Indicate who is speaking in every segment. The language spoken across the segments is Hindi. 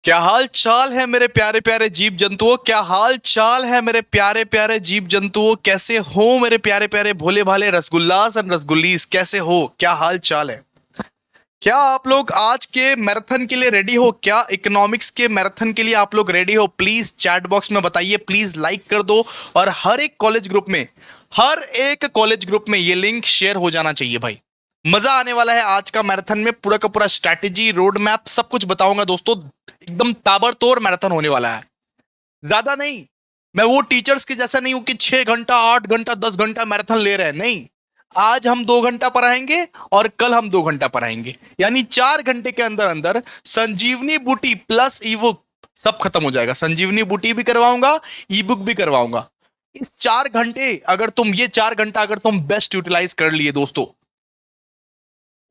Speaker 1: क्या हाल चाल है मेरे प्यारे प्यारे जीव जंतुओं। क्या हाल चाल है मेरे प्यारे प्यारे जीव जंतुओं। कैसे हो मेरे प्यारे प्यारे भोले भाले रसगुल्लास एंड रसगुल्लीस, कैसे हो? क्या हाल चाल है? क्या आप लोग आज के मैराथन के लिए रेडी हो? क्या इकोनॉमिक्स के मैराथन के लिए आप लोग रेडी हो? प्लीज चैट बॉक्स में बताइए, प्लीज लाइक कर दो। और हर एक कॉलेज ग्रुप में ये लिंक शेयर हो जाना चाहिए भाई। मजा आने वाला है आज का मैराथन में। पूरा का पूरा स्ट्रैटेजी, रोड मैप, सब कुछ बताऊंगा दोस्तों। एकदम ताबड़तोड़ मैराथन होने वाला है। ज्यादा नहीं, मैं वो टीचर्स के जैसा नहीं हूं कि 6 घंटा 8 घंटा 10 घंटा मैराथन ले रहे हैं, नहीं। आज हम 2 घंटा पढ़ाएंगे और कल हम 2 घंटा पढ़ाएंगे, यानी 4 घंटे के अंदर अंदर संजीवनी बूटी प्लस ई बुक सब खत्म हो जाएगा। संजीवनी बूटी भी करवाऊंगा, ई बुक भी करवाऊंगा। इस 4 घंटे, अगर तुम ये 4 घंटा अगर तुम बेस्ट यूटिलाइज कर लिए दोस्तों,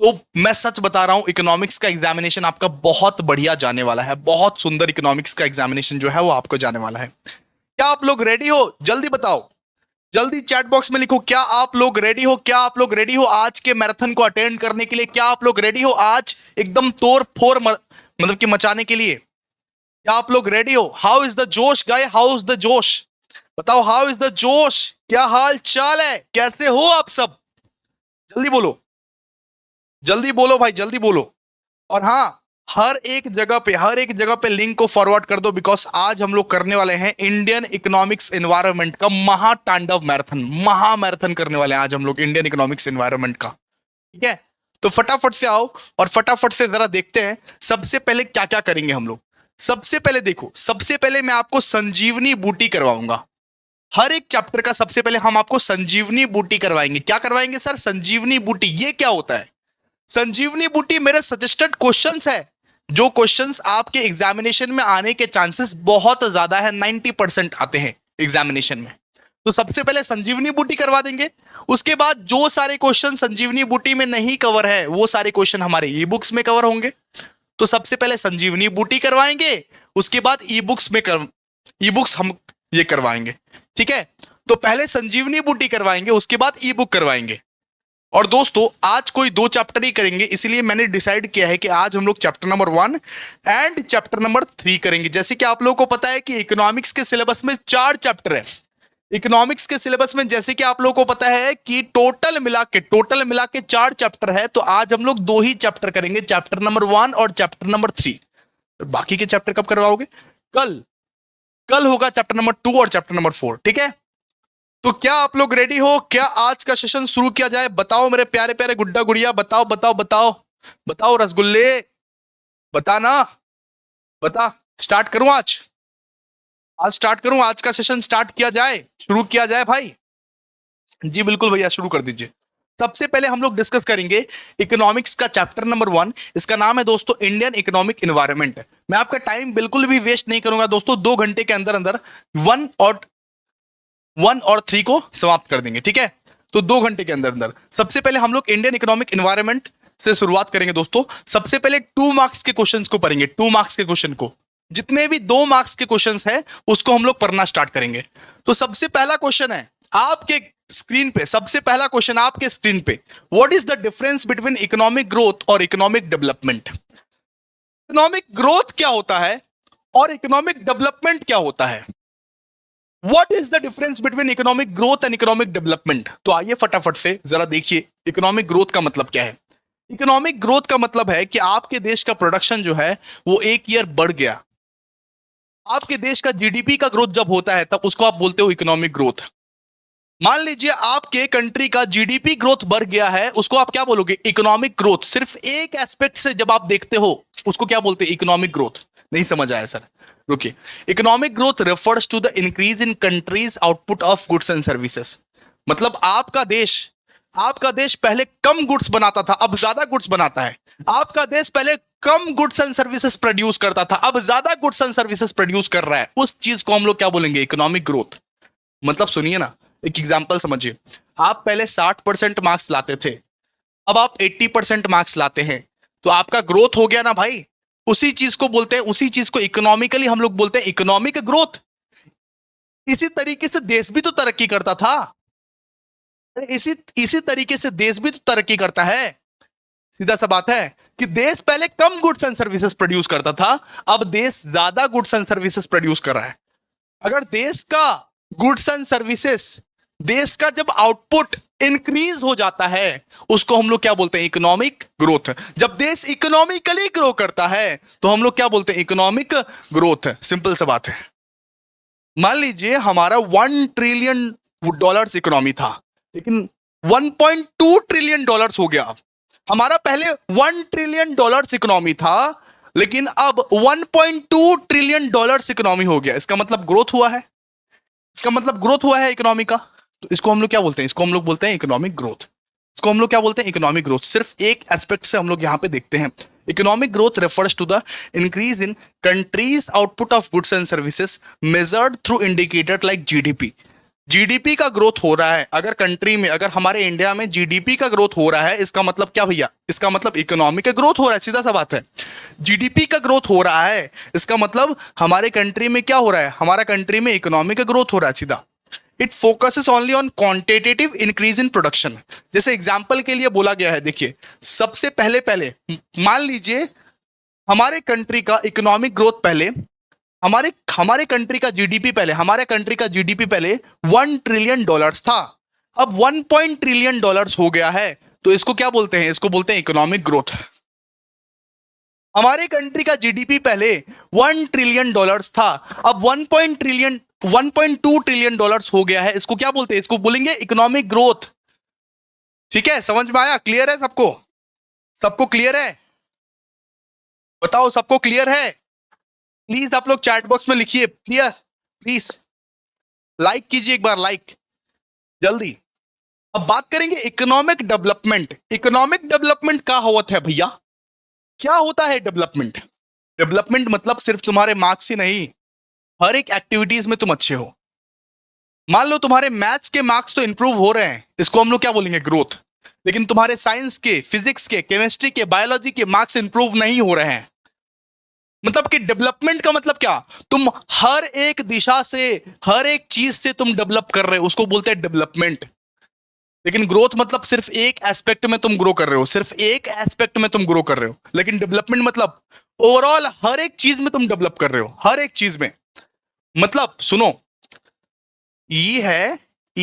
Speaker 1: तो मैं सच बता रहा हूं, इकोनॉमिक्स का एग्जामिनेशन आपका बहुत बढ़िया जाने वाला है। बहुत सुंदर इकोनॉमिक्स का एग्जामिनेशन जो है वो आपको जाने वाला है। क्या आप लोग रेडी हो? जल्दी बताओ, जल्दी चैट बॉक्स में लिखो, क्या आप लोग रेडी हो? क्या आप लोग रेडी हो आज के मैराथन को अटेंड करने के लिए? क्या आप लोग रेडी हो आज एकदम तोड़ फोड़ मतलब कि मचाने के लिए? क्या आप लोग रेडी हो? हाउ इज द जोश गाय, हाउ इज द जोश? बताओ, हाउ इज द जोश? क्या हाल चाल है? कैसे हो आप सब? जल्दी बोलो, जल्दी बोलो भाई, जल्दी बोलो। और हाँ, हर एक जगह पे लिंक को फॉरवर्ड कर दो, बिकॉज आज हम लोग करने वाले हैं इंडियन इकोनॉमिक्स एनवायरनमेंट का महातांडव मैराथन। महामैराथन करने वाले हैं आज हम लोग इंडियन इकोनॉमिक्स एनवायरनमेंट का। ठीक है, तो फटाफट से आओ और फटाफट से जरा देखते हैं सबसे पहले क्या क्या करेंगे हम लोग। सबसे पहले देखो, सबसे पहले मैं आपको संजीवनी बूटी करवाऊंगा। हर एक चैप्टर का सबसे पहले हम आपको संजीवनी बूटी करवाएंगे। क्या करवाएंगे सर? संजीवनी बूटी। ये क्या होता है संजीवनी बूटी? मेरे सजेस्टेड क्वेश्चंस है, जो क्वेश्चंस आपके एग्जामिनेशन में आने के चांसेस बहुत ज्यादा है, 90% आते हैं एग्जामिनेशन में। तो सबसे पहले संजीवनी बूटी करवा देंगे। उसके बाद जो सारे क्वेश्चन संजीवनी बूटी में नहीं कवर है, वो सारे क्वेश्चन हमारे ई बुक्स में कवर होंगे। तो सबसे पहले संजीवनी बूटी करवाएंगे, उसके बाद ई बुक्स हम ये करवाएंगे। ठीक है, तो पहले संजीवनी बूटी करवाएंगे, उसके बाद ई बुक करवाएंगे। और दोस्तों, आज कोई 2 चैप्टर ही करेंगे, इसलिए मैंने डिसाइड किया है कि आज हम लोग chapter number 1 and chapter number 3 करेंगे। जैसे कि आप लोगों को पता है कि इकोनॉमिक्स के सिलेबस में 4 चैप्टर है। इकोनॉमिक्स के सिलेबस में जैसे कि आप लोगों को पता है कि टोटल मिला के 4 चैप्टर है, तो आज हम लोग 2 ही चैप्टर करेंगे, चैप्टर नंबर 1 और चैप्टर नंबर 3। बाकी के चैप्टर कब करवाओगे? कल। कल होगा चैप्टर नंबर 2 और चैप्टर नंबर 4। ठीक है, तो क्या आप लोग रेडी हो? क्या आज का सेशन शुरू किया जाए? बताओ मेरे प्यारे प्यारे गुड्डा गुड़िया, बताओ बताओ बताओ बताओ रसगुल्ले, बता ना, बता। स्टार्ट करूं आज? आज स्टार्ट करूं? आज का सेशन स्टार्ट किया जाए, शुरू किया जाए भाई? जी बिल्कुल भैया, शुरू कर दीजिए। सबसे पहले हम लोग डिस्कस करेंगे इकोनॉमिक्स का चैप्टर नंबर 1। इसका नाम है दोस्तों इंडियन इकोनॉमिक एनवायरनमेंट। मैं आपका टाइम बिल्कुल भी वेस्ट नहीं करूंगा दोस्तों। 2 घंटे के अंदर अंदर 1 और 3 को समाप्त कर देंगे। ठीक है, तो 2 घंटे के अंदर अंदर सबसे पहले हम लोग इंडियन इकोनॉमिक एनवायरनमेंट से शुरुआत करेंगे दोस्तों। सबसे पहले 2 मार्क्स के क्वेश्चंस को पढ़ेंगे। 2 मार्क्स के क्वेश्चन को, जितने भी 2 मार्क्स के क्वेश्चंस है उसको हम लोग पढ़ना स्टार्ट करेंगे। तो सबसे पहला क्वेश्चन है आपके स्क्रीन पे, सबसे पहला क्वेश्चन आपके स्क्रीन पे, what is the difference between economic growth और इकोनॉमिक डेवलपमेंट? इकोनॉमिक ग्रोथ क्या होता है और इकोनॉमिक डेवलपमेंट क्या होता है? What is the difference between economic growth and economic development? तो आइए फटाफट से जरा देखिए इकोनॉमिक ग्रोथ का मतलब क्या है। इकोनॉमिक ग्रोथ का मतलब है कि आपके देश का प्रोडक्शन जो है वो एक ईयर बढ़ गया। आपके देश का जीडीपी का ग्रोथ जब होता है तब उसको आप बोलते हो इकोनॉमिक ग्रोथ। मान लीजिए आपके कंट्री का जीडीपी ग्रोथ बढ़ गया है, उसको आप क्या बोलोगे? Economic growth. सिर्फ एक एस्पेक्ट से जब आप देखते हो उसको क्या बोलते हैं? Economic growth. नहीं समझ आया सर? रुकिए। Economic growth refers to the increase in country's output of goods and services. मतलब आपका देश पहले कम गुड्स बनाता था, अब ज्यादा गुड्स बनाता है। आपका देश पहले कम गुड्स एंड सर्विसेज प्रोड्यूस करता था, अब ज्यादा गुड्स एंड सर्विसेज प्रोड्यूस कर रहा है। उस चीज को हम लोग क्या बोलेंगे? Economic growth. मतलब सुनिए ना, एक एग्जांपल समझिए। आप पहले 60% मार्क्स लाते थे, अब आप 80% मार्क्स लाते हैं, तो आपका ग्रोथ हो गया ना भाई। उसी चीज को बोलते हैं, उसी चीज को इकोनॉमिकली हम लोग बोलते हैं इकोनॉमिक ग्रोथ। इसी तरीके से देश भी तो तरक्की करता था। इसी इसी तरीके से देश भी तो तरक्की करता है। सीधा सा बात है कि देश पहले कम गुड्स एंड सर्विसेज प्रोड्यूस करता था, अब देश ज्यादा गुड्स एंड सर्विसेज प्रोड्यूस कर रहा है। अगर देश का गुड्स एंड सर्विसेज, देश का जब आउटपुट इंक्रीज हो जाता है उसको हम लोग क्या बोलते हैं? Economic growth. जब देश इकोनॉमिकली ग्रो करता है तो हम लोग क्या बोलते हैं? Economic growth. सिंपल सा बात है। मान लीजिए हमारा $1 ट्रिलियन इकोनॉमी था, लेकिन $1.2 ट्रिलियन हो गया। हमारा पहले $1 ट्रिलियन इकोनॉमी था, लेकिन अब $1.2 ट्रिलियन इकोनॉमी हो गया। इसका मतलब ग्रोथ हुआ है, इसका मतलब ग्रोथ हुआ है इकोनॉमी का। तो इसको हम लोग क्या बोलते हैं? इसको हम लोग बोलते हैं इकोनॉमिक ग्रोथ। इसको हम लोग क्या बोलते हैं? Economic growth. सिर्फ एक एस्पेक्ट से हम लोग यहां पे देखते हैं। Economic growth refers to the increase in country's output of goods and services measured through indicator like GDP. GDP का ग्रोथ हो रहा है अगर कंट्री में, अगर हमारे इंडिया में जीडीपी का ग्रोथ हो रहा है, इसका मतलब क्या भैया? इसका मतलब इकोनॉमी का ग्रोथ हो रहा है। सीधा सा बात है। जीडीपी का ग्रोथ हो रहा है, इसका मतलब हमारे कंट्री में क्या हो रहा है? हमारा कंट्री में इकोनॉमी का ग्रोथ हो रहा है। सीधा it focuses only on quantitative increase in production. जैसे एग्जांपल के लिए बोला गया है, देखिए सबसे पहले पहले मान लीजिए हमारे कंट्री का इकोनॉमिक ग्रोथ पहले, हमारे हमारे कंट्री का जीडीपी पहले, हमारे कंट्री का जीडीपी पहले $1 ट्रिलियन था, अब $1 ट्रिलियन हो गया है। तो इसको क्या बोलते हैं? इसको बोलते हैं इकोनॉमिक ग्रोथ। हमारे कंट्री का जीडीपी पहले $1 ट्रिलियन था, अब 1.2 ट्रिलियन डॉलर्स हो गया है। इसको क्या बोलते हैं? इसको बोलेंगे इकोनॉमिक ग्रोथ। ठीक है, समझ में आया? क्लियर है सबको? सबको क्लियर है? बताओ, सबको क्लियर है? प्लीज आप लोग चैट बॉक्स में लिखिए क्लियर, प्लीज लाइक कीजिए एक बार, लाइक जल्दी। अब बात करेंगे इकोनॉमिक डेवलपमेंट। इकोनॉमिक डेवलपमेंट क्या होता है भैया? क्या होता है डेवलपमेंट? डेवलपमेंट मतलब सिर्फ तुम्हारे मार्क्स ही नहीं, हर एक एक्टिविटीज में तुम अच्छे हो। मान लो तुम्हारे मैथ्स के मार्क्स तो इंप्रूव हो रहे हैं, इसको हम लोग क्या बोलेंगे? ग्रोथ। लेकिन तुम्हारे साइंस के, फिजिक्स के, केमिस्ट्री के, बायोलॉजी के मार्क्स इंप्रूव नहीं हो रहे हैं। मतलब कि डेवलपमेंट का मतलब क्या? तुम हर एक दिशा से, हर एक चीज से तुम डेवलप कर रहे हो, उसको बोलते हैं डेवलपमेंट। लेकिन ग्रोथ मतलब सिर्फ एक एस्पेक्ट में तुम ग्रो कर रहे हो, सिर्फ एक एस्पेक्ट में तुम ग्रो कर रहे हो। लेकिन डेवलपमेंट मतलब ओवरऑल हर एक चीज में तुम डेवलप कर रहे हो, हर एक चीज में। मतलब सुनो, ये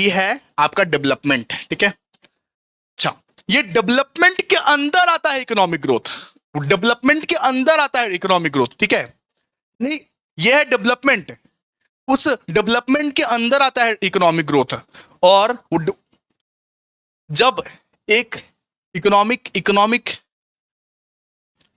Speaker 1: है आपका डेवलपमेंट, ठीक है? अच्छा, ये डेवलपमेंट के अंदर आता है इकोनॉमिक ग्रोथ। डेवलपमेंट के अंदर आता है इकोनॉमिक ग्रोथ, ठीक है? नहीं, ये है डेवलपमेंट, उस डेवलपमेंट के अंदर आता है इकोनॉमिक ग्रोथ। और जब एक इकोनॉमिक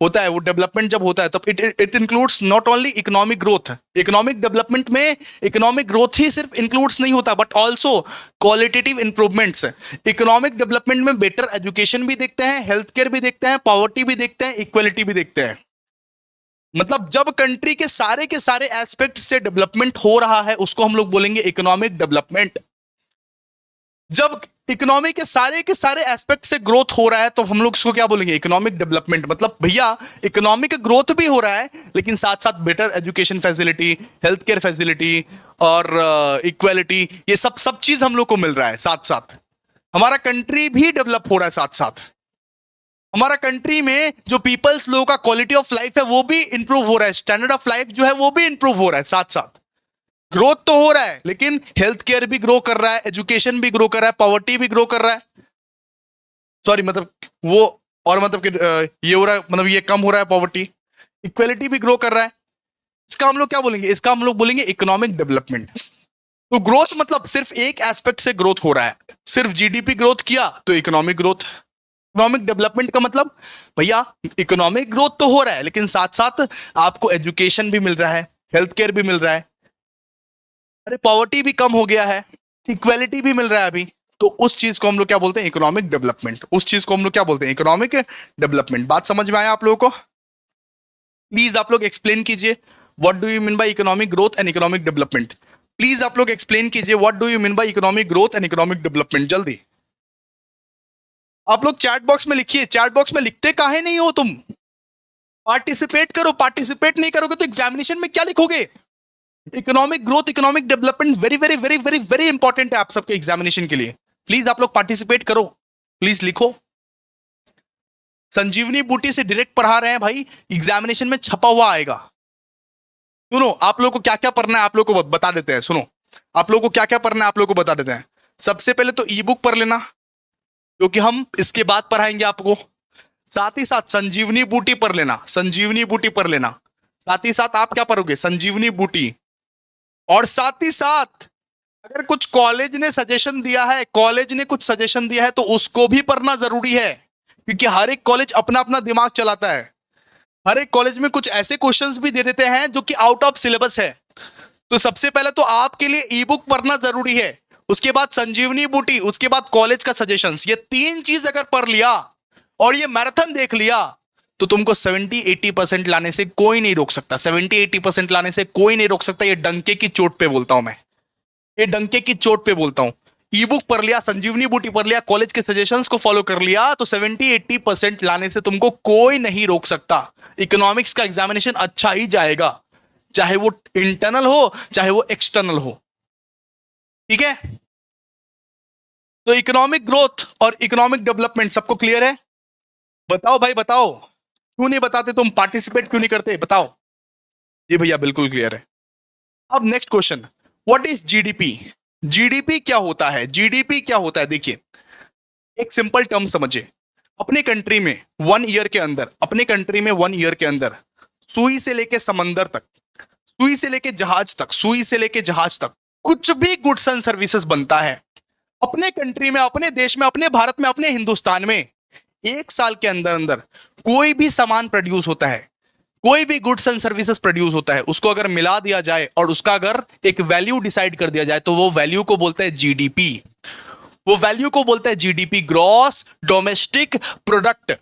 Speaker 1: होता है, वो डेवलपमेंट जब होता है, तब it includes not only economic growth. Economic development में इकोनॉमिक ग्रोथ ही सिर्फ इंक्लूड्स नहीं होता, but also qualitative improvements. Economic development में बेटर एजुकेशन भी देखते हैं, हेल्थ केयर भी देखते हैं, पॉवर्टी भी देखते हैं, इक्वलिटी भी देखते हैं। मतलब जब कंट्री के सारे एस्पेक्ट से डेवलपमेंट हो रहा है, उसको हम लोग बोलेंगे इकोनॉमिक डेवलपमेंट। जब इकोनॉमी के सारे एस्पेक्ट से ग्रोथ हो रहा है, तो हम लोग इसको क्या बोलेंगे? Economic development. मतलब भैया इकोनॉमिक ग्रोथ भी हो रहा है, लेकिन साथ साथ better education facility, health care facility और इक्वालिटी, ये सब चीज हम लोग को मिल रहा है। साथ साथ हमारा कंट्री भी डेवलप हो रहा है, साथ साथ हमारा कंट्री में जो पीपल्स, लोगों का क्वालिटी ऑफ लाइफ है वो भी इंप्रूव हो रहा है, स्टैंडर्ड ऑफ लाइफ जो है वो भी इंप्रूव हो रहा है। साथ साथ ग्रोथ तो हो रहा है, लेकिन हेल्थ केयर भी ग्रो कर रहा है, एजुकेशन भी ग्रो कर रहा है, पॉवर्टी भी ग्रो कर रहा है। सॉरी, मतलब वो, और मतलब कि ये हो रहा है, मतलब ये कम हो रहा है पॉवर्टी। इक्वलिटी भी ग्रो कर रहा है। इसका हम लोग क्या बोलेंगे? इसका हम लोग बोलेंगे इकोनॉमिक डेवलपमेंट। तो ग्रोथ मतलब सिर्फ एक एस्पेक्ट से ग्रोथ हो रहा है। सिर्फ जीडीपी ग्रोथ किया तो इकोनॉमिक ग्रोथ। इकोनॉमिक डेवलपमेंट का मतलब भैया इकोनॉमिक ग्रोथ तो हो रहा है, लेकिन साथ साथ आपको एजुकेशन भी मिल रहा है, हेल्थ केयर भी मिल रहा है, अरे पॉवर्टी भी कम हो गया है, इक्वालिटी भी मिल रहा है अभी। तो उस चीज को हम लोग क्या बोलते हैं? Economic development. उस चीज को हम लोग क्या बोलते हैं? Economic development. बात समझ में आया आप लोगों को? प्लीज आप लोग एक्सप्लेन कीजिए, what do you mean by economic growth and economic development? Please आप लोग एक्सप्लेन कीजिए, what do you mean by economic growth and economic development. जल्दी आप लोग चैट बॉक्स में लिखिए। चैट बॉक्स में लिखते काहे नहीं हो तुम? पार्टिसिपेट करो। पार्टिसिपेट नहीं करोगे तो एग्जामिनेशन में क्या लिखोगे? Economic growth, economic development very very very very very important है आप सबके एग्जामिनेशन के लिए। प्लीज आप लोग पार्टिसिपेट करो, प्लीज लिखो। संजीवनी बूटी से डायरेक्ट पढ़ा रहे हैं भाई, एग्जामिनेशन में छपा हुआ आएगा। सुनो, आप लोगों को क्या क्या पढ़ना है आप लोगों को बता देते हैं। सुनो, आप लोगों को क्या क्या पढ़ना है आप लोगों को बता देते हैं। सबसे पहले तो ई बुक पढ़ लेना, क्योंकि हम इसके बाद पढ़ाएंगे आपको। साथ ही साथ संजीवनी बूटी पढ़ लेना, संजीवनी बूटी पढ़ लेना। साथ ही साथ आप क्या पढ़ोगे, संजीवनी बूटी। और साथ ही साथ अगर कुछ कॉलेज ने सजेशन दिया है, कॉलेज ने कुछ सजेशन दिया है तो उसको भी पढ़ना जरूरी है, क्योंकि हर एक कॉलेज अपना अपना दिमाग चलाता है। हर एक कॉलेज में कुछ ऐसे क्वेश्चंस भी दे देते हैं जो कि आउट ऑफ सिलेबस है। तो सबसे पहले तो आपके लिए ई बुक पढ़ना जरूरी है, उसके बाद संजीवनी बूटी, उसके बाद कॉलेज का सजेशंस। ये तीन चीज अगर पढ़ लिया और ये मैराथन देख लिया तो तुमको 70-80% लाने से कोई नहीं रोक सकता। 70-80% लाने से कोई नहीं रोक सकता। ये डंके की चोट पे बोलता हूं मैं, ये डंके की चोट पे बोलता हूं। ई बुक पढ़ लिया, संजीवनी बूटी पढ़ लिया, कॉलेज के सजेशंस को फॉलो कर लिया तो 70-80% लाने से तुमको कोई नहीं रोक सकता। इकोनॉमिक्स का एग्जामिनेशन अच्छा ही जाएगा, चाहे वो इंटरनल हो चाहे वो एक्सटर्नल हो। ठीक है, तो इकोनॉमिक ग्रोथ और इकोनॉमिक डेवलपमेंट सबको क्लियर है? बताओ भाई बताओ, क्यों नहीं बताते तुम, पार्टिसिपेट क्यों नहीं करते, बताओ। जी भैया बिल्कुल क्लियर है। अब next question, what is GDP? GDP क्या होता है? जीडीपी क्या होता है? देखिए, एक सिंपल टर्म समझिए। अपने कंट्री में 1 ईयर के अंदर, अपने कंट्री में 1 ईयर के अंदर सुई से लेके समंदर तक, सुई से लेके जहाज तक, सुई से लेके जहाज तक कुछ भी गुड्स एंड सर्विसेज बनता है अपने कंट्री में, अपने देश में, अपने भारत में, अपने हिंदुस्तान में। 1 साल के अंदर अंदर कोई भी सामान प्रोड्यूस होता है, कोई भी गुड्स एंड सर्विसेज प्रोड्यूस होता है, उसको अगर मिला दिया जाए और उसका अगर एक वैल्यू डिसाइड कर दिया जाए तो वो वैल्यू को बोलते हैं जीडीपी। वो वैल्यू को बोलते हैं जीडीपी, ग्रॉस डोमेस्टिक प्रोडक्ट।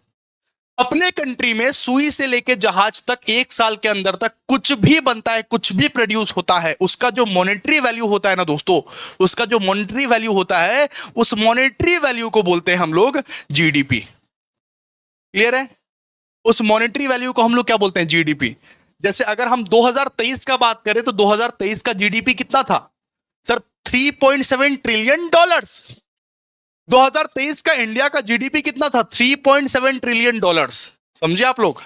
Speaker 1: अपने कंट्री में सुई से लेके जहाज तक 1 साल के अंदर तक कुछ भी बनता है, कुछ भी प्रोड्यूस होता है, उसका जो मॉनेटरी वैल्यू होता है ना दोस्तों, उसका जो मॉनेटरी वैल्यू होता है, उस मॉनेटरी वैल्यू को बोलते हैं हम लोग जीडीपी। क्लियर है? उस मॉनेटरी वैल्यू को हम लोग क्या बोलते हैं, जीडीपी। जैसे अगर हम 2023 का बात करें तो 2023 का जीडीपी कितना था सर? $3.7 ट्रिलियन। 2023 का इंडिया का जीडीपी कितना था? $3.7 ट्रिलियन। समझे आप लोग?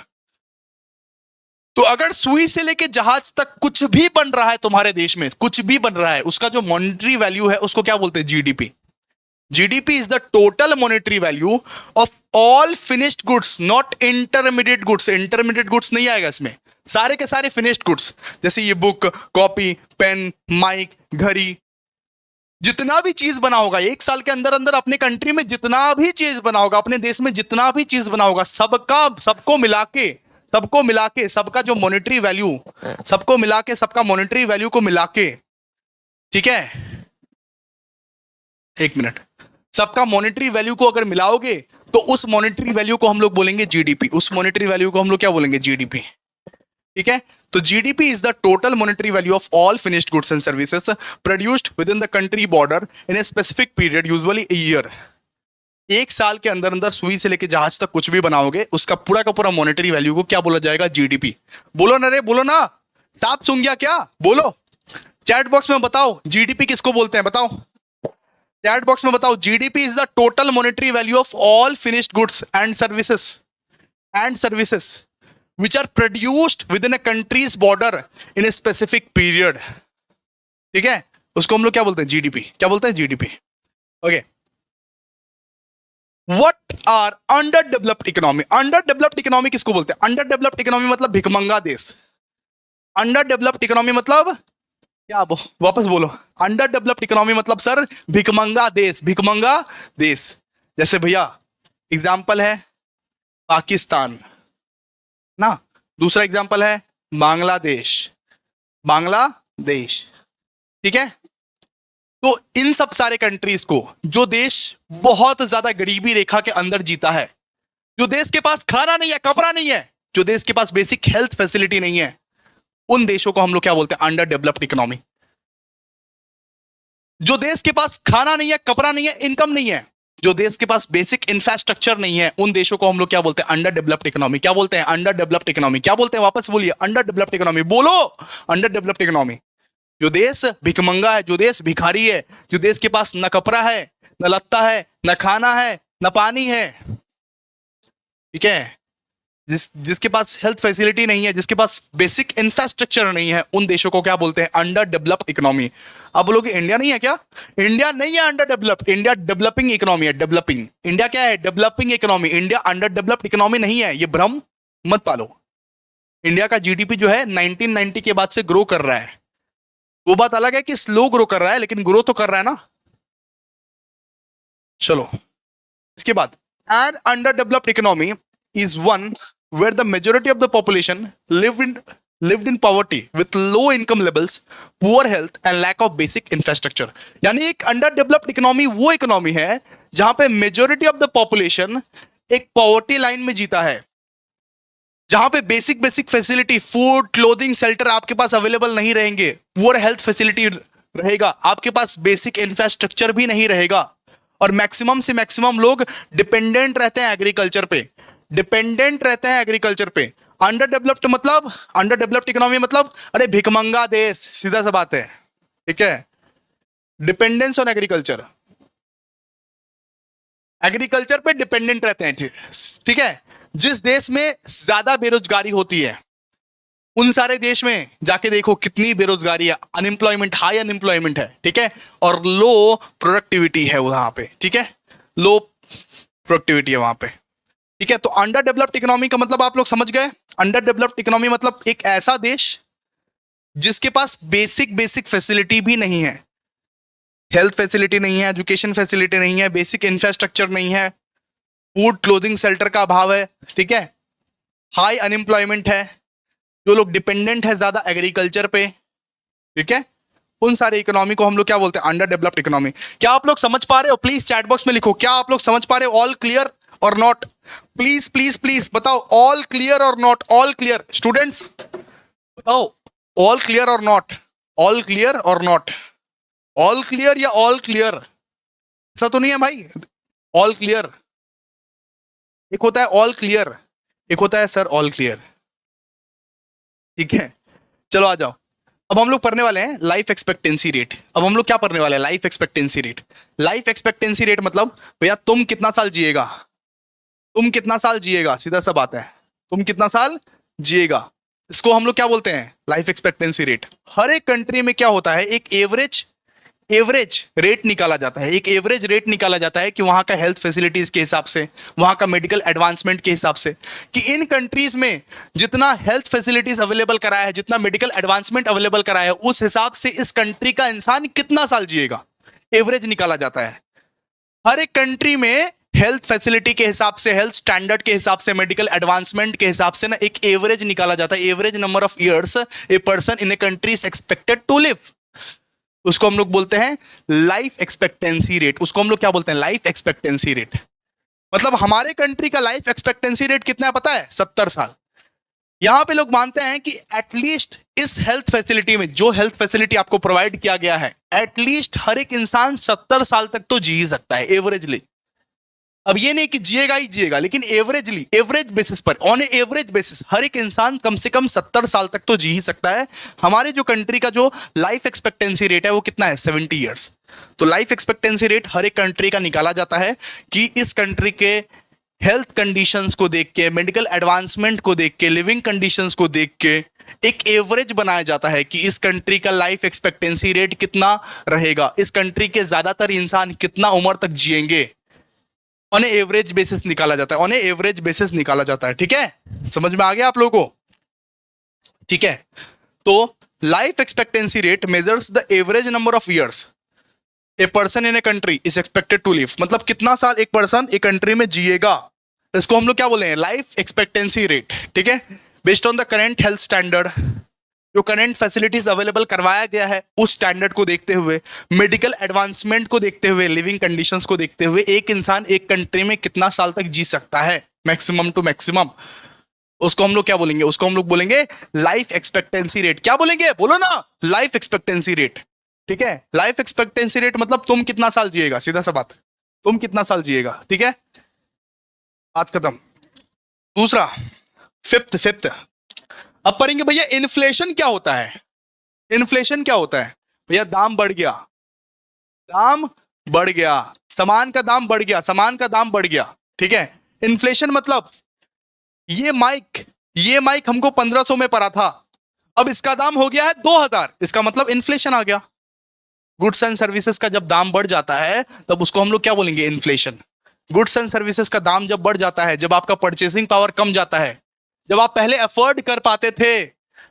Speaker 1: तो अगर सुई से लेके जहाज तक कुछ भी बन रहा है तुम्हारे देश में, कुछ भी बन रहा है, उसका जो मॉनेटरी वैल्यू है उसको क्या बोलते हैं, GDP. GDP is the total monetary value of all finished goods, not intermediate goods. Intermediate goods नहीं आएगा इसमें, सारे के सारे finished goods, जैसे ये बुक, कॉपी, पेन, माइक, घड़ी, जितना भी चीज बना होगा 1 साल के अंदर अंदर अपने कंट्री में, जितना भी चीज बना होगा अपने देश में, जितना भी चीज बना होगा, सबको मिला के सबका जो मॉनेटरी वैल्यू, सबको मिला के सबका मॉनेटरी वैल्यू को मिला के, ठीक है, 1 मिनट, सबका मॉनेटरी वैल्यू को अगर मिलाओगे तो उस मॉनेटरी वैल्यू को हम लोग बोलेंगे जीडीपी। उस मॉनेटरी वैल्यू को हम लोग क्या बोलेंगे, जीडीपी। ठीक है, तो GDP is the total monetary value of all finished goods and services produced with in the country border in a specific period, usually year. 1 साल के अंदर अंदर सुई से लेके जहाज तक कुछ भी बनाओगे, उसका पूरा का पूरा मॉनेटरी वैल्यू को क्या बोला जाएगा, जीडीपी। बोलो ना रे, बोलो ना, साफ सुन गया क्या? बोलो, चैट बॉक्स में बताओ जीडीपी किसको बोलते हैं, बताओ चैट बॉक्स में बताओ। GDP is the total monetary value of all finished goods and services which are produced within a country's border in a specific period। ठीक है, उसको हम लोग क्या बोलते हैं, जीडीपी। क्या बोलते हैं, GDP. Okay, what are under developed economy? Under developed economy किसको बोलते हैं? अंडर डेवलप्ड इकोनॉमी मतलब भिखमंगा देश। अंडर डेवलप्ड इकोनॉमी मतलब क्या? वापस बोलो, अंडर डेवलप्ड इकोनॉमी मतलब सर भिखमंगा देश, भिखमंगा देश। जैसे भैया एग्जाम्पल है पाकिस्तान ना, दूसरा एग्जाम्पल है बांग्लादेश, बांग्लादेश। ठीक है, तो इन सब सारे कंट्रीज को, जो देश बहुत ज्यादा गरीबी रेखा के अंदर जीता है, जो देश के पास खाना नहीं है, कपड़ा नहीं है, जो देश के पास बेसिक हेल्थ फैसिलिटी नहीं है, उन देशों को हम लोग क्या बोलते हैं, अंडर डेवलप्ड इकोनॉमी। जो देश के पास खाना नहीं है, कपड़ा नहीं है, इनकम नहीं है, जो देश के पास बेसिक इंफ्रास्ट्रक्चर नहीं है, उन देशों को हम लोग क्या बोलते हैं, अंडर डेवलप्ड इकोनॉमी। क्या बोलते हैं, अंडर डेवलप्ड इकोनॉमी। क्या बोलते हैं, वापस बोलिए, अंडर डेवलप्ड इकोनॉमी। बोलो, अंडर डेवलप्ड इकोनॉमी। जो देश भिखमंगा है, जो देश भिखारी है, जो देश के पास न कपड़ा है, न लत्ता है, न खाना है, न पानी है, ठीक है, जिसके पास हेल्थ फैसिलिटी नहीं है, जिसके पास बेसिक इंफ्रास्ट्रक्चर नहीं है, उन देशों को क्या बोलते हैं? Under developed economy. अब बोलोगे इंडिया नहीं है क्या? इंडिया नहीं है under developed, India developing economy है, डेवलपिंग। इंडिया क्या है? Developing economy. India under developed economy नहीं है, ये भ्रम मत पालो। इंडिया का जीडीपी जो है 1990 के बाद से ग्रो कर रहा है। वो बात अलग है कि स्लो ग्रो कर रहा है, लेकिन ग्रो तो कर रहा है ना। चलो इसके बाद, an under developed economy is one where the majority of the population lived in poverty with low income levels, poor health and lack of basic infrastructure। यानी एक अंडर डेवलप्ड इकोनॉमी वो इकोनॉमी है जहां पे मेजोरिटी ऑफ द पॉपुलेशन एक पॉवर्टी लाइन में जीता है, जहां पे basic basic facility, food, clothing, shelter आपके पास अवेलेबल नहीं रहेंगे, पुअर हेल्थ फैसिलिटी रहेगा, आपके पास बेसिक इंफ्रास्ट्रक्चर भी नहीं रहेगा, और मैक्सिमम से मैक्सिमम लोग डिपेंडेंट रहते हैं एग्रीकल्चर पे, डिपेंडेंट रहते हैं एग्रीकल्चर पे। अंडर डेवलप्ड मतलब, अंडर डेवलप्ड इकोनॉमी मतलब अरे भिखमंगा देश, सीधा सा बात है। ठीक है, डिपेंडेंस ऑन एग्रीकल्चर, एग्रीकल्चर पे डिपेंडेंट रहते हैं। ठीक है, जिस देश में ज्यादा बेरोजगारी होती है, उन सारे देश में जाके देखो कितनी बेरोजगारी है, अनएम्प्लॉयमेंट, हाई अनएम्प्लॉयमेंट है। ठीक है, और लो प्रोडक्टिविटी है वहां पे। ठीक है, लो प्रोडक्टिविटी है वहां पे। ठीक है, तो अंडर डेवलप्ड इकोनॉमी का मतलब आप लोग समझ गए। अंडर डेवलप्ड इकोनॉमी मतलब एक ऐसा देश जिसके पास बेसिक बेसिक फैसिलिटी भी नहीं है, हेल्थ फैसिलिटी नहीं है, एजुकेशन फैसिलिटी नहीं है, बेसिक इंफ्रास्ट्रक्चर नहीं है, फूड, क्लोथिंग, शेल्टर का अभाव है। ठीक है, हाई अनएम्प्लॉयमेंट है, जो लोग डिपेंडेंट है ज्यादा एग्रीकल्चर पे। ठीक है, उन सारे इकोनॉमी को हम लोग क्या बोलते हैं? Under developed economy. क्या आप लोग समझ पा रहे हो? प्लीज चैट बॉक्स में लिखो, क्या आप लोग समझ पा रहे हो? ऑल क्लियर और नॉट? प्लीज प्लीज प्लीज बताओ, ऑल क्लियर और नॉट? ऑल क्लियर स्टूडेंट्स बताओ, ऑल क्लियर और नॉट? ऑल क्लियर और नॉट? ऑल क्लियर या ऑल क्लियर? ऐसा तो नहीं है भाई, ऑल क्लियर एक होता है, ऑल क्लियर एक होता है सर, ऑल क्लियर। ठीक है, चलो आ जाओ। अब हम लोग पढ़ने वाले हैं लाइफ एक्सपेक्टेंसी रेट। अब हम लोग क्या पढ़ने वाले हैं? Life expectancy rate. Life expectancy rate मतलब भैया तुम कितना साल जिएगा, तुम कितना साल जिएगा, सीधा सा बात है, तुम कितना साल जिएगा, इसको हम लोग क्या बोलते हैं? Life expectancy rate. हर एक कंट्री में क्या होता है? एक एवरेज रेट निकाला जाता है, एक एवरेज रेट निकाला जाता है कि वहां का हेल्थ फैसिलिटीज के हिसाब से, वहां का मेडिकल एडवांसमेंट के हिसाब से, कि इन कंट्रीज में जितना हेल्थ फैसिलिटीज अवेलेबल कराया है, जितना मेडिकल एडवांसमेंट अवेलेबल कराया है, उस हिसाब से इस कंट्री का इंसान कितना साल जिएगा, एवरेज निकाला जाता है। हर एक कंट्री में हेल्थ फैसिलिटी के हिसाब से, हेल्थ स्टैंडर्ड के हिसाब से, मेडिकल एडवांसमेंट के हिसाब से ना एक एवरेज निकाला जाता है, average number of years a person in a country is expected to live. उसको हम लोग बोलते हैं लाइफ एक्सपेक्टेंसी रेट। उसको हम लोग क्या बोलते हैं? Life expectancy rate. मतलब हमारे कंट्री का लाइफ एक्सपेक्टेंसी रेट कितना है पता है? 70 साल। यहां पे लोग मानते हैं कि एटलीस्ट इस हेल्थ फैसिलिटी में, जो हेल्थ फैसिलिटी आपको प्रोवाइड किया गया है, एटलीस्ट हर एक इंसान 70 साल तक तो जी ही सकता है एवरेजली। अब ये नहीं कि जिएगा ही जिएगा, लेकिन एवरेजली, एवरेज बेसिस पर, ऑन एवरेज बेसिस हर एक इंसान कम से कम 70 साल तक तो जी ही सकता है। हमारे जो कंट्री का जो लाइफ एक्सपेक्टेंसी रेट है वो कितना है? 70 ईयर्स। तो लाइफ एक्सपेक्टेंसी रेट हर एक कंट्री का निकाला जाता है कि इस कंट्री के हेल्थ कंडीशंस को देख के, मेडिकल एडवांसमेंट को देख के, लिविंग कंडीशंस को देख के एक एवरेज बनाया जाता है कि इस कंट्री का लाइफ एक्सपेक्टेंसी रेट कितना रहेगा, इस कंट्री के ज्यादातर इंसान कितना उम्र तक जिएंगे। ऑन एवरेज बेसिस निकाला जाता है, ऑन एवरेज बेसिस निकाला जाता है। ठीक है, समझ में आ गया आप लोगों को? ठीक है, तो life expectancy rate measures the average number of years a person in a country is expected to live. मतलब कितना साल एक पर्सन एक कंट्री में जिएगा, इसको हम लोग क्या बोले हैं? Life expectancy rate. ठीक है, based on the current health standard, जो करंट फैसिलिटीज अवेलेबल करवाया गया है उस स्टैंडर्ड को देखते हुए, मेडिकल एडवांसमेंट को देखते हुए, लिविंग कंडीशंस को देखते हुए, एक इंसान एक कंट्री में कितना साल तक जी सकता है मैक्सिमम टू मैक्सिमम, उसको हम लोग क्या बोलेंगे? उसको हम लोग बोलेंगे लाइफ एक्सपेक्टेंसी रेट। क्या बोलेंगे? बोलो ना, लाइफ एक्सपेक्टेंसी रेट। ठीक है, लाइफ एक्सपेक्टेंसी रेट मतलब तुम कितना साल जिएगा, सीधा सा बात, तुम कितना साल जिएगा। ठीक है, आज खत्म। दूसरा, फिफ्थ अब पढ़ेंगे भैया इन्फ्लेशन क्या होता है। इन्फ्लेशन क्या होता है भैया? दाम बढ़ गया, दाम बढ़ गया, सामान का दाम बढ़ गया, सामान का दाम बढ़ गया। ठीक है, इन्फ्लेशन मतलब ये माइक हमको 1500 में पड़ा था, अब इसका दाम हो गया है 2000, इसका मतलब इन्फ्लेशन आ गया। गुड्स एंड सर्विसेज का जब दाम बढ़ जाता है तब उसको हम लोग क्या बोलेंगे, इन्फ्लेशन। गुड्स एंड सर्विसेज का दाम जब बढ़ जाता है, जब आपका परचेसिंग पावर कम जाता है, जब आप पहले अफोर्ड कर पाते थे,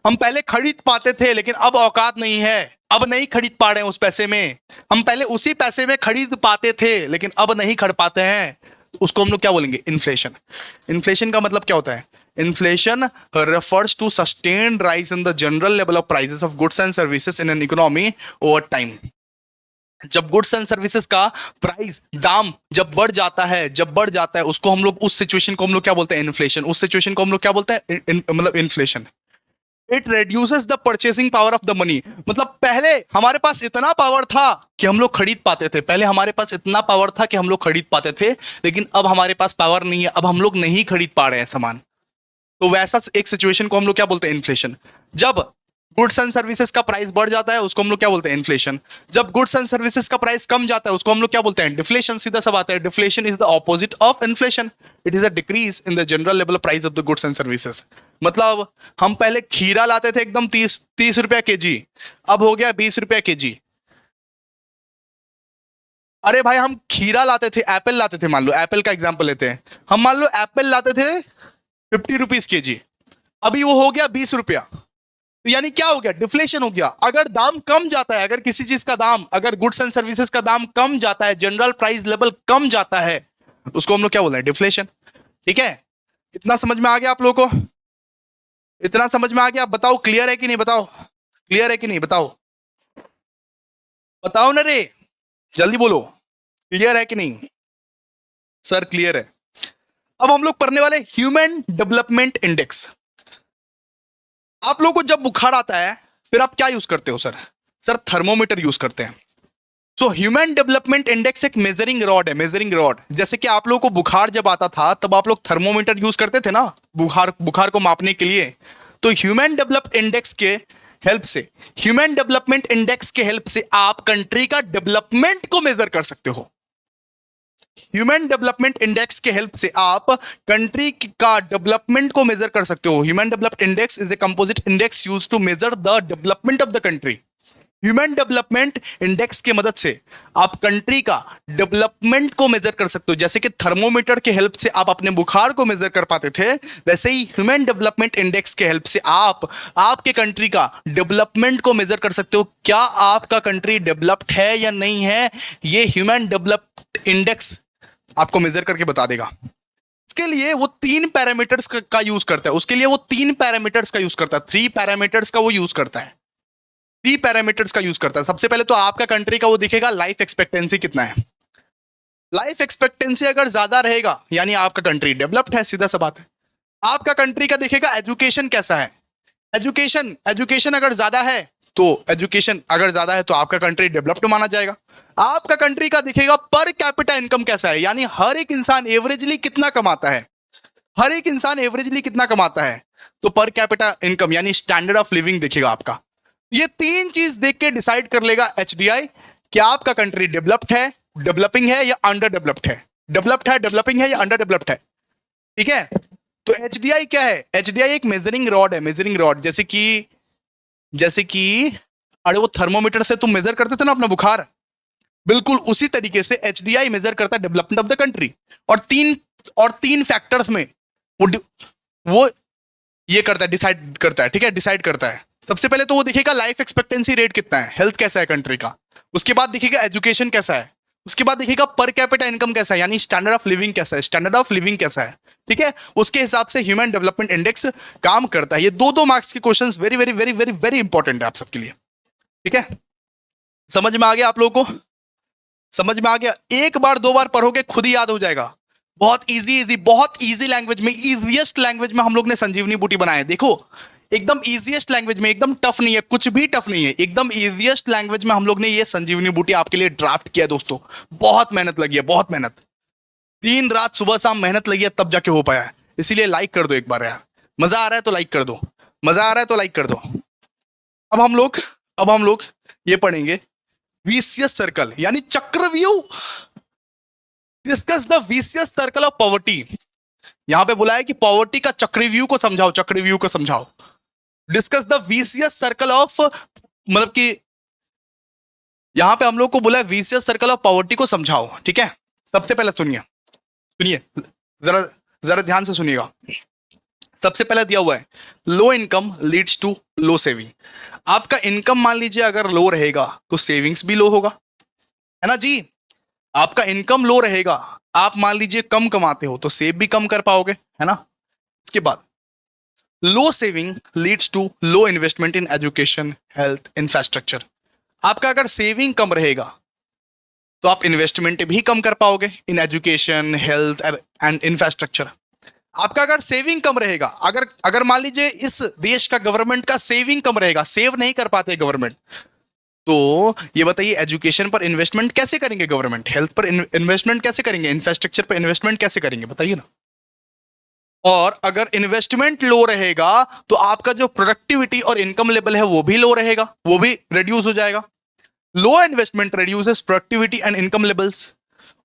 Speaker 1: हम पहले खरीद पाते थे, लेकिन अब औकात नहीं है, अब नहीं खरीद पा रहे हैं उस पैसे में। हम पहले उसी पैसे में खरीद पाते थे लेकिन अब नहीं खरीद पाते हैं, उसको हम लोग क्या बोलेंगे, इन्फ्लेशन। इन्फ्लेशन का मतलब क्या होता है, inflation refers to sustained rise in the general level of prices of goods and services in an economy over time। जब गुड्स एंड सर्विसेज का प्राइस, दाम जब बढ़ जाता है, जब बढ़ जाता है, उसको हम लोग, उस सिचुएशन को हम लोग क्या बोलते हैं, इन्फ्लेशन। उस सिचुएशन को हम लोग क्या बोलते हैं, मतलब inflation. It reduces the purchasing power of the money. मतलब पहले हमारे पास इतना पावर था कि हम लोग खरीद पाते थे, पहले हमारे पास इतना पावर था कि हम लोग खरीद पाते थे, लेकिन अब हमारे पास पावर नहीं है, अब हम लोग नहीं खरीद पा रहे हैं सामान। तो वैसा एक सिचुएशन को हम लोग क्या बोलते हैं, इन्फ्लेशन। जब गुड्स एंड सर्विसेज का प्राइस बढ़ जाता है उसको हम लोग क्या बोलते हैं, इन्फ्लेशन। जब गुड्स एंड सर्विसेज का प्राइस कम जाता है उसको हम लोग क्या बोलते हैं, डिफ्लेशन। सीधा सा बात है, deflation is the opposite of inflation. It is a decrease in the general level price of the goods and services. मतलब हम पहले खीरा लाते थे एकदम 30 रुपया केजी, अब हो गया 20 रुपया केजी। अरे भाई हम खीरा लाते थे, एप्पल लाते थे, मान लो एप्पल का एग्जाम्पल लेते हैं, हम मान लो एप्पल लाते थे 50 रुपीज केजी, अभी वो हो गया 20 रुपया। तो यानी क्या हो गया, डिफ्लेशन हो गया। अगर दाम कम जाता है, अगर किसी चीज का दाम, अगर गुड्स एंड सर्विसेज का दाम कम जाता है, जनरल प्राइस लेवल कम जाता है, उसको हम लोग क्या बोल रहे हैं, डिफ्लेशन। ठीक है, इतना समझ में आ गया आप लोगों को, इतना समझ में आ गया? बताओ क्लियर है कि नहीं, बताओ क्लियर है कि नहीं, बताओ बताओ ना रे, जल्दी बोलो, क्लियर है कि नहीं? सर क्लियर है। अब हम लोग पढ़ने वाले ह्यूमन डेवलपमेंट इंडेक्स। आप लोगों को जब बुखार आता है फिर आप क्या यूज करते हो सर? सर थर्मोमीटर यूज करते हैं। सो ह्यूमन डेवलपमेंट इंडेक्स एक मेजरिंग रॉड है, मेजरिंग रॉड। जैसे कि आप लोगों को बुखार जब आता था तब आप लोग थर्मोमीटर यूज करते थे ना, बुखार को मापने के लिए। तो ह्यूमन डेवलप्ड इंडेक्स के हेल्प से, ह्यूमन डेवलपमेंट इंडेक्स के हेल्प से आप कंट्री का डेवलपमेंट को मेजर कर सकते हो। ह्यूमन डेवलपमेंट इंडेक्स के हेल्प से आप कंट्री का डेवलपमेंट को मेजर कर सकते हो। Human developed index is a composite index used to measure the development of the country. Human development index की मदद से आप कंट्री का डेवलपमेंट को मेजर कर सकते हो। जैसे कि थर्मोमीटर के हेल्प से आप अपने बुखार को मेजर कर पाते थे, वैसे ही ह्यूमन डेवलपमेंट इंडेक्स के हेल्प से आप आपके कंट्री का डेवलपमेंट को मेजर कर सकते हो। क्या आपका कंट्री डेवलप्ड है या नहीं है, ये ह्यूमन डेवलप्ड इंडेक्स आपको मेजर करके बता देगा। इसके लिए वो 3 पैरामीटर्स का यूज करता है, उसके लिए वो 3 पैरामीटर्स का यूज करता है, 3 पैरामीटर्स का वो यूज करता है, 3 पैरामीटर्स का यूज करता है। सबसे पहले तो आपका कंट्री का वो दिखेगा लाइफ एक्सपेक्टेंसी कितना है। लाइफ एक्सपेक्टेंसी अगर ज्यादा रहेगा यानी आपका कंट्री डेवलप्ड है, सीधा सा बात है। आपका कंट्री का दिखेगा एजुकेशन कैसा है। एजुकेशन अगर ज्यादा है तो एजुकेशन अगर ज्यादा है तो आपका कंट्री डेवलप्ड माना जाएगा। आपका कंट्री का दिखेगा पर कैपिटा इनकम कैसा है, यानी हर एक इंसान एवरेजली कितना कमाता है, हर एक इंसान एवरेजली कितना कमाता है। तो पर कैपिटा इनकम यानी स्टैंडर्ड ऑफ लिविंग दिखेगा आपका। ये 3 चीज देख के डिसाइड कर लेगा एचडीआई कि आपका कंट्री डेवलप्ड है, डेवलपिंग है या अंडर डेवलप्ड है, डेवलप्ड है, डेवलपिंग है या अंडर डेवलप्ड है। ठीक है, तो एचडीआई क्या है? एचडीआई एक मेजरिंग रॉड है, मेजरिंग रॉड। जैसे कि अरे वो थर्मोमीटर से तुम मेजर करते थे ना अपना बुखार, बिल्कुल उसी तरीके से एचडीआई मेजर करता है डेवलपमेंट ऑफ द कंट्री। और तीन फैक्टर्स में वो ये करता है, डिसाइड करता है। ठीक है, डिसाइड करता है। सबसे पहले तो वो दिखेगा लाइफ एक्सपेक्टेंसी रेट कितना है, हेल्थ कैसा है कंट्री का। उसके बाद दिखेगा एजुकेशन कैसा है। उसके बाद दिखेगा पर कैपिटा इनकम कैसा है, यानी स्टैंडर्ड ऑफ लिविंग कैसा है, स्टैंडर्ड ऑफ लिविंग कैसा है। ठीक है, उसके हिसाब से ह्यूमन डेवलपमेंट इंडेक्स काम करता है। ये 2-2 मार्क्स के questions very very very very very important है आप सबके लिए। ठीक है, समझ में आ गया आप लोगों को? समझ में आ गया? एक बार 2 बार पढ़ोगे खुद ही याद हो जाएगा। बहुत इजी लैंग्वेज में, इजीएस्ट लैंग्वेज में हम लोग ने संजीवनी बूटी बनाया है। देखो एकदम इजीएस्ट लैंग्वेज में, एकदम टफ नहीं है, कुछ भी टफ नहीं है, एकदम इजीएस्ट लैंग्वेज में हम लोग ने ये संजीवनी बूटी आपके लिए ड्राफ्ट किया है दोस्तों। बहुत मेहनत लगी है, बहुत मेहनत, दिन रात सुबह शाम मेहनत लगी है तब जाके हो पाया है। इसीलिए लाइक कर दो एक बार यार, मजा आ रहा है तो लाइक कर दो, मजा आ रहा है तो लाइक कर दो। अब हम लोग ये पढ़ेंगे विशियस सर्कल यानी चक्रव्यूह। Discuss the vicious circle of poverty. यहां पे बोला है कि पॉवर्टी का चक्रव्यूह को समझाओ, चक्रव्यूह को समझाओ। Discuss the vicious circle of, मतलब कि यहां पे हम लोग को बोला है विशियस सर्कल ऑफ पॉवर्टी को समझाओ, ठीक है। सबसे पहले सुनिए, सुनिए जरा, जरा ध्यान से सुनिएगा। सबसे पहले दिया हुआ है low income leads to low saving. आपका इनकम मान लीजिए अगर लो रहेगा तो सेविंग्स भी लो होगा, है ना जी। आपका इनकम लो रहेगा, आप मान लीजिए कम कमाते हो तो सेव भी कम कर पाओगे, है ना। इसके बाद low saving leads to low investment in education, health, infrastructure. आपका अगर सेविंग कम रहेगा तो आप इन्वेस्टमेंट भी कम कर पाओगे इन एजुकेशन, हेल्थ एंड इंफ्रास्ट्रक्चर। आपका अगर सेविंग कम रहेगा, अगर अगर मान लीजिए इस देश का गवर्नमेंट का सेविंग कम रहेगा, सेव नहीं कर पाते गवर्नमेंट, तो ये बताइए एजुकेशन पर इन्वेस्टमेंट कैसे करेंगे गवर्नमेंट, हेल्थ पर इन्वेस्टमेंट कैसे करेंगे, इंफ्रास्ट्रक्चर पर इन्वेस्टमेंट कैसे करेंगे, बताइए ना। और अगर इन्वेस्टमेंट लो रहेगा तो आपका जो प्रोडक्टिविटी और इनकम लेवल है वो भी लो रहेगा, वो भी रिड्यूस हो जाएगा। Low investment reduces productivity and income levels,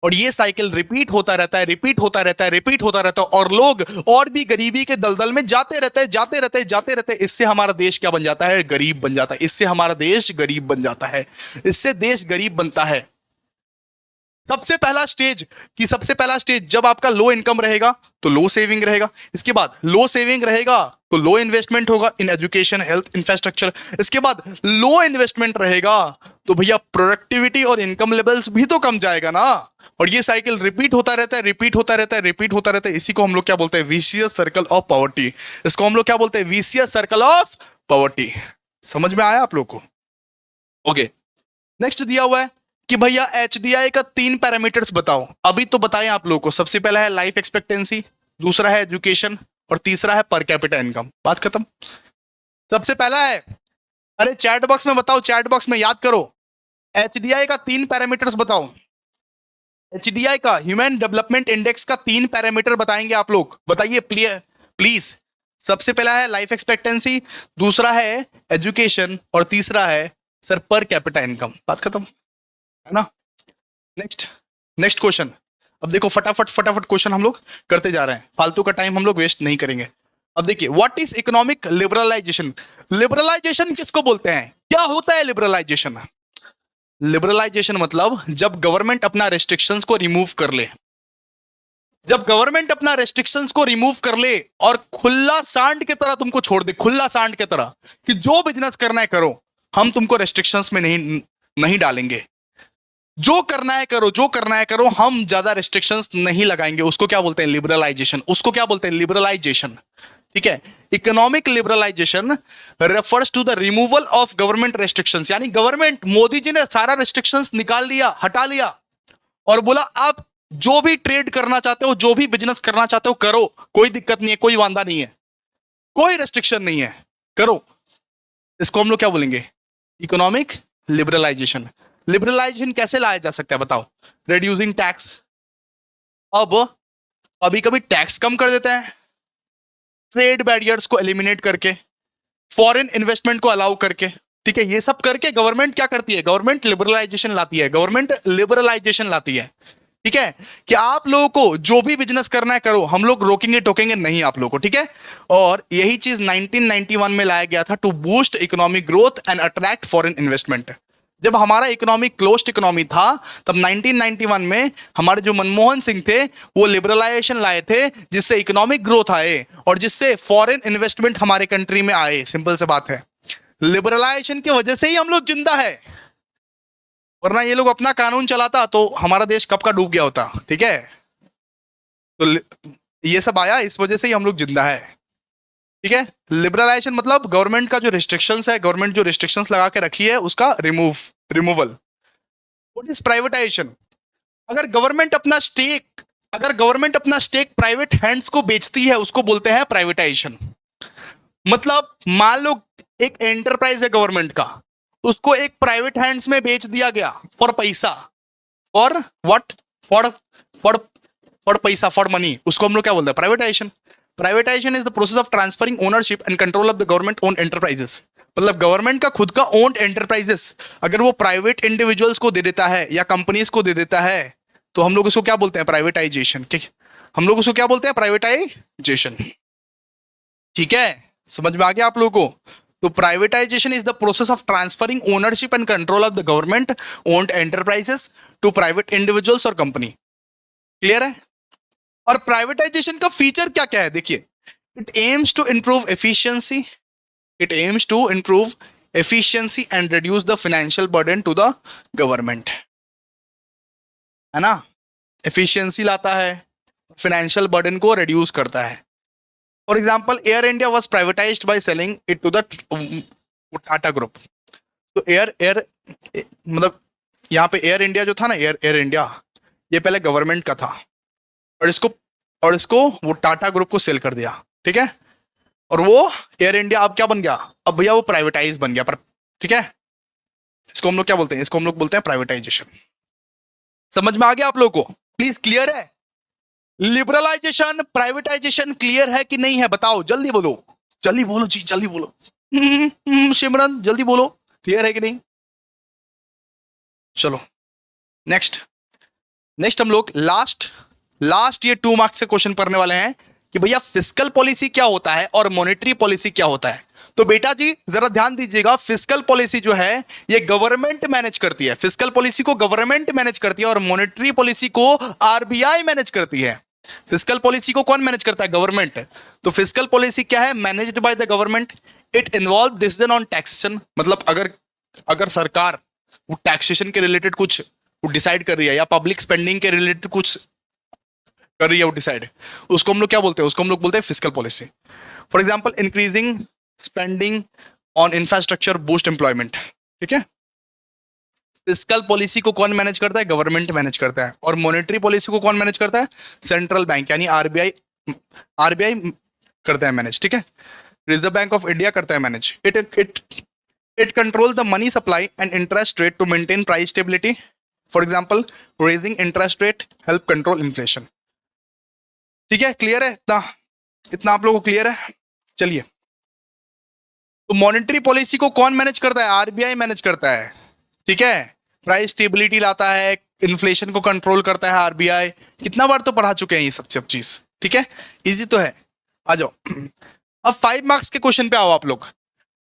Speaker 1: और ये साइकिल रिपीट होता रहता है, रिपीट होता रहता है, रिपीट होता रहता है, और लोग और भी गरीबी के दलदल में जाते रहते हैं, जाते रहते हैं, जाते रहते हैं। इससे हमारा देश क्या बन जाता है, गरीब बन जाता है। इससे हमारा देश गरीब बन जाता है, इससे देश गरीब बनता है। सबसे पहला स्टेज, कि सबसे पहला स्टेज जब आपका लो इनकम रहेगा तो लो सेविंग रहेगा। इसके बाद लो सेविंग रहेगा तो लो इन्वेस्टमेंट होगा इन एजुकेशन, हेल्थ, इंफ्रास्ट्रक्चर। इसके बाद लो इन्वेस्टमेंट रहेगा तो भैया प्रोडक्टिविटी और इनकम लेवल्स भी तो कम जाएगा ना। और ये साइकिल रिपीट होता रहता है, रिपीट होता रहता है, रिपीट होता रहता है। इसी को हम लोग क्या बोलते हैं, विशियस सर्कल ऑफ पॉवर्टी। इसको हम लोग क्या बोलते हैं, विशियस सर्कल ऑफ पॉवर्टी। समझ में आया आप लोग को? ओके, नेक्स्ट दिया हुआ है कि भैया एचडीआई का 3 पैरामीटर्स बताओ। अभी तो बताएं आप लोगों को। सबसे पहला है लाइफ एक्सपेक्टेंसी, दूसरा है एजुकेशन, और तीसरा है पर कैपिटा इनकम। बात खत्म। सबसे पहला है, अरे चैट बॉक्स में बताओ, चैट बॉक्स में याद करो, एचडीआई का 3 पैरामीटर्स बताओ। एचडीआई का ह्यूमन डेवलपमेंट इंडेक्स का 3 पैरामीटर बताएंगे आप लोग, बताइए प्लीज। सबसे पहला है लाइफ एक्सपेक्टेंसी, दूसरा है एजुकेशन, और तीसरा है सर पर कैपिटा इनकम। बात खत्म, है ना। Next, next question. अब देखो फटाफट फटाफट क्वेश्चन हम लोग करते जा रहे हैं, फालतू का टाइम हम लोग वेस्ट नहीं करेंगे। अब देखिए, what is economic liberalization. Liberalization किसको बोलते हैं, क्या होता है लिबरलाइजेशन? लिबरलाइजेशन मतलब जब गवर्नमेंट अपना रेस्ट्रिक्शंस को रिमूव कर ले, जब गवर्नमेंट अपना रेस्ट्रिक्शंस को रिमूव कर ले और खुला सांड की तरह तुमको छोड़ दे, खुला सांड की तरह, कि जो बिजनेस करना है करो, हम तुमको रेस्ट्रिक्शंस में नहीं डालेंगे, जो करना है करो, जो करना है करो, हम ज्यादा रेस्ट्रिक्शंस नहीं लगाएंगे। उसको क्या बोलते हैं, लिबरलाइजेशन। उसको क्या बोलते हैं, लिबरलाइजेशन। ठीक है, economic liberalisation refers to the removal of government restrictions. यानी गवर्नमेंट, मोदी जी ने सारा रेस्ट्रिक्शंस निकाल लिया, हटा लिया, और बोला आप जो भी ट्रेड करना चाहते हो, जो भी बिजनेस करना चाहते हो करो, कोई दिक्कत नहीं है, कोई वांदा नहीं है, कोई रेस्ट्रिक्शन नहीं है, करो। इसको हम लोग क्या बोलेंगे, इकोनॉमिक लिबरलाइजेशन। लिबरलाइजेशन कैसे लाया जा सकता है बताओ? Reducing tax. अब कभी कभी टैक्स कम कर देते हैं, ट्रेड बैरियर्स को एलिमिनेट करके, फॉरेन इन्वेस्टमेंट को अलाउ करके। ठीक है, ये सब करके गवर्नमेंट क्या करती है, गवर्नमेंट लिबरलाइजेशन लाती है, गवर्नमेंट लिबरलाइजेशन लाती है। ठीक है, कि आप लोगों को जो भी बिजनेस करना है करो, हम लोग रोकेंगे टोकेंगे नहीं आप लोगों को। ठीक है, और यही चीज 1991 में लाया गया था, to boost economic growth and attract foreign investment. जब हमारा इकोनॉमी क्लोज्ड इकोनॉमी था, तब 1991 में हमारे जो मनमोहन सिंह थे वो लिबरलाइजेशन लाए थे, जिससे इकोनॉमिक ग्रोथ आए और जिससे फॉरेन इन्वेस्टमेंट हमारे कंट्री में आए। सिंपल से बात है, लिबरलाइजेशन की वजह से ही हम लोग जिंदा है, वरना ये लोग अपना कानून चलाता तो हमारा देश कब का डूब गया होता। ठीक है, तो ये सब आया, इस वजह से ही हम लोग जिंदा है। ठीक है, लिबरलाइजेशन मतलब गवर्नमेंट का जो रिस्ट्रिक्शंस है, गवर्नमेंट जो रिस्ट्रिक्शंस लगा के रखी है उसका रिमूवल। What is privatisation? अगर गवर्नमेंट अपना स्टेक प्राइवेट हैंड्स को बेचती है, उसको बोलते हैं प्राइवेटाइजेशन। मतलब मान लो एक एंटरप्राइज है गवर्नमेंट का, उसको एक प्राइवेट हैंड्स में बेच दिया गया फॉर पैसा, फॉर व्हाट, फॉर पैसा, फॉर मनी। उसको हम लोग क्या बोलते हैं, privatisation. Privatisation is the process of transferring ownership and control of the government own enterprises. मतलब गवर्नमेंट का खुद का ओन्ड एंटरप्राइजेस अगर वो प्राइवेट इंडिविजुअल्स को दे देता है या कंपनीज को दे देता है, तो हम लोग इसको क्या बोलते हैं, प्राइवेटाइजेशन। ठीक, हम लोग उसको क्या बोलते हैं? प्राइवेटाइजेशन। ठीक है, समझ में आ गया आप लोगों को? तो privatization is the process of transferring ownership and control of the government owned enterprises to private individuals और कंपनी। क्लियर है? और प्राइवेटाइजेशन का फीचर क्या क्या है देखिए, it aims to improve efficiency, it aims to improve efficiency and reduce the financial burden to the government, है ना? एफिशिएंसी लाता है, फाइनेंशियल बर्डन को रिड्यूस करता है। For example, Air India was privatized by selling it to the Tata group. तो एयर मतलब यहाँ पे एयर इंडिया जो था ना, एयर इंडिया, ये पहले गवर्नमेंट का था और इसको वो टाटा ग्रुप को सेल कर दिया। ठीक है, और वो एयर इंडिया अब क्या बन गया? अब भैया वो प्राइवेटाइज बन गया। पर ठीक है, इसको हम लोग क्या बोलते हैं? इसको हम लोग बोलते हैं प्राइवेटाइजेशन। समझ में आ गया आप लोगों को? प्लीज, क्लियर है? लिबरलाइजेशन, प्राइवेटाइजेशन क्लियर है कि नहीं है? बताओ, जल्दी बोलो, जल्दी बोलो जी, जल्दी बोलो। सिमरन जल्दी बोलो, क्लियर है कि नहीं? चलो नेक्स्ट हम लोग लास्ट ये 2 मार्क्स से क्वेश्चन पढ़ने वाले हैं कि भैया फिस्कल पॉलिसी क्या होता है और मॉनेटरी पॉलिसी क्या होता है। तो बेटा जी जरा ध्यान दीजिएगा, फिस्कल पॉलिसी जो है ये गवर्नमेंट मैनेज करती है, फिस्कल पॉलिसी को गवर्नमेंट मैनेज करती है, और मॉनेटरी पॉलिसी को आरबीआई मैनेज करती है। फिस्कल पॉलिसी को कौन मैनेज करता है? गवर्नमेंट। तो फिस्कल पॉलिसी क्या है? Managed by the government. It involve decision on taxation, मतलब अगर सरकार वो टैक्सेशन के रिलेटेड कुछ डिसाइड कर रही है या पब्लिक स्पेंडिंग के रिलेटेड कुछ कर रही है वो डिसाइड, उसको हम लोग क्या बोलते हैं? उसको हम लोग बोलते हैं fiscal policy. For example, increasing spending on infrastructure boost employment. ठीक है, फिस्कल पॉलिसी को कौन मैनेज करता है? गवर्नमेंट मैनेज करता है। और मॉनेटरी पॉलिसी को कौन मैनेज करता है? सेंट्रल बैंक यानी आरबीआई करता है मैनेज। ठीक है, रिजर्व बैंक ऑफ इंडिया करता है manage. It control the money supply and interest rate to maintain price stability. For example, raising interest rate help control inflation. ठीक है, क्लियर है? इतना आप लोगों को क्लियर है? चलिए, तो मॉनेटरी पॉलिसी को कौन मैनेज करता है? आरबीआई मैनेज करता है। ठीक है, प्राइस स्टेबिलिटी लाता है, इन्फ्लेशन को कंट्रोल करता है आरबीआई। कितना बार तो पढ़ा चुके हैं ये सब चीज। ठीक है, इजी तो है। आ जाओ, अब 5 मार्क्स के क्वेश्चन पे आओ आप लोग।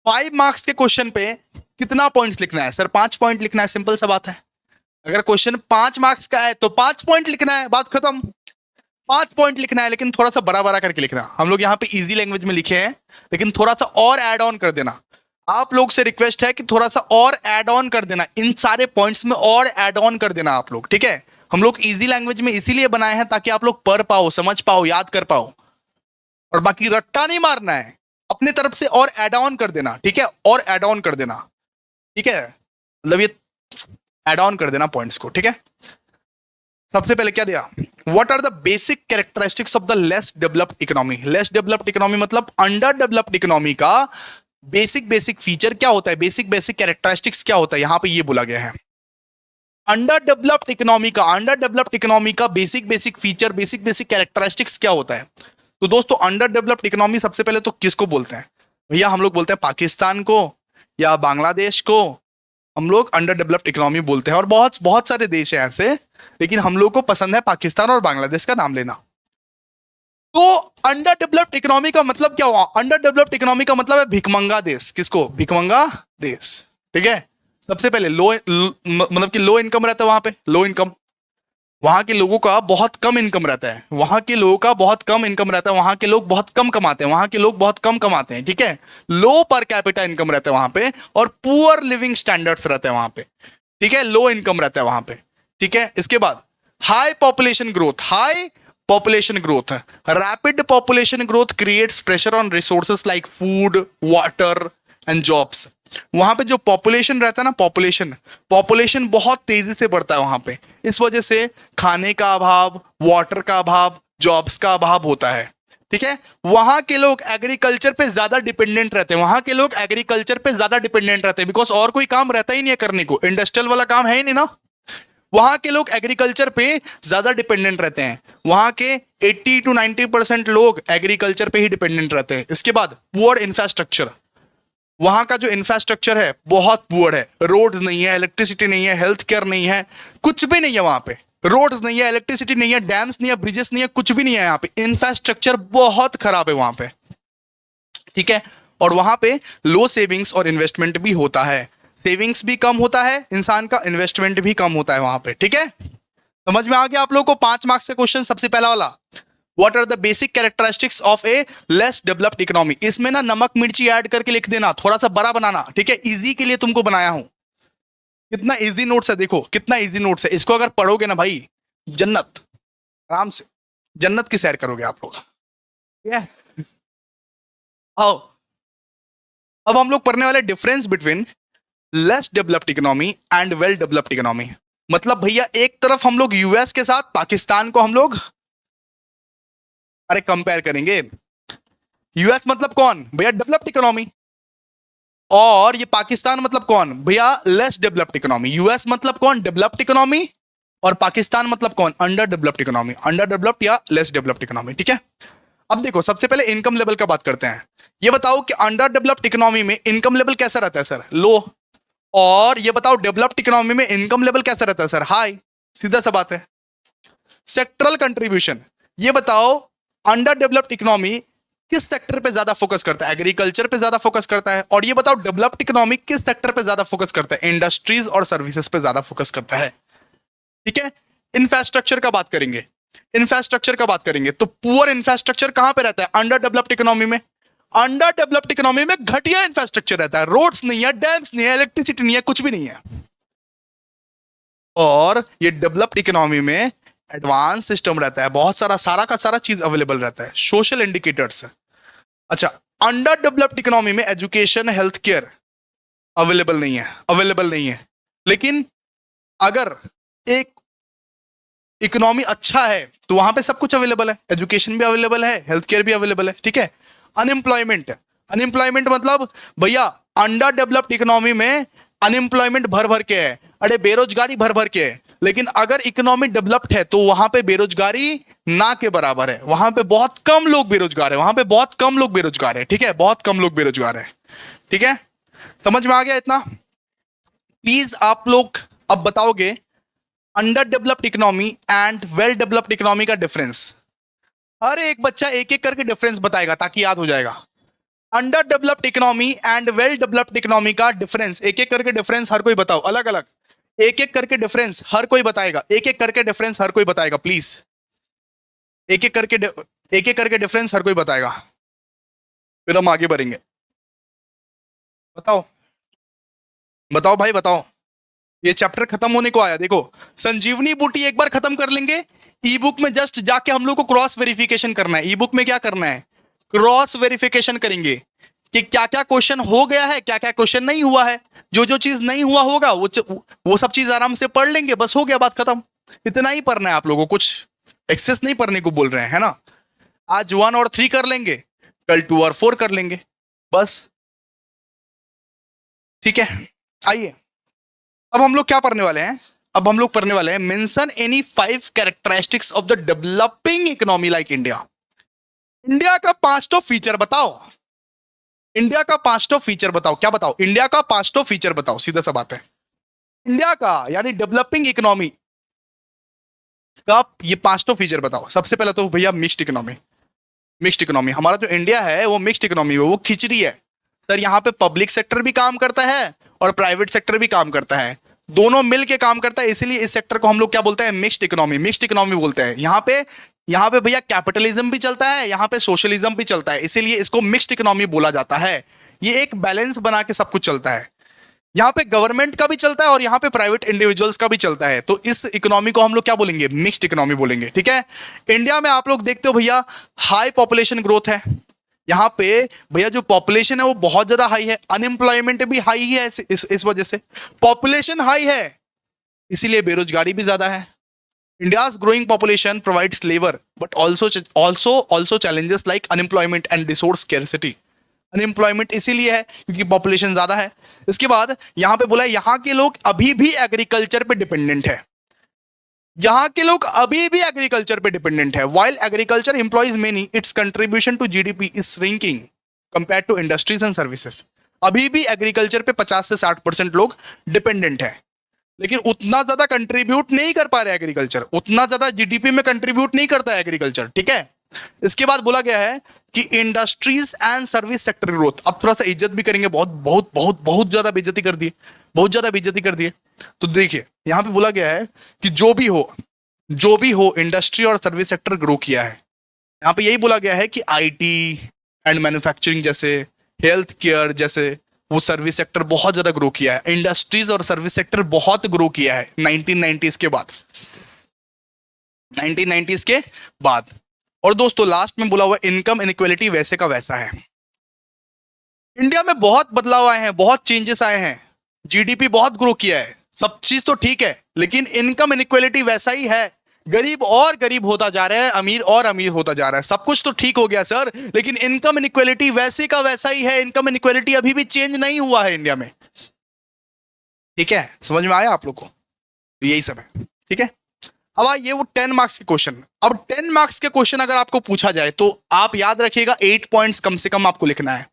Speaker 1: 5 मार्क्स के क्वेश्चन पे कितना पॉइंट्स लिखना है? सर 5 पॉइंट लिखना है, सिंपल सा बात है। अगर क्वेश्चन 5 मार्क्स का है तो 5 पॉइंट लिखना है, बात खत्म। 5 पॉइंट लिखना है, लेकिन थोड़ा सा बड़ा बड़ा करके लिखना। हम लोग यहाँ पे इजी लैंग्वेज में लिखे हैं, लेकिन थोड़ा सा और ऐड ऑन कर देना। आप लोग से रिक्वेस्ट है कि थोड़ा सा और ऐड ऑन कर देना, इन सारे पॉइंट्स में और ऐड ऑन कर देना आप लोग। ठीक है, हम लोग इजी लैंग्वेज में इसीलिए बनाए हैं ताकि आप लोग पढ़ पाओ, समझ पाओ, याद कर पाओ। और बाकी रट्टा नहीं मारना है, अपने तरफ से और ऐड ऑन कर देना। ठीक है, और ऐड ऑन कर देना। ठीक है, मतलब ये ऐड ऑन कर देना पॉइंट्स को। ठीक है, सबसे पहले क्या दिया? What are the basic characteristics of the less developed economy. Less developed economy मतलब अंडर डेवलप्ड इकोनॉमी का बेसिक फीचर क्या होता है, बेसिक कैरेक्टरिस्टिक्स क्या होता है, यहां पे ये बोला गया है। अंडर डेवलप्ड इकोनॉमी का बेसिक फीचर, बेसिक कैरेक्टरिस्टिक्स क्या होता है? तो दोस्तों, अंडर डेवलप्ड इकोनॉमी सबसे पहले तो किसको बोलते हैं भैया? हम लोग बोलते हैं पाकिस्तान को या बांग्लादेश को हम लोग अंडर डेवलप्ड इकोनॉमी बोलते हैं। और बहुत सारे देश हैं ऐसे, लेकिन हम लोग को पसंद है पाकिस्तान और बांग्लादेश का नाम लेना। तो अंडर डेवलप्ड इकोनॉमी का मतलब क्या हुआ? अंडर डेवलप्ड इकोनॉमी का मतलब है भिखमंगा देश। किसको? भिखमंगा देश। ठीक है, सबसे पहले मतलब कि लो इनकम रहता है वहां पे, लो इनकम। वहां के लोगों का बहुत कम इनकम रहता है, वहां के लोगों का बहुत कम इनकम रहता है, वहां के लोग बहुत कम कमाते हैं, वहां के लोग बहुत कम कमाते हैं। ठीक है, लो पर कैपिटा इनकम रहता है वहां पे, और पुअर लिविंग स्टैंडर्ड्स रहते हैं वहां पे। ठीक है, लो इनकम रहता है वहां पे। ठीक है, इसके बाद high population growth, rapid population growth creates pressure on resources like food, water and jobs. वहां पे जो पॉपुलेशन रहता है ना, पॉपुलेशन बहुत तेजी से बढ़ता है वहां पे। इस वजह से खाने का अभाव, वाटर का अभाव, जॉब्स का अभाव होता है। ठीक है, वहां के लोग एग्रीकल्चर पे ज्यादा डिपेंडेंट रहते हैं, बिकॉज और कोई काम रहता ही नहीं है करने को, इंडस्ट्रियल वाला काम है ही नहीं ना। वहां के लोग एग्रीकल्चर पे ज्यादा डिपेंडेंट रहते हैं, वहां के 80 to 90% लोग एग्रीकल्चर पे ही डिपेंडेंट रहते हैं। इसके बाद पुअर इंफ्रास्ट्रक्चर, वहां का जो इंफ्रास्ट्रक्चर है बहुत पुअर है, रोड नहीं है, इलेक्ट्रिसिटी नहीं है, हेल्थ केयर नहीं है, कुछ भी नहीं है वहां पे। रोड्स नहीं है, इलेक्ट्रिसिटी नहीं है, डैम्स नहीं है, ब्रिजेस नहीं है, कुछ भी नहीं है यहाँ पे। इंफ्रास्ट्रक्चर बहुत खराब है वहां पे, ठीक है। और वहां पे लो सेविंग्स और इन्वेस्टमेंट भी होता है, सेविंग्स भी कम होता है इंसान का, इन्वेस्टमेंट भी कम होता है वहां पे, ठीक है। समझ में आ गया आप लोगों को? 5 मार्क्स का क्वेश्चन, सबसे पहला वाला, what are the basic characteristics of a less developed economy. इसमें ना नमक मिर्ची ऐड करके लिख देना, थोड़ा सा बड़ा बनाना, ठीक है, इजी के लिए तुमको बनाया हूं। कितना इजी नोट्स है, देखो कितना इजी नोट्स है। इसको अगर पढ़ोगे ना भाई, जन्नत, आराम से जन्नत की सैर करोगे आप लोग, ठीक है। आओ अब हम लोग पढ़ने वाले difference between less developed economy and well developed economy. मतलब भैया एक तरफ हम लोग यूएस के साथ पाकिस्तान को हम लोग अरे कंपेयर करेंगे। यूएस मतलब कौन भैया? Developed economy. और ये पाकिस्तान मतलब कौन भैया? Less developed economy. यूएस मतलब कौन? Developed economy. और पाकिस्तान मतलब कौन? Under developed economy, under developed या लेस डेवलप्ड इकोनॉमी, ठीक है। अब देखो सबसे पहले इनकम लेवल का बात करते हैं। ये बताओ कि अंडर डेवलप्ड इकोनॉमी में इनकम लेवल कैसा रहता है सर? लो। और ये बताओ डेवलप्ड इकोनॉमी में इनकम लेवल कैसा रहता है सर? हाई। सीधा सा बात है। सेक्टरल कंट्रीब्यूशन, ये बताओ अंडर डेवलप्ड इकोनॉमी किस सेक्टर पे ज्यादा फोकस करता है? एग्रीकल्चर पे ज्यादा फोकस करता है। और ये बताओ डेवलप्ड इकोनॉमी किस सेक्टर पे ज्यादा फोकस करता है? इंडस्ट्रीज और सर्विसेज पे ज्यादा फोकस करता है, ठीक है। इंफ्रास्ट्रक्चर का बात करेंगे, इंफ्रास्ट्रक्चर का बात करेंगे तो पुअर इंफ्रास्ट्रक्चर कहां पे रहता है? अंडर डेवलप्ड इकोनॉमी में। अंडर डेवलप्ड इकोनॉमी में घटिया इंफ्रास्ट्रक्चर रहता है, रोड्स नहीं है, डैम्स नहीं है, इलेक्ट्रिसिटी नहीं है, कुछ भी नहीं है। और ये डेवलप्ड इकोनॉमी में एडवांस सिस्टम रहता है, बहुत सारा सारा का सारा चीज अवेलेबल रहता है, सोशल इंडिकेटर्स। अच्छा, अंडर डेवलप्ड इकोनॉमी में एजुकेशन हेल्थ केयर अवेलेबल नहीं है, अवेलेबल नहीं है। लेकिन अगर एक इकोनॉमी अच्छा है तो वहां पे सब कुछ अवेलेबल है, एजुकेशन भी अवेलेबल है, हेल्थ केयर भी अवेलेबल है, ठीक है। अनएम्प्लॉयमेंट, अनएम्प्लॉयमेंट मतलब भैया अंडर डेवलप्ड इकोनॉमी में अनएम्प्लॉयमेंट भर भर के है, अरे बेरोजगारी भर भर के है। लेकिन अगर इकोनॉमी डेवलप्ड है तो वहां पे बेरोजगारी ना के बराबर है, वहां पे बहुत कम लोग बेरोजगार है, वहां पे बहुत कम लोग बेरोजगार है, ठीक है, बहुत कम लोग बेरोजगार है, ठीक है। समझ में आ गया इतना? प्लीज आप लोग अब बताओगे under developed economy and well developed economy का डिफरेंस। हर एक बच्चा एक एक करके डिफरेंस बताएगा ताकि याद हो जाएगा। Under developed economy and well developed economy का डिफरेंस, एक एक करके डिफरेंस हर कोई बताओ, अलग अलग एक एक करके डिफरेंस हर कोई बताएगा, एक एक करके डिफरेंस हर कोई बताएगा, प्लीज एक एक करके डिफरेंस हर कोई बताएगा, फिर हम आगे बढ़ेंगे। बताओ बताओ भाई बताओ। ये चैप्टर खत्म होने को आया, देखो संजीवनी बूटी एक बार खत्म कर लेंगे। ई बुक में जस्ट जाके हम लोग को क्रॉस वेरिफिकेशन करना है। ई बुक में क्या करना है? क्रॉस वेरिफिकेशन करेंगे कि क्या क्या क्वेश्चन हो गया है, क्या क्या क्वेश्चन नहीं हुआ है। जो जो चीज नहीं हुआ होगा वो सब चीज आराम से पढ़ लेंगे, बस हो गया, बात खत्म। इतना ही पढ़ना है आप लोगों को, कुछ एक्सेस नहीं पढ़ने को बोल रहे हैं, है ना। आज 1 और 3 कर लेंगे, कल 2 और 4 कर लेंगे, बस, ठीक है। आइए अब हम लोग क्या पढ़ने वाले हैं? अब हम लोग पढ़ने वाले हैं mention any 5 characteristics of the developing economy like India. India का 5 फीचर बताओ, इंडिया का 5 फीचर बताओ। क्या बताओ? इंडिया का 5 फीचर बताओ, सीधा सा बात है। इंडिया का यानी डेवलपिंग इकोनॉमी का ये 5 फीचर बताओ। सबसे पहले तो भैया मिक्स्ड इकोनॉमी, मिक्स्ड इकोनॉमी। हमारा जो इंडिया है वो मिक्स्ड इकोनॉमी है, वो खिचड़ी है सर। यहाँ पे पब्लिक सेक्टर भी काम करता है और प्राइवेट सेक्टर भी काम करता है, दोनों मिल के काम करता है, इसीलिए इस सेक्टर को हम लोग क्या बोलते हैं? मिक्स्ड इकोनॉमी, मिक्स्ड इकोनॉमी बोलते हैं। यहाँ पे भैया कैपिटलिज्म भी चलता है, यहाँ पे सोशलिज्म भी चलता है, इसीलिए इसको मिक्स्ड इकोनॉमी बोला जाता है। ये एक बैलेंस बना के सब कुछ चलता है। यहाँ पे गवर्नमेंट का भी चलता है और यहाँ पे प्राइवेट इंडिविजुअल्स का भी चलता है, तो इस इकोनॉमी को हम लोग क्या बोलेंगे? मिक्स्ड इकोनॉमी बोलेंगे, ठीक है। इंडिया में आप लोग देखते हो भैया हाई पॉपुलेशन ग्रोथ है, यहाँ पे भैया जो पॉपुलेशन है वो बहुत ज्यादा हाई है, अनएम्प्लॉयमेंट भी हाई है, इस वजह से पॉपुलेशन हाई है इसीलिए बेरोजगारी भी ज्यादा है। India's growing population provides labour but also challenges like unemployment and resource scarcity. Unemployment इसीलिए है क्योंकि पॉपुलेशन ज्यादा है। इसके बाद यहाँ पे बोला है यहाँ के लोग अभी भी एग्रीकल्चर पे डिपेंडेंट है, यहाँ के लोग अभी भी एग्रीकल्चर पे डिपेंडेंट है। While agriculture employs many its contribution to GDP is shrinking compare to industries and services. अभी भी एग्रीकल्चर पे 50 से 60% लोग डिपेंडेंट है। लेकिन उतना ज्यादा कंट्रीब्यूट नहीं कर पा रहे एग्रीकल्चर, उतना ज्यादा जीडीपी में कंट्रीब्यूट नहीं करता है एग्रीकल्चर, ठीक है। इसके बाद बोला गया है कि industries and service sector growth. अब थोड़ा सा इज्जत भी करेंगे, बहुत बहुत बहुत बहुत ज्यादा बेइज्जती कर दी, बहुत ज्यादा बेइज्जती कर दी। तो देखिए यहां पे बोला गया है कि जो भी हो इंडस्ट्री और सर्विस सेक्टर ग्रो किया है। यहाँ पे यही बोला गया है कि आईटी एंड मैन्युफैक्चरिंग जैसे, हेल्थ केयर जैसे वो सर्विस सेक्टर बहुत ज्यादा ग्रो किया है। इंडस्ट्रीज और सर्विस सेक्टर बहुत ग्रो किया है 1990s के बाद, 1990s के बाद। और दोस्तों लास्ट में बोला हुआ इनकम इनइक्वालिटी वैसे का वैसा है। इंडिया में बहुत बदलाव आए हैं, बहुत चेंजेस आए हैं, जीडीपी बहुत ग्रो किया है, सब चीज तो ठीक है, लेकिन इनकम इनइक्वालिटी वैसा ही है। गरीब और गरीब होता जा रहा है, अमीर और अमीर होता जा रहा है। सब कुछ तो ठीक हो गया सर, लेकिन इनकम इनइक्वालिटी वैसे का वैसा ही है। इनकम इनइक्वालिटी अभी भी चेंज नहीं हुआ है इंडिया में, ठीक है। समझ में आया आप लोग को? तो यही सब है, ठीक है। अब आइए वो 10 मार्क्स के क्वेश्चन। अब 10 मार्क्स के क्वेश्चन अगर आपको पूछा जाए तो आप याद रखिएगा 8 पॉइंट्स कम से कम आपको लिखना है।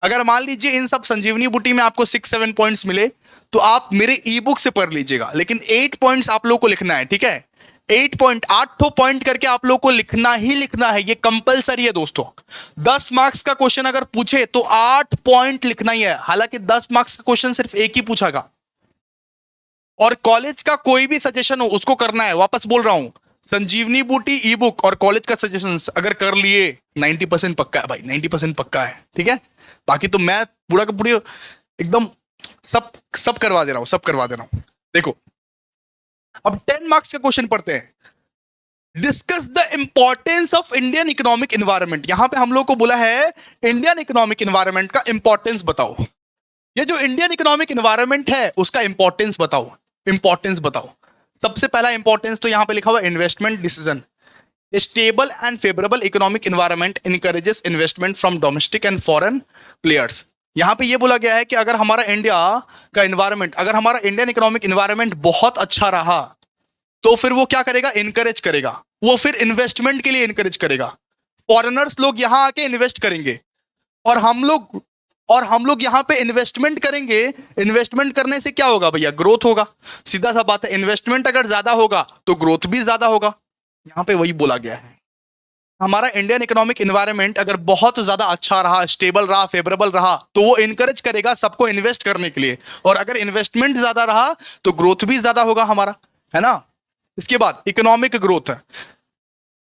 Speaker 1: अगर मान लीजिए इन सब संजीवनी बूटी में आपको 6-7 पॉइंट्स मिले तो आप मेरे ई बुक से पढ़ लीजिएगा, लेकिन 8 पॉइंट्स आप लोग को लिखना है, ठीक है। 8 पॉइंट, 8 पॉइंट करके आप लोग को लिखना ही लिखना है, ये कंपलसरी है दोस्तों। 10 मार्क्स का क्वेश्चन अगर पूछे तो 8 पॉइंट लिखना ही है। हालांकि 10 मार्क्स का क्वेश्चन सिर्फ एक ही पूछागा, और कॉलेज का कोई भी सजेशन हो उसको करना है। वापस बोल रहा हूं, संजीवनी बूटी ई बुक और कॉलेज का सजेशन अगर कर लिए 90% पक्का है भाई, 90% पक्का है, ठीक है। बाकी तो मैं पूरा का पूरी एकदम सब सब करवा दे रहा हूं, सब करवा दे रहा हूं। देखो अब 10 मार्क्स का क्वेश्चन पढ़ते हैं। Discuss the importance of Indian economic environment. यहां पे हम लोग को बोला है इंडियन इकोनॉमिक एनवायरनमेंट का इंपॉर्टेंस बताओ। ये जो इंडियन इकोनॉमिक एनवायरनमेंट है उसका इंपॉर्टेंस बताओ, इंपॉर्टेंस बताओ। सबसे पहला इंपॉर्टेंस तो यहां पे लिखा हुआ investment decision. Stable and favourable economic environment encourages investment from domestic and foreign players. यहां पे ये बोला गया है कि अगर हमारा इंडिया का एनवायरनमेंट, अगर हमारा इंडियन इकोनॉमिक एनवायरनमेंट बहुत अच्छा रहा तो फिर वो क्या करेगा, इनकरेज करेगा, वो फिर इन्वेस्टमेंट के लिए इनकरेज करेगा। फॉरेनर्स लोग यहां आके इन्वेस्ट करेंगे और हम लोग यहां पे इन्वेस्टमेंट करेंगे। इन्वेस्टमेंट करने से क्या होगा भैया, ग्रोथ होगा। सीधा सा बात है, इन्वेस्टमेंट अगर ज्यादा होगा तो ग्रोथ भी ज्यादा होगा। यहां पे वही बोला गया है। हमारा इंडियन इकोनॉमिक एनवायरनमेंट अगर बहुत ज्यादा अच्छा रहा, स्टेबल रहा, फेवरेबल रहा तो वो इनकरेज करेगा सबको इन्वेस्ट करने के लिए, और अगर इन्वेस्टमेंट ज्यादा रहा तो ग्रोथ भी ज्यादा होगा हमारा, है ना। इसके बाद इकोनॉमिक ग्रोथ,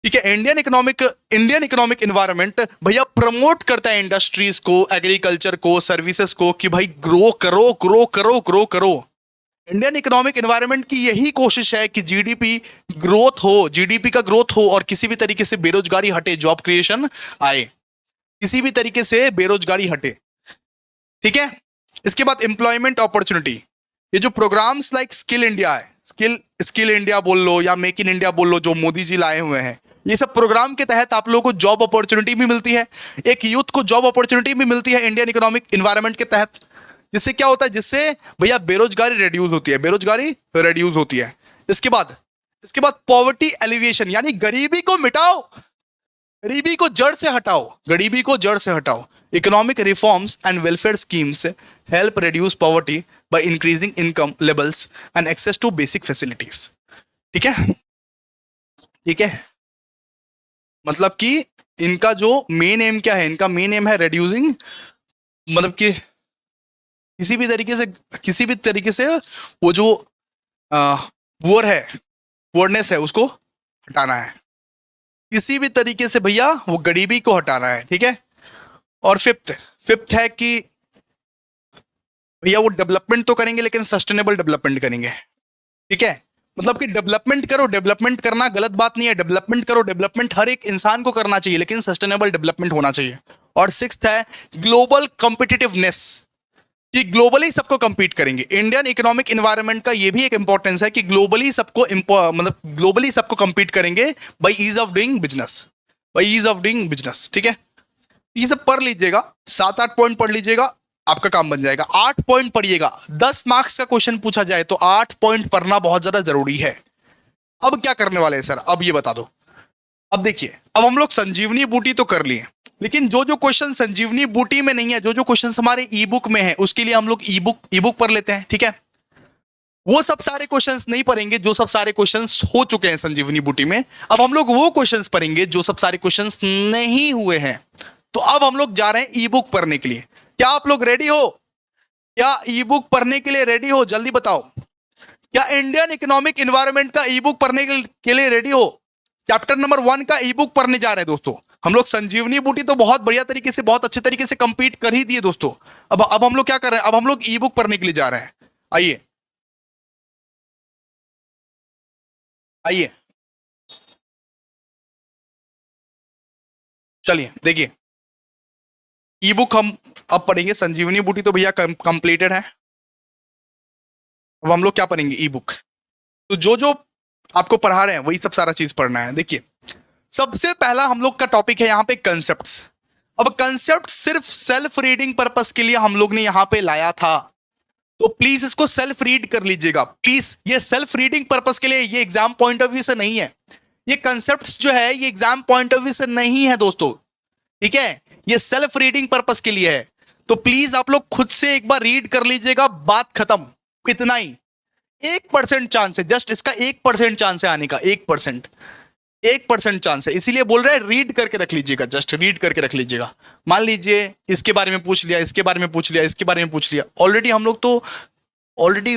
Speaker 1: ठीक है। इंडियन इकोनॉमिक एनवायरनमेंट भैया प्रमोट करता है इंडस्ट्रीज को, एग्रीकल्चर को, सर्विसेज को कि भाई ग्रो करो, ग्रो करो, ग्रो करो। इंडियन इकोनॉमिक एनवायरनमेंट की यही कोशिश है कि जीडीपी ग्रोथ हो, जीडीपी का ग्रोथ हो और किसी भी तरीके से बेरोजगारी हटे, जॉब क्रिएशन आए, किसी भी तरीके से बेरोजगारी हटे, ठीक है। इसके बाद एम्प्लॉयमेंट अपॉर्चुनिटी। ये जो प्रोग्राम्स लाइक स्किल इंडिया है, स्किल इंडिया बोल लो या मेक इन इंडिया बोल लो, जो मोदी जी लाए हुए हैं, ये सब प्रोग्राम के तहत आप लोगों को जॉब अपॉर्चुनिटी भी मिलती है, एक यूथ को जॉब अपॉर्चुनिटी भी मिलती है इंडियन इकोनॉमिक एनवायरनमेंट के तहत। जिससे क्या होता है, जिससे भैया बेरोजगारी रिड्यूस होती है, बेरोजगारी रिड्यूस होती है। इसके बाद पॉवर्टी एलिविएशन, यानी गरीबी को मिटाओ, गरीबी को जड़ से हटाओ, गरीबी को जड़ से हटाओ। Economic reforms and welfare schemes help reduce poverty by increasing income levels and access to basic facilities, ठीक है, ठीक है। मतलब कि इनका जो मेन एम क्या है, इनका मेन एम है रिड्यूसिंग, मतलब कि किसी भी तरीके से वो जो पुअरनेस है उसको हटाना है, किसी भी तरीके से भैया वो गरीबी को हटाना है, ठीक है। और फिफ्थ है कि भैया वो डेवलपमेंट तो करेंगे लेकिन सस्टेनेबल डेवलपमेंट करेंगे, ठीक है। मतलब कि डेवलपमेंट करो, डेवलपमेंट करना गलत बात नहीं है, डेवलपमेंट करो, डेवलपमेंट हर एक इंसान को करना चाहिए, लेकिन सस्टेनेबल डेवलपमेंट होना चाहिए। और सिक्स्थ है ग्लोबल कॉम्पिटिटिवनेस, कि ग्लोबली सबको कंपीट करेंगे। इंडियन इकोनॉमिक एनवायरनमेंट का ये भी एक इंपॉर्टेंस है कि ग्लोबली सबको कंपीट करेंगे by ease of doing business, ठीक है। ये सब पढ़ लीजिएगा, 7-8 पॉइंट पढ़ लीजिएगा, आपका काम बन जाएगा। 8 पॉइंट पढ़िएगा, 10 मार्क्स का क्वेश्चन पूछा जाए तो 8 पॉइंट पढ़ना बहुत ज्यादा जरूरी है। अब क्या करने वाले हैं सर, अब ये बता दो। अब देखिए, अब हम लोग संजीवनी बूटी तो कर लिए, लेकिन जो जो क्वेश्चन संजीवनी बूटी में नहीं है, जो जो क्वेश्चन हमारे ई बुक में है, उसके लिए हम लोग ई बुक पढ़ लेते हैं, ठीक है। वो सब सारे क्वेश्चंस नहीं पढ़ेंगे जो सब सारे क्वेश्चंस हो चुके हैं संजीवनी बूटी में। अब हम लोग वो क्वेश्चंस पढ़ेंगे जो सब सारे क्वेश्चंस नहीं हुए हैं। तो अब हम लोग जा रहे हैं ई बुक पढ़ने के लिए। क्या आप लोग रेडी हो? क्या ई बुक पढ़ने के लिए रेडी हो? जल्दी बताओ। क्या इंडियन इकोनॉमिक एनवायरनमेंट का ई बुक पढ़ने के लिए रेडी हो? चैप्टर नंबर 1 का ई बुक पढ़ने जा रहे हैं दोस्तों। हम लोग संजीवनी बूटी तो बहुत बढ़िया तरीके से, बहुत अच्छे तरीके से कंप्लीट कर ही दिए दोस्तों। अब हम लोग क्या कर रहे हैं? अब हम लोग ई बुक पढ़ने के लिए जा रहे हैं। आइए आइए, चलिए देखिए, ई बुक हम अब पढ़ेंगे। संजीवनी बूटी तो भैया कंप्लीटेड है। अब हम लोग क्या पढ़ेंगे? ई बुक। तो जो जो आपको पढ़ा रहे हैं वही सब सारा चीज पढ़ना है। देखिए, सबसे पहला हम लोग का टॉपिक है यहाँ पे कंसेप्ट्स। अब कंसेप्ट सिर्फ सेल्फ रीडिंग पर्पस के लिए हम लोग ने यहाँ पे लाया था, तो प्लीज इसको सेल्फ रीड कर लीजिएगा प्लीज। ये सेल्फ रीडिंग पर्पस के लिए, ये एग्जाम पॉइंट ऑफ व्यू से नहीं है। ये कंसेप्ट्स जो है ये एग्जाम पॉइंट ऑफ व्यू से नहीं है दोस्तों, ठीक है? ये सेल्फ रीडिंग पर्पस के लिए है। तो प्लीज आप लोग खुद से एक बार रीड कर लीजिएगा, बात खत्म। इतना ही। 1% चांस है, जस्ट इसका 1% चांस है आने का। 1% चांस है, इसीलिए बोल रहे हैं रीड करके रख लीजिएगा, जस्ट रीड करके रख लीजिएगा। मान लीजिए इसके बारे में पूछ लिया, इसके बारे में पूछ लिया, इसके बारे में पूछ लिया, ऑलरेडी हम लोग तो ऑलरेडी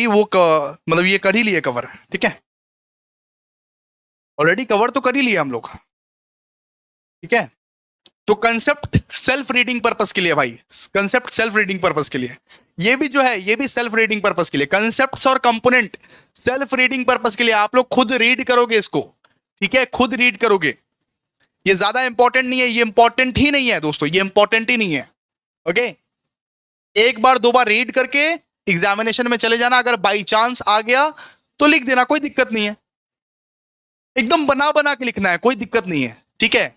Speaker 1: वो मतलब ये कर ही लिए कवर, ठीक है? ऑलरेडी कवर तो कर ही लिया हम लोग, ठीक है? तो कंसेप्ट सेल्फ रीडिंग पर्पस के लिए भाई, कंसेप्ट सेल्फ रीडिंग पर्पस के लिए। ये भी जो है ये भी सेल्फ रीडिंग पर्पस के लिए। कंसेप्ट्स और कंपोनेंट सेल्फ रीडिंग पर्पस के लिए, आप लोग खुद रीड करोगे इसको, ठीक है? खुद रीड करोगे। ये ज्यादा इंपॉर्टेंट नहीं है, ये इंपॉर्टेंट ही नहीं है दोस्तों, ये इंपॉर्टेंट ही नहीं है। ओके, एक बार दो बार रीड करके एग्जामिनेशन में चले जाना। अगर बाई चांस आ गया तो लिख देना, कोई दिक्कत नहीं है। एकदम बना बना के लिखना है, कोई दिक्कत नहीं है, ठीक है?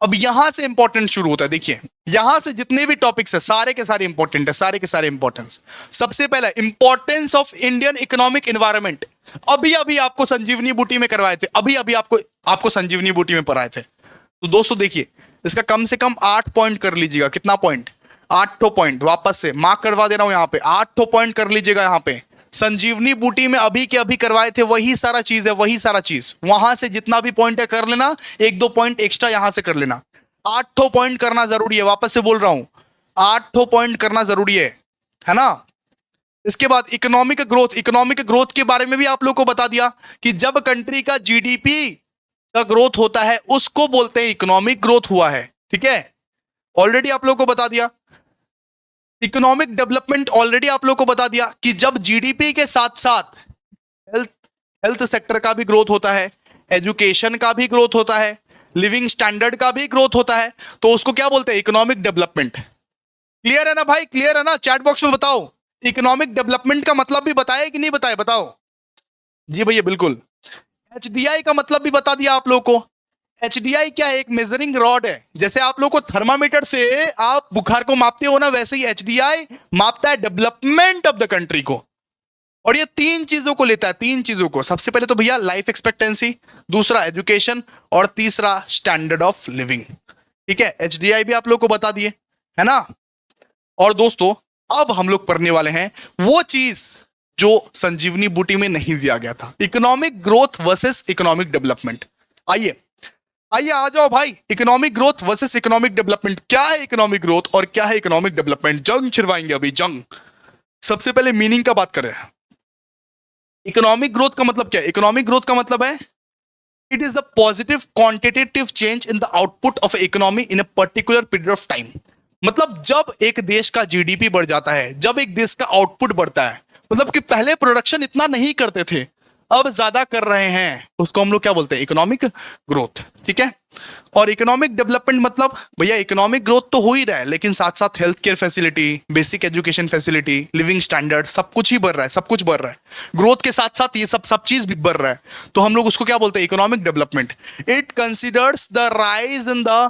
Speaker 1: अब यहां से इंपॉर्टेंट शुरू होता है। देखिए, यहां से जितने भी टॉपिक्स है सारे के सारे इंपॉर्टेंट है, सारे के सारे इंपॉर्टेंस। सबसे पहला importance of Indian economic environment. अभी अभी आपको संजीवनी बूटी में करवाए थे, अभी अभी आपको संजीवनी बूटी में पढ़ाए थे। तो दोस्तों देखिए, इसका कम से कम 8 पॉइंट कर लीजिएगा। कितना पॉइंट? 8 पॉइंट। वापस से मार्क करवा दे रहा हूं यहाँ पे, 8 पॉइंट कर लीजिएगा। यहाँ पे संजीवनी बूटी में अभी के अभी करवाए थे वही सारा चीज है, वही सारा चीज। वहां से जितना भी पॉइंट है कर लेना, 1-2 पॉइंट एक्स्ट्रा यहां से कर लेना। 8 पॉइंट करना जरूरी है, वापस से बोल रहा हूं, 8 पॉइंट करना जरूरी है ना? इसके बाद इकोनॉमिक ग्रोथ। इकोनॉमिक ग्रोथ के बारे में भी आप लोग को बता दिया कि जब कंट्री का जीडीपी का ग्रोथ होता है उसको बोलते हैं इकोनॉमिक ग्रोथ हुआ है, ठीक है? ऑलरेडी आप लोग को बता दिया। इकोनॉमिक डेवलपमेंट ऑलरेडी आप लोग को बता दिया कि जब जीडीपी के साथ साथ हेल्थ सेक्टर का भी ग्रोथ होता है, एजुकेशन का भी ग्रोथ होता है, लिविंग स्टैंडर्ड का भी ग्रोथ होता है, तो उसको क्या बोलते हैं? Economic development. क्लियर है ना भाई? क्लियर है ना? चैट बॉक्स में बताओ, इकोनॉमिक डेवलपमेंट का मतलब भी बताया कि नहीं बताया? बताओ जी भैया, बिल्कुल। एचडीआई का मतलब भी बता दिया आप लोग को। एचडीआई क्या है? एक मेजरिंग रॉड है। जैसे आप लोग को थर्मामीटर से आप बुखार को मापते हो ना, वैसे ही एचडीआई मापता है डेवलपमेंट ऑफ द कंट्री को। और ये 3 चीजों को लेता है, 3 चीजों को। सबसे पहले तो भैया लाइफ एक्सपेक्टेंसी, दूसरा एजुकेशन, और तीसरा स्टैंडर्ड ऑफ लिविंग, ठीक है? एचडीआई भी आप लोग को बता दिए, है ना? और दोस्तों अब हम लोग पढ़ने वाले हैं वो चीज जो संजीवनी बूटी में नहीं दिया गया था, economic growth versus economic development. आइए आइए, आ जाओ भाई। Economic growth versus economic development. क्या है इकोनॉमिक ग्रोथ और क्या है इकोनॉमिक डेवलपमेंट? जंग छिड़वाएंगे अभी, जंग। सबसे पहले मीनिंग का बात करें। इकोनॉमिक ग्रोथ का मतलब क्या है? इकोनॉमिक ग्रोथ का मतलब है it is a positive quantitative change in the output of economy in a particular period of time. मतलब जब एक देश का जीडीपी बढ़ जाता है, जब एक देश का आउटपुट बढ़ता है, मतलब कि पहले प्रोडक्शन इतना नहीं करते थे, अब ज्यादा कर रहे हैं, उसको हम लोग क्या बोलते हैं? इकोनॉमिक ग्रोथ, ठीक है? और इकोनॉमिक डेवलपमेंट मतलब भैया इकोनॉमिक ग्रोथ तो हो ही रहा है, लेकिन साथ साथ health care facility, basic education facility, living standard, सब कुछ ही बढ़ रहा है, सब कुछ बढ़ रहा है। ग्रोथ के साथ साथ ये सब चीज भी बढ़ रहा है, तो हम लोग उसको क्या बोलते हैं? Economic development. It considers the rise in the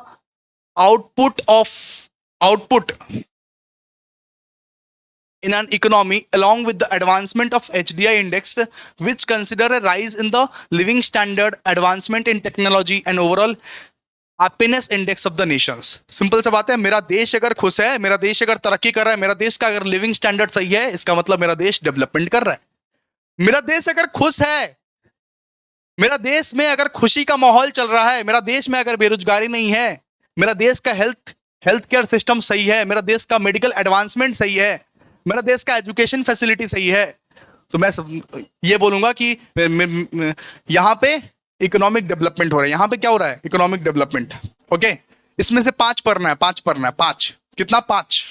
Speaker 1: output in an economy along with the advancement of HDI index, which consider a rise in the living standard, advancement in technology and overall happiness index of the Nations. Simple सा बात है, मेरा देश अगर खुश है, मेरा देश अगर तरक्की कर रहा है, मेरा देश का अगर लिविंग स्टैंडर्ड सही है, इसका मतलब मेरा देश डेवलपमेंट कर रहा है। मेरा देश अगर खुश है, मेरा देश में अगर खुशी का माहौल चल रहा है, मेरा देश में अगर बेरोजगारी नहीं है, मेरा देश का हेल्थ केयर सिस्टम सही है, मेरा देश का मेडिकल एडवांसमेंट सही है, मेरा देश का एजुकेशन फैसिलिटी सही है, तो मैं ये बोलूंगा कि यहां पे इकोनॉमिक डेवलपमेंट हो रहा है। यहां पे क्या हो रहा है? Economic development. ओके, इसमें से पांच पढ़ना है, पांच पढ़ना है, पांच। कितना? पांच।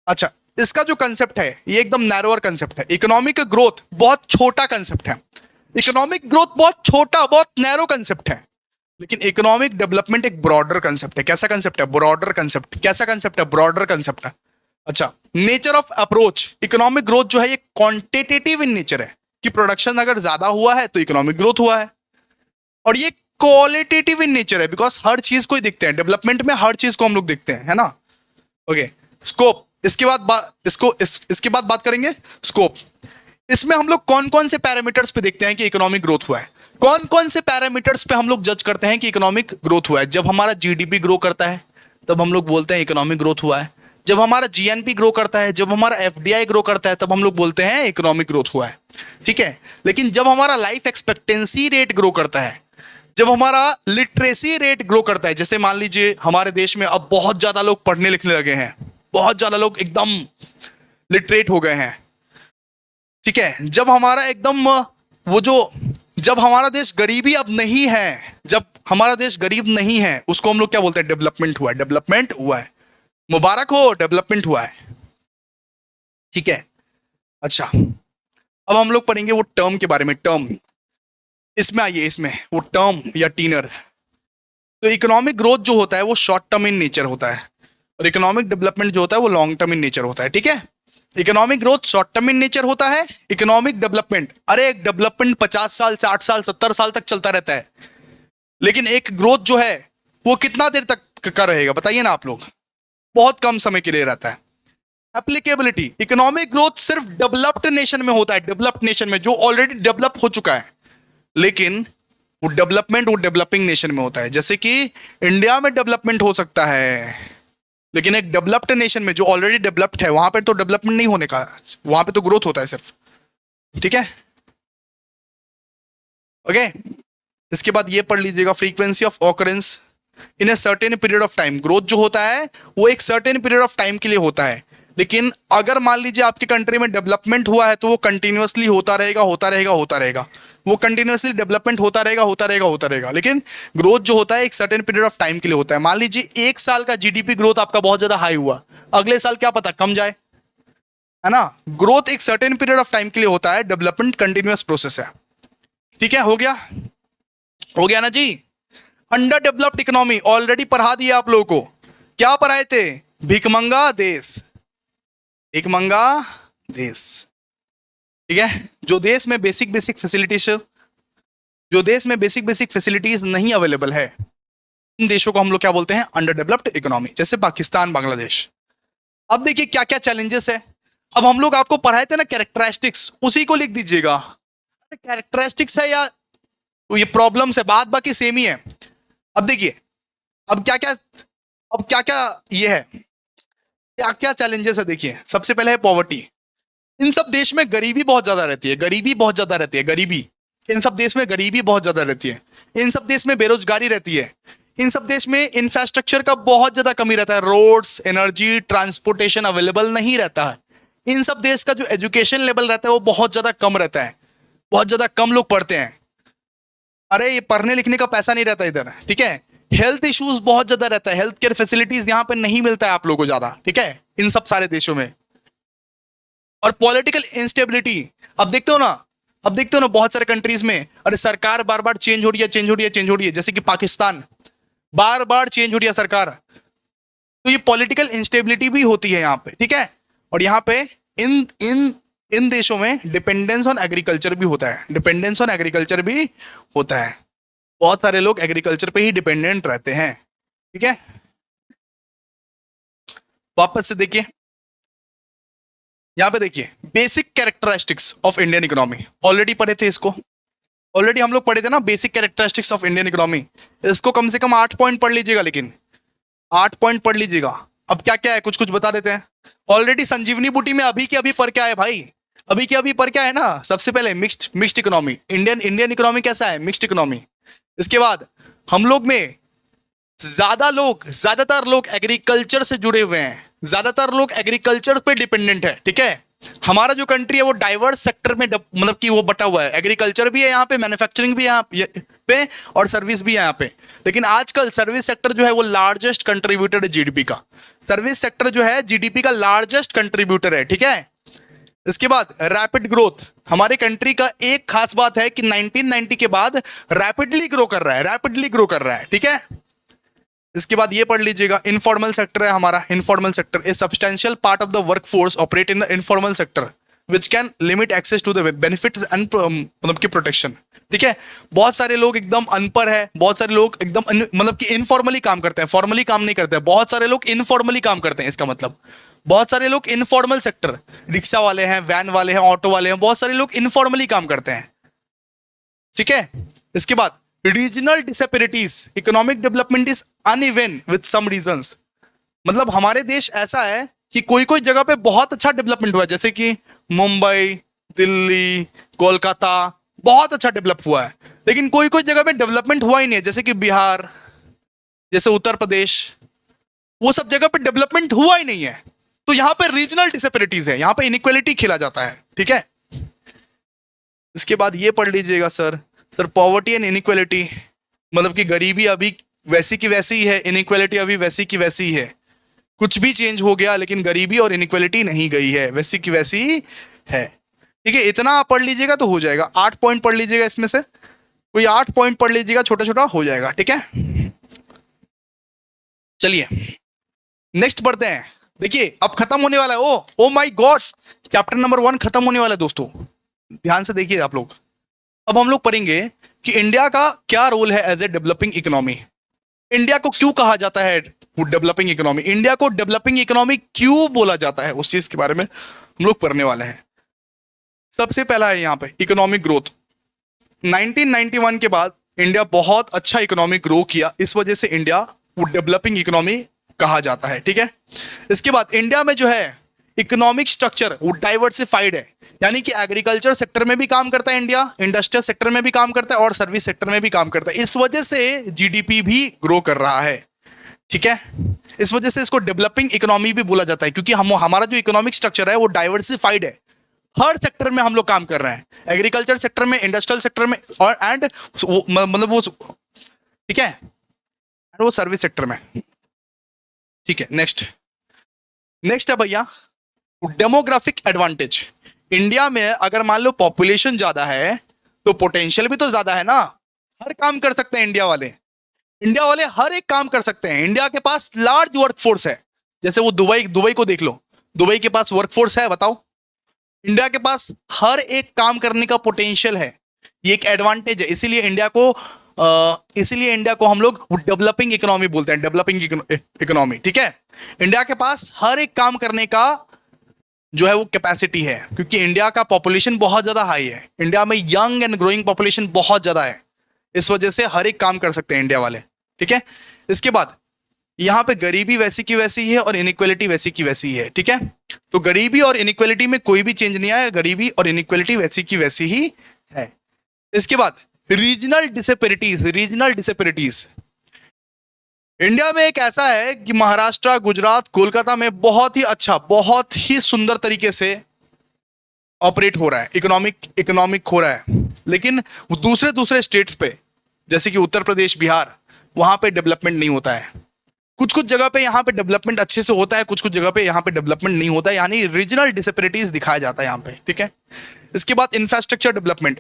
Speaker 1: अच्छा, इसका जो कंसेप्ट है ये एकदम नैरोअर कंसेप्ट है। इकोनॉमिक ग्रोथ बहुत छोटा कंसेप्ट है। इकोनॉमिक ग्रोथ बहुत छोटा, बहुत नैरो कंसेप्ट है। लेकिन इकोनॉमिक डेवलपमेंट एक ब्रॉडर कंसेप्ट है। कैसा कंसेप्ट है? Broader concept. कैसा कंसेप्ट है? ब्रॉडर कंसेप्ट है। अच्छा, nature of approach, economic growth जो है ये क्वांटिटेटिव इन नेचर है, कि प्रोडक्शन अगर ज्यादा हुआ है तो इकोनॉमिक ग्रोथ हुआ है, और ये क्वालिटेटिव इन नेचर है, बिकॉज हर चीज को ही देखते हैं डेवलपमेंट में, हर चीज को हम लोग देखते हैं, है ना। ओके, स्कोप, इसके बाद इसके बाद बात करेंगे स्कोप। इसमें हम लोग कौन कौन से पैरामीटर्स पे देखते हैं कि इकोनॉमिक ग्रोथ हुआ है? कौन कौन से पैरामीटर्स पे हम लोग जज करते हैं कि इकोनॉमिक ग्रोथ हुआ है? जब हमारा जीडीपी ग्रो करता है तब हम लोग बोलते हैं इकोनॉमिक ग्रोथ हुआ है। जब हमारा जीएनपी ग्रो करता है, जब हमारा एफडीआई ग्रो करता है, तब हम लोग बोलते हैं इकोनॉमिक ग्रोथ हुआ है। ठीक है, लेकिन जब हमारा लाइफ एक्सपेक्टेंसी रेट ग्रो करता है, जब हमारा लिटरेसी रेट ग्रो करता है, जैसे मान लीजिए हमारे देश में अब बहुत ज्यादा लोग पढ़ने लिखने लगे हैं, बहुत ज्यादा लोग एकदम लिटरेट हो गए हैं। ठीक है, जब हमारा एकदम वो जो जब हमारा देश गरीबी अब नहीं है, जब हमारा देश गरीब नहीं है, उसको हम लोग क्या बोलते हैं? डेवलपमेंट हुआ है। डेवलपमेंट हुआ है, मुबारक हो, डेवलपमेंट हुआ है। ठीक है, अच्छा, अब हम लोग पढ़ेंगे वो टर्म के बारे में। टर्म, इसमें आइए, इसमें वो टर्म या टीनर। तो इकोनॉमिक ग्रोथ जो होता है वो शॉर्ट टर्म इन नेचर होता है, और इकोनॉमिक डेवलपमेंट जो होता है वो लॉन्ग टर्म इन नेचर होता है। ठीक है, economic growth short term in nature होता है। इकोनॉमिक डेवलपमेंट, अरे एक डेवलपमेंट 50 साल, 60 साल, 70 साल तक चलता रहता है, लेकिन एक ग्रोथ जो है वो कितना देर तक का रहेगा बताइए ना आप लोग? बहुत कम समय के लिए रहता है। एप्लीकेबिलिटी, इकोनॉमिक ग्रोथ सिर्फ डेवलप्ड नेशन में होता है, डेवलप्ड नेशन में जो ऑलरेडी डेवलप हो चुका है, लेकिन वो डेवलपमेंट वो डेवलपिंग नेशन में होता है। जैसे कि इंडिया में डेवलपमेंट हो सकता है, लेकिन एक डेवलप्ड नेशन में जो ऑलरेडी डेवलप्ड है वहां पर तो डेवलपमेंट नहीं होने का, वहां पे तो ग्रोथ होता है सिर्फ। ठीक है, ओके। इसके बाद ये पढ़ लीजिएगा, frequency of occurrence in a certain period of time. Growth जो होता है वो एक सर्टेन पीरियड ऑफ टाइम के लिए होता है, लेकिन अगर मान लीजिए आपके कंट्री में डेवलपमेंट हुआ है तो वो कंटिन्यूअसली होता रहेगा, होता रहेगा, होता रहेगा। वो कंटिन्यूअसली डेवलपमेंट होता रहेगा, होता रहेगा, होता रहेगा, लेकिन ग्रोथ जो होता है एक सर्टेन पीरियड ऑफ टाइम के लिए होता है। मान लीजिए एक साल का जीडीपी ग्रोथ आपका बहुत ज्यादा हाई हुआ, अगले साल क्या पता कम जाए, है ना। ग्रोथ एक सर्टेन पीरियड ऑफ टाइम के लिए होता है, डेवलपमेंट कंटिन्यूअस प्रोसेस है। ठीक है, हो गया, हो गया ना जी। अंडर डेवलप्ड इकोनॉमी ऑलरेडी पढ़ा दिया आप लोगों को। क्या पढ़ाए थे? भिखमंगा देश, भिखमंगा देश। ठीक है, जो देश में बेसिक बेसिक फैसिलिटीज, जो देश में बेसिक बेसिक फैसिलिटीज नहीं अवेलेबल है, उन देशों को हम लोग क्या बोलते हैं? अंडर डेवलप्ड इकोनॉमी, जैसे पाकिस्तान, बांग्लादेश। अब देखिए क्या क्या चैलेंजेस है। अब हम लोग आपको पढ़ाए थे ना कैरेक्टरिस्टिक्स, उसी को लिख दीजिएगा। कैरेक्टरिस्टिक्स है या ये प्रॉब्लम्स है, बात बाकी सेम ही है। अब देखिए, अब क्या क्या, अब क्या क्या ये है, क्या क्या चैलेंजेस है। देखिए, सबसे पहले है पॉवर्टी। इन सब देश में गरीबी बहुत ज्यादा रहती है, गरीबी बहुत ज्यादा रहती है, गरीबी। इन सब देश में गरीबी बहुत ज्यादा रहती है। इन सब देश में बेरोजगारी रहती है। इन सब देश में इंफ्रास्ट्रक्चर का बहुत ज्यादा कमी रहता है, रोड्स, एनर्जी, ट्रांसपोर्टेशन अवेलेबल नहीं रहता है। इन सब देश का जो एजुकेशन लेवल रहता है वो बहुत ज्यादा कम रहता है, बहुत ज्यादा कम लोग पढ़ते हैं। अरे ये पढ़ने लिखने का पैसा नहीं रहता इधर। ठीक है, हेल्थ इश्यूज बहुत ज्यादा रहता है, हेल्थ केयर फैसिलिटीज यहाँ पे नहीं मिलता है आप लोगों को ज्यादा। ठीक है, इन सब सारे देशों में। और पॉलिटिकल इंस्टेबिलिटी, अब देखते हो ना, अब देखते हो ना बहुत सारे कंट्रीज में, अरे सरकार बार बार चेंज हो रही है, चेंज हो रही है, चेंज हो रही है। जैसे कि पाकिस्तान, बार बार चेंज हो रही है सरकार, तो ये पॉलिटिकल इंस्टेबिलिटी भी होती है यहाँ पे। ठीक है, और यहाँ पे इन इन इन देशों में डिपेंडेंस ऑन एग्रीकल्चर भी होता है, डिपेंडेंस ऑन एग्रीकल्चर भी होता है। बहुत सारे लोग एग्रीकल्चर पे ही डिपेंडेंट रहते हैं। ठीक है, वापस से देखिए, यहां पे देखिए basic characteristics of Indian economy, already पढ़े थे इसको, ऑलरेडी हम लोग पढ़े थे ना basic characteristics of Indian economy, इसको कम से कम 8 पॉइंट पढ़ लीजिएगा, लेकिन 8 पॉइंट पढ़ लीजिएगा। अब क्या क्या है कुछ कुछ बता देते हैं। ऑलरेडी संजीवनी बूटी में अभी के अभी पर क्या है भाई, अभी के अभी पर क्या है ना, सबसे पहले मिक्स्ड इकोनॉमी, इंडियन इकोनॉमी कैसा है, मिक्स्ड इकोनॉमी। इसके बाद हम लोग में ज्यादातर लोग एग्रीकल्चर से जुड़े हुए हैं, ज्यादातर लोग एग्रीकल्चर पे डिपेंडेंट है, ठीक है। हमारा जो कंट्री है वो डाइवर्स सेक्टर में मतलब कि वो बटा हुआ है, एग्रीकल्चर भी है यहाँ पे, मैन्युफैक्चरिंग भी है यहाँ पे और सर्विस भी है यहाँ पे। लेकिन आजकल सर्विस सेक्टर जो है वो लार्जेस्ट कंट्रीब्यूटर है जीडीपी का, सर्विस सेक्टर जो है जीडीपी का लार्जेस्ट कंट्रीब्यूटर है, ठीक है। इसके बाद रैपिड ग्रोथ, हमारे कंट्री का एक खास बात है कि 1990 के बाद रैपिडली ग्रो कर रहा है, ठीक है। इसके बाद ये पढ़ लीजिएगा, इनफॉर्मल सेक्टर है हमारा, informal sector a substantial part of the workforce operate in the informal sector which can limit access to the benefits and मतलब की प्रोटेक्शन, ठीक है। बहुत सारे लोग एकदम अनपढ़ है, बहुत सारे लोग एकदम मतलब कि इनफॉर्मली काम करते हैं, फॉर्मली काम नहीं करते हैं, बहुत सारे लोग इनफॉर्मली काम करते हैं। इसका मतलब बहुत सारे लोग इनफॉर्मल सेक्टर, रिक्शा वाले हैं, वैन वाले हैं, ऑटो वाले हैं, बहुत सारे लोग इनफॉर्मली काम करते हैं, ठीक है। इसके बाद regional disparities, economic development is uneven with some regions, मतलब हमारे देश ऐसा है कि कोई कोई जगह पे बहुत अच्छा डेवलपमेंट हुआ है, जैसे कि मुंबई, दिल्ली, कोलकाता बहुत अच्छा डेवलप हुआ है, लेकिन कोई कोई जगह पे डेवलपमेंट हुआ ही नहीं है, जैसे कि बिहार, जैसे उत्तर प्रदेश, वो सब जगह पे डेवलपमेंट हुआ ही नहीं है। तो यहां पे रीजनल डिसेपैरिटीज है, यहां पे इनइक्वालिटी खेला जाता है, ठीक है। इसके बाद ये पढ़ लीजिएगा सर पॉवर्टी एंड इनइक्वालिटी, मतलब कि गरीबी अभी वैसी की वैसी ही है, इनइक्वालिटी अभी वैसी की वैसी ही है, कुछ भी चेंज हो गया लेकिन गरीबी और इनइक्वालिटी नहीं गई है, वैसी की वैसी ही है, ठीक है। इतना आप पढ़ लीजिएगा तो हो जाएगा, 8 पॉइंट पढ़ लीजिएगा, इसमें से कोई 8 पॉइंट पढ़ लीजिएगा, छोटा छोटा हो जाएगा, ठीक है। चलिए नेक्स्ट बढ़ते हैं। देखिए अब खत्म होने वाला है, oh my God, chapter number 1 खत्म होने वाला है दोस्तों, ध्यान से देखिए आप लोग। अब हम लोग पढ़ेंगे कि इंडिया का क्या रोल है as a developing economy, India को क्यों कहा जाता है डेवलपिंग इकोनॉमी, इंडिया को डेवलपिंग इकोनॉमी क्यों बोला जाता है, उस चीज के बारे में हम लोग पढ़ने वाले हैं। सबसे पहला है यहाँ पे इकोनॉमिक ग्रोथ। 1991 के बाद इंडिया बहुत अच्छा इकोनॉमिक ग्रो किया, इस वजह से इंडिया डेवलपिंग इकोनॉमी कहा जाता है, ठीक है। इसके बाद इंडिया में जो है इकोनॉमिक स्ट्रक्चर वो डाइवर्सिफाइड है, यानी कि एग्रीकल्चर सेक्टर में भी काम करता है इंडिया, इंडस्ट्रियल सेक्टर में भी काम करता है और सर्विस सेक्टर में भी काम करता है, इस वजह से जीडीपी भी ग्रो कर रहा है, ठीक है। इस वजह से इसको डेवलपिंग इकोनॉमी भी बोला जाता है, क्योंकि हमारा जो इकोनॉमिक स्ट्रक्चर है वो डाइवर्सिफाइड है, हर सेक्टर में हम लोग काम कर रहे हैं, एग्रीकल्चर सेक्टर में, इंडस्ट्रियल सेक्टर में और एंड मतलब वो, ठीक है, वो सर्विस सेक्टर में, ठीक है। नेक्स्ट है भैया डेमोग्राफिक एडवांटेज। इंडिया में अगर मान लो पॉपुलेशन ज्यादा है तो पोटेंशियल भी तो ज्यादा है ना, हर काम कर सकते हैं इंडिया वाले हर एक काम कर सकते हैं, इंडिया के पास लार्ज वर्कफोर्स है, जैसे वो दुबई को देख लो, दुबई के पास वर्कफोर्स है, बताओ, इंडिया के पास हर एक काम करने का पोटेंशियल है, ये एक एडवांटेज है, इसीलिए इंडिया को हम लोग डेवलपिंग इकोनॉमी बोलते हैं, डेवलपिंग इकोनॉमी, ठीक है। इंडिया के पास हर एक काम करने का जो है वो कैपेसिटी है, क्योंकि इंडिया का पॉपुलेशन बहुत ज्यादा हाई है, इंडिया में यंग एंड ग्रोइंग पॉपुलेशन बहुत ज्यादा है, इस वजह से हर एक काम कर सकते हैं इंडिया वाले, ठीक है। इसके बाद यहां पे गरीबी वैसी की वैसी ही है और इनइक्वालिटी वैसी की वैसी ही है, ठीक है। तो गरीबी और इनइक्वालिटी में कोई भी चेंज नहीं आया, गरीबी और इनइक्वालिटी वैसी की वैसी ही है। इसके बाद रीजनल डिसेपैरिटीज, इंडिया में एक ऐसा है कि महाराष्ट्र, गुजरात, कोलकाता में बहुत ही सुंदर तरीके से ऑपरेट हो रहा है, इकोनॉमिक हो रहा है, लेकिन दूसरे स्टेट्स पे जैसे कि उत्तर प्रदेश, बिहार, वहां पे डेवलपमेंट नहीं होता है, कुछ जगह पे यहाँ पे डेवलपमेंट अच्छे से होता है, कुछ जगह पे यहाँ पे डेवलपमेंट नहीं होता है, यानी रीजनल डिसेपैरिटीज दिखाया जाता है यहाँ पे, ठीक है। इसके बाद इंफ्रास्ट्रक्चर डेवलपमेंट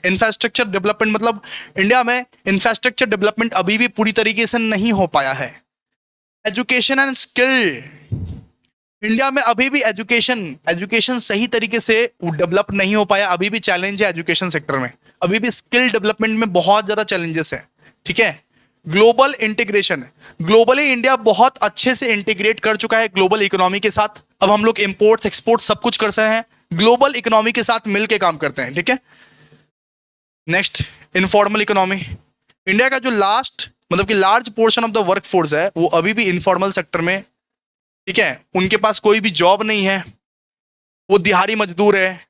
Speaker 1: मतलब इंडिया में इंफ्रास्ट्रक्चर डेवलपमेंट अभी भी पूरी तरीके से नहीं हो पाया है। एजुकेशन एंड स्किल, इंडिया में अभी भी एजुकेशन सही तरीके से डेवलप नहीं हो पाया, अभी भी चैलेंज है एजुकेशन सेक्टर में, अभी भी स्किल डेवलपमेंट में बहुत ज्यादा चैलेंजेस है, ठीक है। ग्लोबल इंटीग्रेशन, ग्लोबली इंडिया बहुत अच्छे से इंटीग्रेट कर चुका है ग्लोबल इकोनॉमी के साथ, अब हम लोग इंपोर्ट्स एक्सपोर्ट सब कुछ कर सकते हैं, ग्लोबल इकोनॉमी के साथ मिलकर काम करते हैं, ठीक है। Next informal economy. इंडिया का जो लास्ट मतलब कि large portion of the work force है वो अभी भी इनफॉर्मल सेक्टर में, ठीक है, उनके पास कोई भी जॉब नहीं है, वो दिहाड़ी मजदूर है,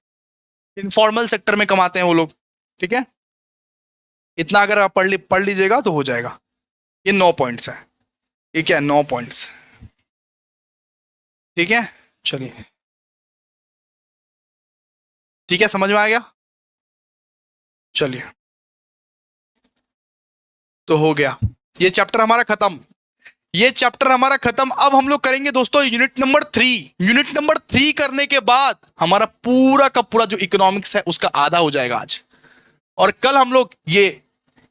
Speaker 1: इनफॉर्मल सेक्टर में कमाते हैं वो लोग, ठीक है। इतना अगर आप पढ़ लीजिएगा तो हो जाएगा। ये 9 पॉइंट्स है, ये क्या है, 9 पॉइंट्स, ठीक है। चलिए, ठीक है, समझ में आ गया। चलिए, तो हो गया, ये चैप्टर हमारा खत्म, ये चैप्टर हमारा खत्म। अब हम लोग करेंगे दोस्तों यूनिट नंबर 3। यूनिट नंबर 3 करने के बाद हमारा पूरा का पूरा जो इकोनॉमिक्स है उसका आधा हो जाएगा आज, और कल हम लोग ये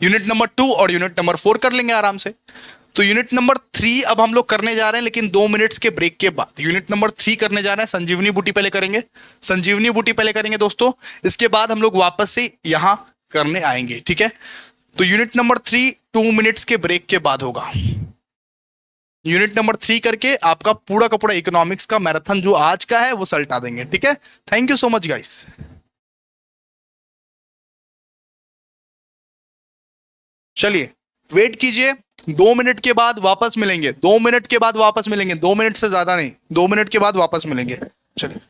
Speaker 1: यूनिट नंबर 2 और यूनिट नंबर 4 कर लेंगे आराम से। तो यूनिट नंबर 3 अब हम लोग करने जा रहे हैं, लेकिन 2 मिनट्स के ब्रेक के बाद। यूनिट नंबर 3 करने जा रहे हैं, संजीवनी बूटी पहले करेंगे, संजीवनी बूटी पहले करेंगे दोस्तों, इसके बाद हम लोग वापस से यहां करने आएंगे, ठीक है। तो यूनिट नंबर 3 2 मिनट्स के ब्रेक के बाद होगा। यूनिट नंबर 3 करके आपका पूरा का पूरा इकोनॉमिक्स का मैराथन जो आज का है वो सल्टा देंगे, ठीक है। Thank you so much guys. चलिए, वेट कीजिए, 2 मिनट के बाद वापस मिलेंगे, 2 मिनट के बाद वापस मिलेंगे, 2 मिनट से ज्यादा नहीं, 2 मिनट के बाद वापस मिलेंगे। चलिए,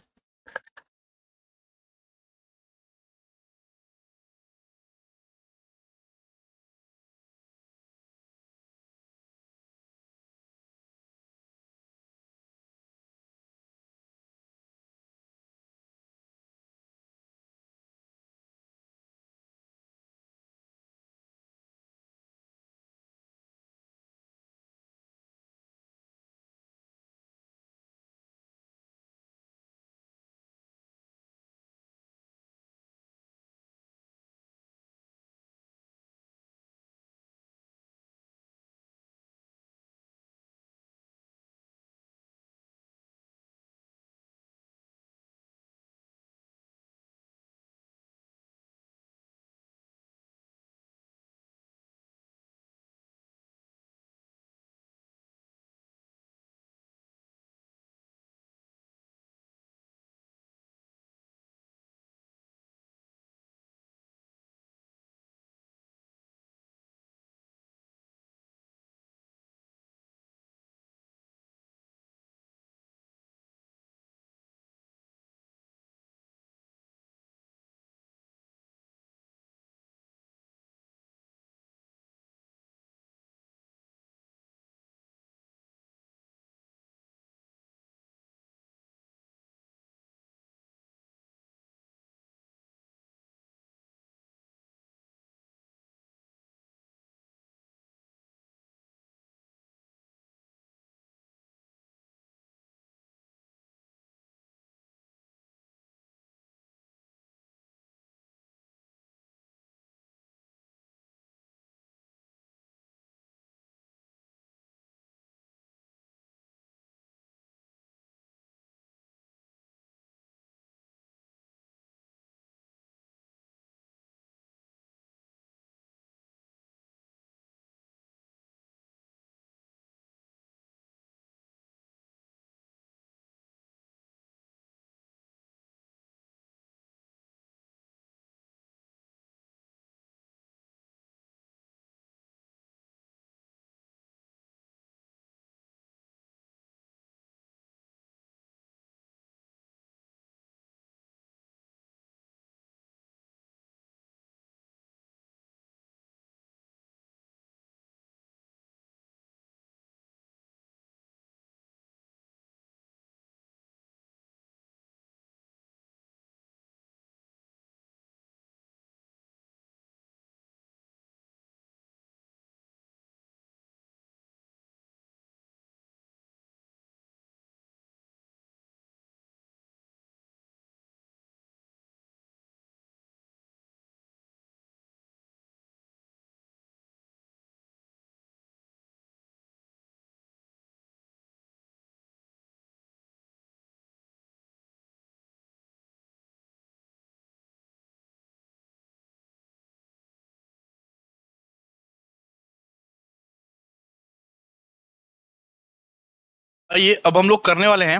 Speaker 1: ये अब हम लोग करने वाले हैं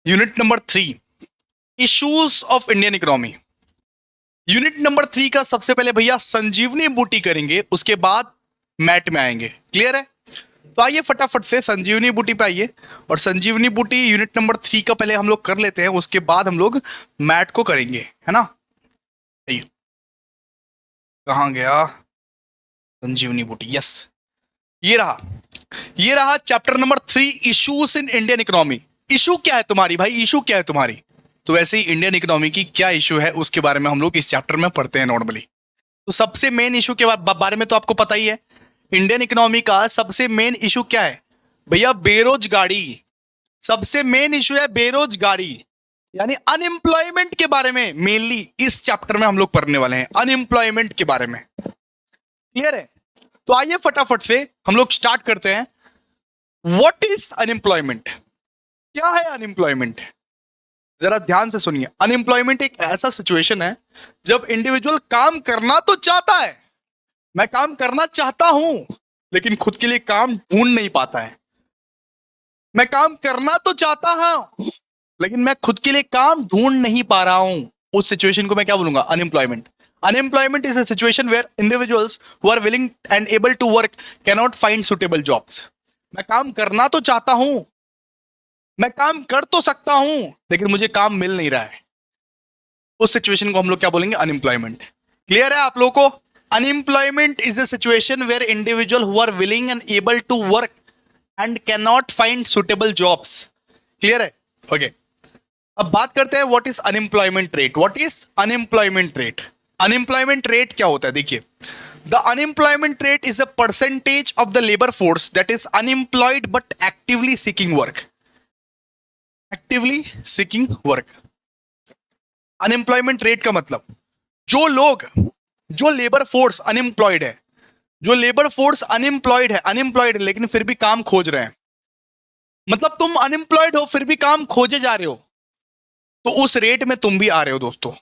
Speaker 1: unit number 3, issues of Indian economy. Unit number 3 का सबसे पहले भैया संजीवनी बूटी करेंगे, उसके बाद मैट में आएंगे। क्लियर है? तो आइए फटाफट से संजीवनी बूटी पे आइए, और संजीवनी बूटी यूनिट नंबर 3 का पहले हम लोग कर लेते हैं, उसके बाद हम लोग मैट को करेंगे, है ना। आइए, कहाँ गया संजीवनी बूटी? यस, ये रहा chapter number 3, issues in Indian economy. Issue क्या है तुम्हारी भाई? इशू क्या है तुम्हारी? तो वैसे ही इंडियन इकोनॉमी की क्या इशू है उसके बारे में हम लोग इस चैप्टर में पढ़ते हैं नॉर्मली। तो सबसे मेन इशू के बारे में तो आपको पता ही है, इंडियन इकोनॉमी का सबसे मेन इशू क्या है भैया? बेरोजगारी। सबसे मेन इशू है बेरोजगारी, यानी अनएम्प्लॉयमेंट के बारे में मेनली इस चैप्टर में हम लोग पढ़ने वाले हैं, अनएम्प्लॉयमेंट के बारे में। क्लियर है? तो आइए फटाफट से हम लोग स्टार्ट करते हैं। What is unemployment? क्या है अनएम्प्लॉयमेंट? जरा ध्यान से सुनिए। अनएम्प्लॉयमेंट एक ऐसा सिचुएशन है जब इंडिविजुअल काम करना तो चाहता है, मैं काम करना चाहता हूं, लेकिन खुद के लिए काम ढूंढ नहीं पाता है। मैं काम करना तो चाहता हूं, लेकिन मैं खुद के लिए काम ढूंढ नहीं पा रहा हूं। उस सिचुएशन को मैं क्या बोलूंगा? Unemployment. Unemployment is a situation where individuals who are willing and able to work can not find suitable jobs. मैं काम करना तो चाहता हूं, मैं काम कर तो सकता हूं, लेकिन मुझे काम मिल नहीं रहा है। उस सिचुएशन को हम लोग क्या बोलेंगे? अनएम्प्लॉयमेंट। क्लियर है आप लोगों को? Unemployment is a situation where individual who are willing and able to work and can not find suitable jobs. Clear है? ओके, अब बात करते हैं what is unemployment rate. What is unemployment rate? Unemployment rate क्या होता है? देखिए, the unemployment rate is a percentage of the labour force that is unemployed but actively seeking work. Actively seeking work. Unemployment rate का मतलब जो लोग, जो लेबर फोर्स अनएम्प्लॉयड है, जो लेबर फोर्स अनएम्प्लॉयड है लेकिन फिर भी काम खोज रहे हैं। मतलब तुम अनएम्प्लॉयड हो फिर भी काम खोजे जा रहे हो, तो उस रेट में तुम भी आ रहे हो दोस्तों।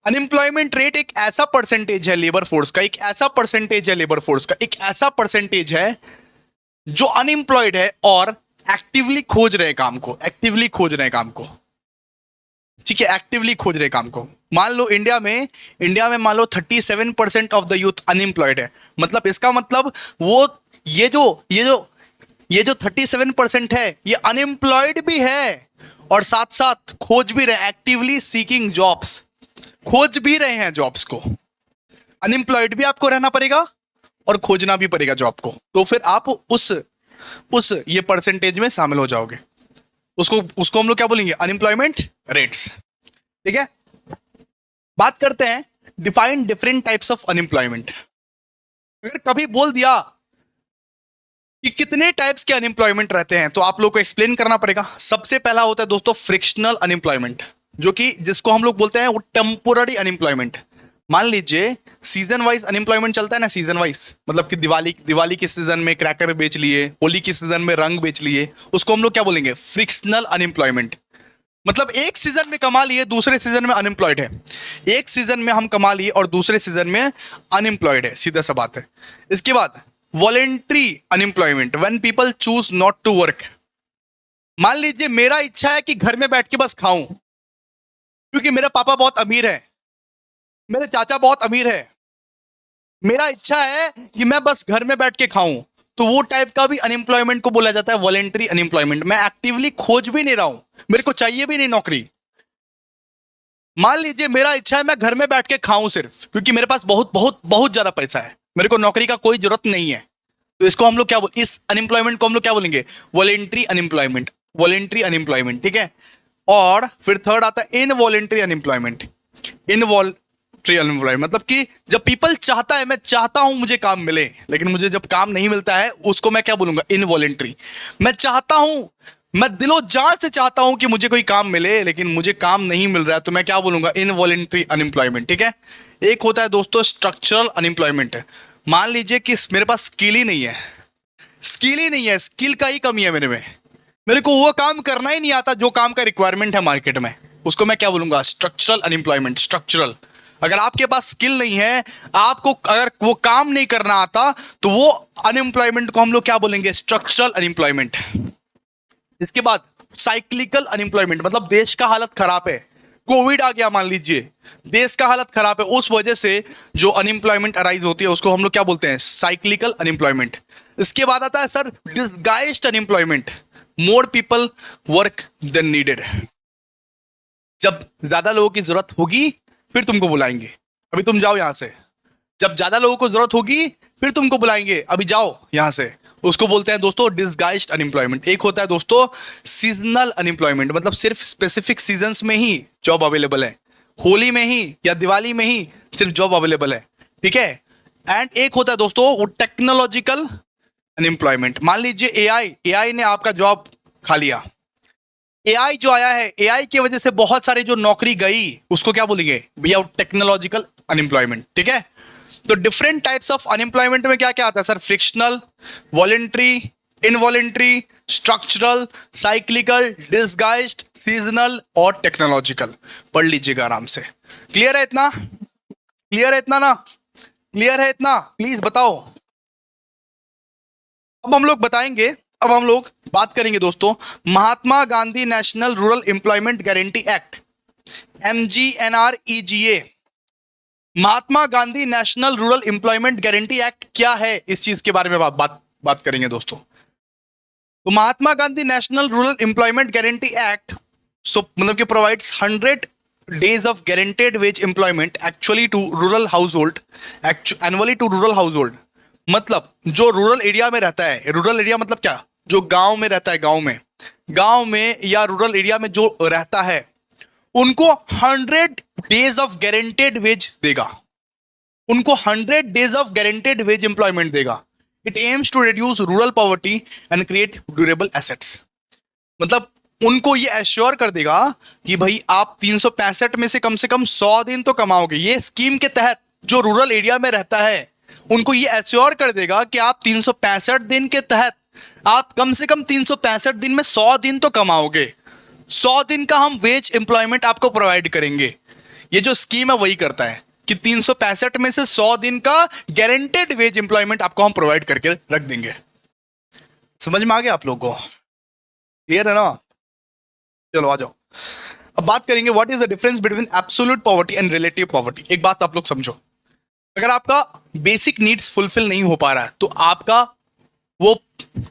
Speaker 1: अनएम्प्लॉयमेंट रेट एक ऐसा परसेंटेज है लेबर फोर्स का, एक ऐसा परसेंटेज है लेबर फोर्स का, एक ऐसा परसेंटेज है जो अनएम्प्लॉयड है और एक्टिवली खोज रहे काम को, एक्टिवली खोज रहे काम को। ठीक है, एक्टिवली खोज रहे काम को। मान लो इंडिया में मान लो 37% ऑफ द यूथ अनएम्प्लॉयड है। मतलब इसका मतलब वो ये जो 37% है ये अनएम्प्लॉयड भी है और साथ साथ खोज भी रहे, एक्टिवली सीकिंग जॉब्स, खोज भी रहे हैं जॉब्स को। अनएम्प्लॉयड भी आपको रहना पड़ेगा और खोजना भी पड़ेगा जॉब को, तो फिर आप उस ये परसेंटेज में शामिल हो जाओगे। उसको हम लोग क्या बोलेंगे? Unemployment rates. ठीक है, बात करते हैं define different types of unemployment. अगर कभी बोल दिया कि कितने टाइप्स के अनएम्प्लॉयमेंट रहते हैं तो आप लोग को एक्सप्लेन करना पड़ेगा। सबसे पहला होता है दोस्तों फ्रिक्शनल अनएम्प्लॉयमेंट, जो कि जिसको हम लोग बोलते हैं वो टेम्पोररी अनएम्प्लॉयमेंट। मान लीजिए सीजन वाइज अनएम्प्लॉयमेंट चलता है ना, सीजन वाइज, मतलब कि दिवाली के सीजन में क्रैकर बेच लिए, होली के सीजन में रंग बेच लिए, उसको हम लोग क्या बोलेंगे? Frictional unemployment. मतलब एक सीजन में कमा लिए, दूसरे सीजन में अनएम्प्लॉयड है। एक सीजन में हम कमा लिए और दूसरे सीजन में अनएम्प्लॉयड है, सीधा सा बात है। इसके बाद voluntary unemployment, when people choose not to work. मान लीजिए मेरा इच्छा है कि घर में बैठ के बस खाऊं, क्योंकि मेरा पापा बहुत अमीर है, मेरे चाचा बहुत अमीर है, मेरा इच्छा है कि मैं बस घर में बैठ के खाऊं, तो वो टाइप का भी अनएम्प्लॉयमेंट को बोला जाता है वॉलेंट्री अनएम्प्लॉयमेंट। मैं एक्टिवली खोज भी नहीं रहा हूं, मेरे को चाहिए भी नहीं नौकरी। मान लीजिए मेरा इच्छा है मैं घर में बैठ के खाऊं सिर्फ, क्योंकि मेरे पास बहुत बहुत बहुत ज्यादा पैसा है, मेरे को नौकरी का कोई जरूरत नहीं है, तो इसको हम लोग क्या इस अनएम्प्लॉयमेंट को हम लोग क्या बोलेंगे? Voluntary unemployment. वॉलेंट्री अनएम्प्लॉयमेंट, ठीक है। और फिर थर्ड आता है इनवॉलेंट्री अनएम्प्लॉयमेंट। इनवॉलेंट्री अनएम्प्लॉयमेंट मतलब कि जब पीपल चाहता है, मैं चाहता हूं मुझे काम मिले, लेकिन मुझे जब काम नहीं मिलता है, उसको मैं क्या बोलूंगा? इनवॉलेंट्री। मैं चाहता हूं, मैं दिलो जान से चाहता हूं कि मुझे कोई काम मिले, लेकिन मुझे काम नहीं मिल रहा है, तो मैं क्या बोलूंगा? Involuntary unemployment. ठीक है। एक होता है दोस्तों स्ट्रक्चरल अनएम्प्लॉयमेंट। मान लीजिए कि मेरे पास स्किल ही नहीं है, स्किल ही नहीं है, स्किल का ही कमी है मेरे में, मेरे को वो काम करना ही नहीं आता जो काम का रिक्वायरमेंट है मार्केट में, उसको मैं क्या बोलूंगा? Structural unemployment. स्ट्रक्चरल, अगर आपके पास स्किल नहीं है, आपको अगर वो काम नहीं करना आता, तो वो अनएम्प्लॉयमेंट को हम लोग क्या बोलेंगे? Structural unemployment. इसके बाद साइक्लिकल अनएम्प्लॉयमेंट, मतलब देश का हालत खराब है, कोविड आ गया मान लीजिए, देश का हालत खराब है, उस वजह से जो अनएम्प्लॉयमेंट अराइज होती है उसको हम लोग क्या बोलते हैं, साइक्लिकल अनएम्प्लॉयमेंट। इसके बाद आता है sir disguised unemployment, more people work than needed. जब ज्यादा लोगों की जरूरत होगी फिर तुमको बुलाएंगे, अभी तुम जाओ यहां से। जब ज्यादा लोगों को जरूरत होगी फिर तुमको बुलाएंगे, अभी जाओ यहां से। उसको बोलते हैं दोस्तों डिसगाइज्ड अनएम्प्लॉयमेंट। एक होता है दोस्तों सीजनल अनएम्प्लॉयमेंट, मतलब सिर्फ स्पेसिफिक सीजन्स में ही जॉब अवेलेबल है, होली में ही या दिवाली में ही सिर्फ जॉब अवेलेबल है, ठीक है। एंड एक होता है दोस्तों वो टेक्नोलॉजिकल अनएम्प्लॉयमेंट। मान लीजिए एआई ने आपका जॉब खा लिया। एआई जो आया है, एआई की वजह से बहुत सारी जो नौकरी गई उसको क्या बोलेंगे भैया, टेक्नोलॉजिकल अनएम्प्लॉयमेंट, ठीक है। तो डिफरेंट टाइप्स ऑफ अनएम्प्लॉयमेंट में क्या क्या आता है sir, frictional, voluntary, involuntary, structural, cyclical, disguised, seasonal और टेक्नोलॉजिकल। पढ़ लीजिएगा आराम से। क्लियर है इतना, क्लियर है इतना ना, क्लियर है इतना, प्लीज बताओ। अब हम लोग बताएंगे, अब हम लोग बात करेंगे दोस्तों Mahatma Gandhi national rural employment guarantee act, MGNREGA। Mahatma Gandhi national rural employment guarantee act क्या है, इस चीज के बारे में बात करेंगे दोस्तों। तो Mahatma Gandhi national rural employment guarantee act मतलब कि provides 100 days of guaranteed wage employment actually to rural household, annually to rural household। मतलब जो रूरल एरिया में रहता है, रूरल एरिया मतलब क्या, जो गांव में रहता है, गांव में या रूरल एरिया में जो रहता है उनको 100 days of guaranteed wage देगा, उनको 100 days of guaranteed wage employment देगा। It aims to reduce rural poverty and create durable assets। मतलब उनको ये एश्योर कर देगा कि भाई आप 365 में से कम 100 दिन तो कमाओगे। ये स्कीम के तहत जो रूरल एरिया में रहता है उनको ये एश्योर कर देगा कि आप 365 दिन के तहत आप कम से कम 365 दिन में 100 दिन तो कमाओगे। 100 दिन का हम वेज एम्प्लॉयमेंट आपको प्रोवाइड करेंगे। ये जो स्कीम है वही करता है कि 365 में से 100 दिन का गारंटेड वेज एम्प्लॉयमेंट आपको हम प्रोवाइड करके रख देंगे। समझ में आ गया आप लोगों को, क्लियर है ना। चलो आ जाओ, अब बात करेंगे what is the difference between absolute poverty and relative poverty. एक बात आप लोग समझो, अगर आपका बेसिक नीड्स फुलफिल नहीं हो पा रहा है तो आपका वो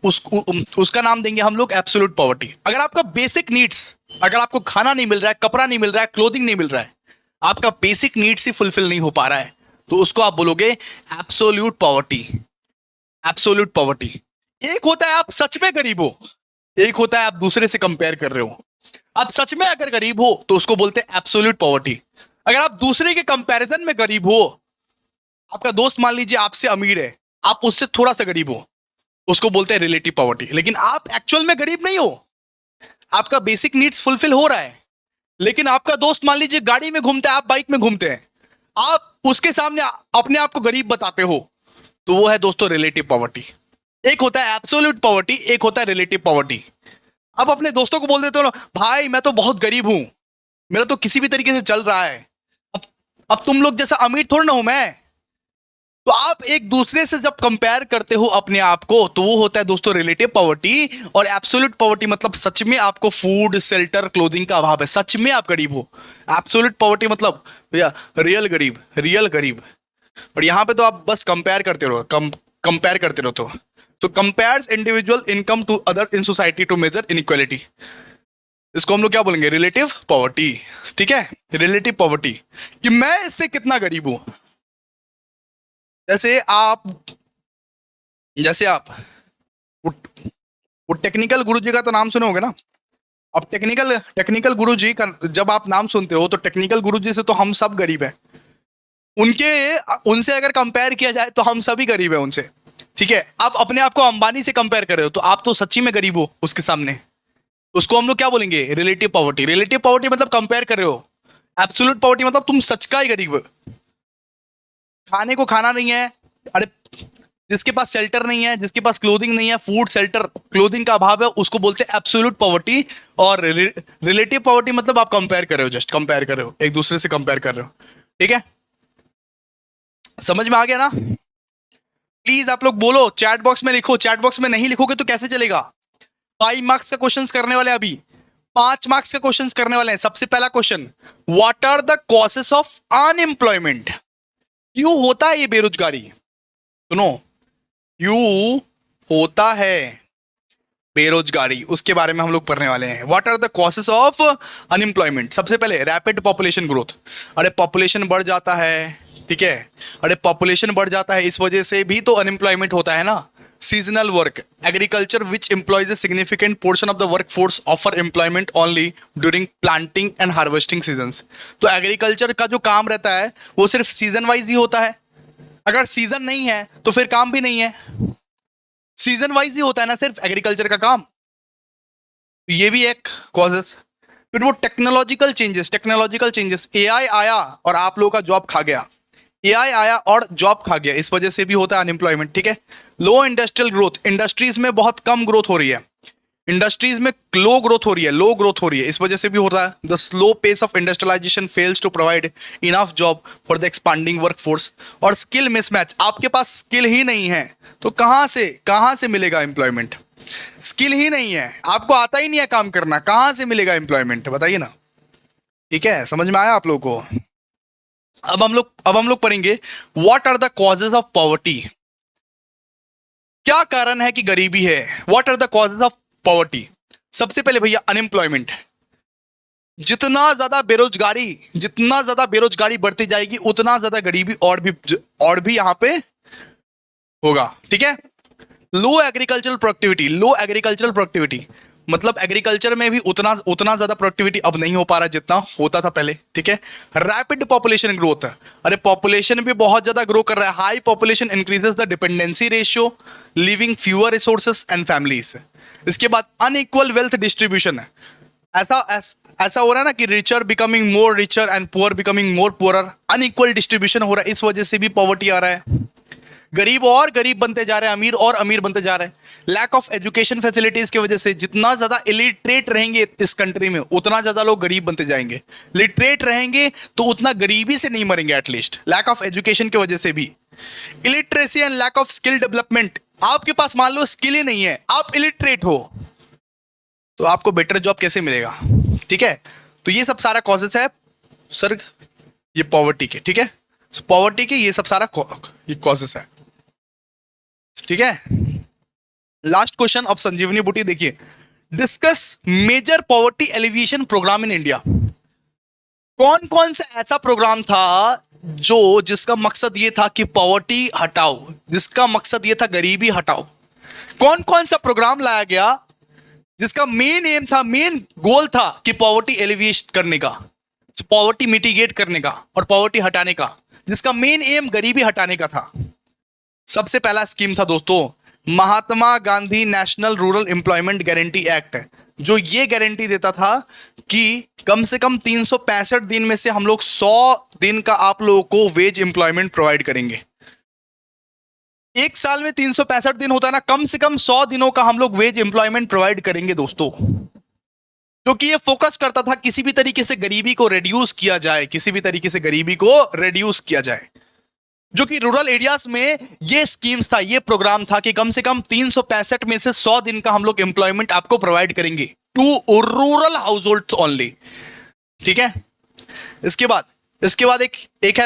Speaker 1: उसका नाम देंगे हम लोग एब्सोल्यूट पॉवर्टी। अगर आपका बेसिक नीड्स, अगर आपको खाना नहीं मिल रहा है, कपड़ा नहीं मिल रहा है, क्लोथिंग नहीं मिल रहा है, आपका बेसिक नीड्स ही फुलफिल नहीं हो पा रहा है तो उसको आप बोलोगे एब्सोल्यूट पॉवर्टी। Absolute poverty. एक होता है आप सच में गरीब हो, एक होता है आप दूसरे से कंपेयर कर रहे हो। आप सच में अगर गरीब हो तो उसको बोलते हैं एब्सोल्यूट पॉवर्टी। अगर आप दूसरे के कंपैरिजन में गरीब हो, आपका दोस्त मान लीजिए आपसे अमीर है, आप उससे थोड़ा सा गरीब हो, उसको बोलते हैं रिलेटिव पॉवर्टी। लेकिन आप एक्चुअल में गरीब नहीं हो, आपका बेसिक नीड्स फुलफिल हो रहा है, लेकिन आपका दोस्त मान लीजिए गाड़ी में घूमता है, आप बाइक में घूमते हैं, आप उसके सामने अपने आप को गरीब बताते हो, तो वो है दोस्तों रिलेटिव पॉवर्टी। एक होता है एब्सोल्यूट पॉवर्टी, एक होता है रिलेटिव पॉवर्टी। अब अपने दोस्तों को बोल देते हो ना, भाई मैं तो बहुत गरीब हूं, मेरा तो किसी भी तरीके से चल रहा है, अब तुम लोग जैसा अमीर थोड़ा ना हूं मैं। तो आप एक दूसरे से जब कंपेयर करते हो अपने आप को तो वो होता है दोस्तों रिलेटिव पॉवर्टी। और एब्सोल्यूट पॉवर्टी मतलब सच में आपको फूड, शेल्टर, क्लोथिंग का अभाव है, सच में आप गरीब हो। एब्सोल्यूट पॉवर्टी मतलब भैया रियल गरीब, रियल गरीब। और यहां पे तो आप बस कंपेयर करते रहो, कंपेयर करते रहो। तो compares individual income to other in society to measure inequality, इसको हम लोग क्या बोलेंगे, रिलेटिव पॉवर्टी। ठीक है, रिलेटिव पॉवर्टी कि मैं इससे कितना गरीब हूं। जैसे आप वो टेक्निकल गुरुजी का तो नाम सुने होगे ना। अब टेक्निकल गुरुजी का जब आप नाम सुनते हो तो टेक्निकल गुरुजी से तो हम सब गरीब हैं, उनसे अगर कंपेयर किया जाए तो हम सभी गरीब हैं उनसे। ठीक है, आप अपने आप को अंबानी से कंपेयर कर रहे हो तो आप तो सच्ची में गरीब हो उसके सामने। उसको हम लोग क्या बोलेंगे, रिलेटिव पॉवर्टी। रिलेटिव पॉवर्टी मतलब कंपेयर कर रहे हो। एब्सोल्यूट पॉवर्टी मतलब तुम सच का ही गरीब हो, खाने को खाना नहीं है, अरे जिसके पास शेल्टर नहीं है, जिसके पास क्लोथिंग नहीं है, फूड, शेल्टर, क्लोथिंग का अभाव है, उसको बोलते हैं एब्सोल्यूट पॉवर्टी। और रिलेटिव पॉवर्टी मतलब आप कंपेयर कर रहे हो, जस्ट कंपेयर कर रहे हो, एक दूसरे से कंपेयर कर रहे हो। ठीक है, समझ में आ गया ना। प्लीज आप लोग बोलो, चैट बॉक्स में लिखो। चैट बॉक्स में नहीं लिखोगे तो कैसे चलेगा। 5 मार्क्स का क्वेश्चन करने वाले अभी 5 मार्क्स के क्वेश्चंस करने वाले हैं। सबसे पहला question, what are the causes of unemployment? क्यों होता है ये बेरोजगारी? सुनो, क्यों होता है बेरोजगारी, उसके बारे में हम लोग पढ़ने वाले हैं। What are the causes of unemployment? सबसे पहले रैपिड पॉपुलेशन ग्रोथ। अरे पॉपुलेशन बढ़ जाता है, ठीक है, अरे पॉपुलेशन बढ़ जाता है, इस वजह से भी तो अनएम्प्लॉयमेंट होता है ना। Seasonal work, agriculture which employees a significant portion of the work force offer employment only during planting and harvesting seasons. तो एग्रीकल्चर का जो काम रहता है वो सिर्फ सीजन वाइज ही होता है। अगर सीजन नहीं है तो फिर काम भी नहीं है, सीजन वाइज ही होता है ना सिर्फ एग्रीकल्चर का काम। ये भी एक कॉजेस। फिर वो टेक्नोलॉजिकल चेंजेस, एआई आया और आप लोगों का जॉब खा गया, एआई आया और जॉब खा गया, इस वजह से भी होता है अनएम्प्लॉयमेंट, ठीक है। लो इंडस्ट्रियल ग्रोथ, इंडस्ट्रीज में बहुत कम ग्रोथ हो रही है, इंडस्ट्रीज में लो ग्रोथ हो रही है, इस वजह से भी होता है। The slow pace of industrialization fails to provide enough job for the expanding workforce. और स्किल मिसमैच, आपके पास स्किल ही नहीं है तो कहां से मिलेगा एम्प्लॉयमेंट? स्किल ही नहीं है, आपको आता ही नहीं है काम करना, कहां से मिलेगा एम्प्लॉयमेंट? बताइए ना, ठीक है, समझ में आया आप लोगों को? अब हम लोग पढ़ेंगे what are the causes of poverty. क्या कारण है कि गरीबी है? What are the causes of poverty? सबसे पहले भैया अनएम्प्लॉयमेंट। जितना ज्यादा बेरोजगारी बढ़ती जाएगी उतना ज्यादा गरीबी और भी यहां पे होगा, ठीक है। लो एग्रीकल्चरल प्रोडक्टिविटी, मतलब एग्रीकल्चर में भी उतना ज्यादा प्रोडक्टिविटी अब नहीं हो पा रहा जितना होता था पहले, ठीक है। रैपिड पॉपुलेशन ग्रोथ, अरे पॉपुलेशन भी बहुत ज्यादा ग्रो कर रहा है। High population increases the dependency ratio, living fewer resources and families. इसके बाद अनइक्वल वेल्थ डिस्ट्रीब्यूशन, ऐसा हो रहा है ना कि richer becoming more richer and poor becoming more poorer, unequal distribution हो रहा है, इस वजह से भी पॉवर्टी आ रहा है। गरीब और गरीब बनते जा रहे हैं, अमीर और अमीर बनते जा रहे हैं। लैक ऑफ एजुकेशन फैसिलिटीज की वजह से जितना ज्यादा इलिटरेट रहेंगे इस कंट्री में उतना ज्यादा लोग गरीब बनते जाएंगे। लिटरेट रहेंगे तो उतना गरीबी से नहीं मरेंगे एटलीस्ट। लैक ऑफ एजुकेशन की वजह से भी illiteracy and lack of skill development, आपके पास मान लो स्किल ही नहीं है, आप इलिटरेट हो तो आपको बेटर जॉब कैसे मिलेगा, ठीक है। तो ये सब सारा कॉजेस है सर ये पॉवर्टी के, ठीक है। पॉवर्टी के ये सब सारा ये कॉजेस है, ठीक है। लास्ट क्वेश्चन ऑफ संजीवनी बूटी, देखिए, discuss major poverty alleviation program in India. कौन कौन सा ऐसा प्रोग्राम था जिसका मकसद ये था कि पॉवर्टी हटाओ, जिसका मकसद ये था गरीबी हटाओ? कौन कौन सा प्रोग्राम लाया गया जिसका मेन गोल था कि पॉवर्टी एलिविएट करने का, पॉवर्टी मिटिगेट करने का और पॉवर्टी हटाने का, जिसका मेन एम गरीबी हटाने का था? सबसे पहला स्कीम था दोस्तों Mahatma Gandhi national rural employment guarantee act, जो ये गारंटी देता था कि कम से कम 365 दिन में से हम लोग 100 दिन का आप लोगों को वेज एम्प्लॉयमेंट प्रोवाइड करेंगे। एक साल में 365 दिन होता है ना, कम से कम 100 दिनों का हम लोग वेज एम्प्लॉयमेंट प्रोवाइड करेंगे दोस्तों। क्योंकि ये फोकस करता था किसी भी तरीके से गरीबी को रिड्यूस किया जाए, जो कि रूरल एरियाज में ये स्कीम्स था, ये प्रोग्राम था कि कम से कम 365 में से 100 दिन का हम लोग एम्प्लॉयमेंट आपको प्रोवाइड करेंगे to rural household only, ठीक है। इसके बाद एक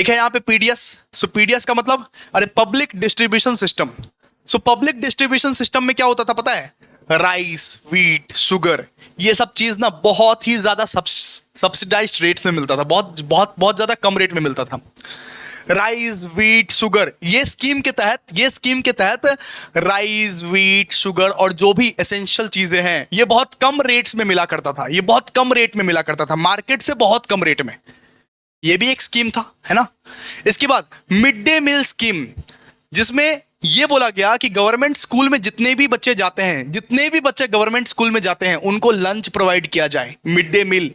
Speaker 1: है यहां पे पीडीएस। सो पीडीएस का मतलब अरे public distribution system. So public distribution system में क्या होता था पता है? राइस, व्हीट, शुगर, ये सब चीज ना बहुत ही ज्यादा सब्सिडाइज्ड रेट में मिलता था, बहुत ज्यादा कम रेट में मिलता था। राइस, व्हीट, शुगर, ये स्कीम के तहत राइस, व्हीट, शुगर और जो भी एसेंशियल चीजें हैं ये बहुत कम रेट्स में मिला करता था, मार्केट से बहुत कम रेट में। ये भी एक स्कीम था, है ना। इसके बाद मिड डे मील स्कीम, जिसमें यह बोला गया कि गवर्नमेंट स्कूल में जितने भी बच्चे गवर्नमेंट स्कूल में जाते हैं उनको लंच प्रोवाइड किया जाए, मिड डे मील।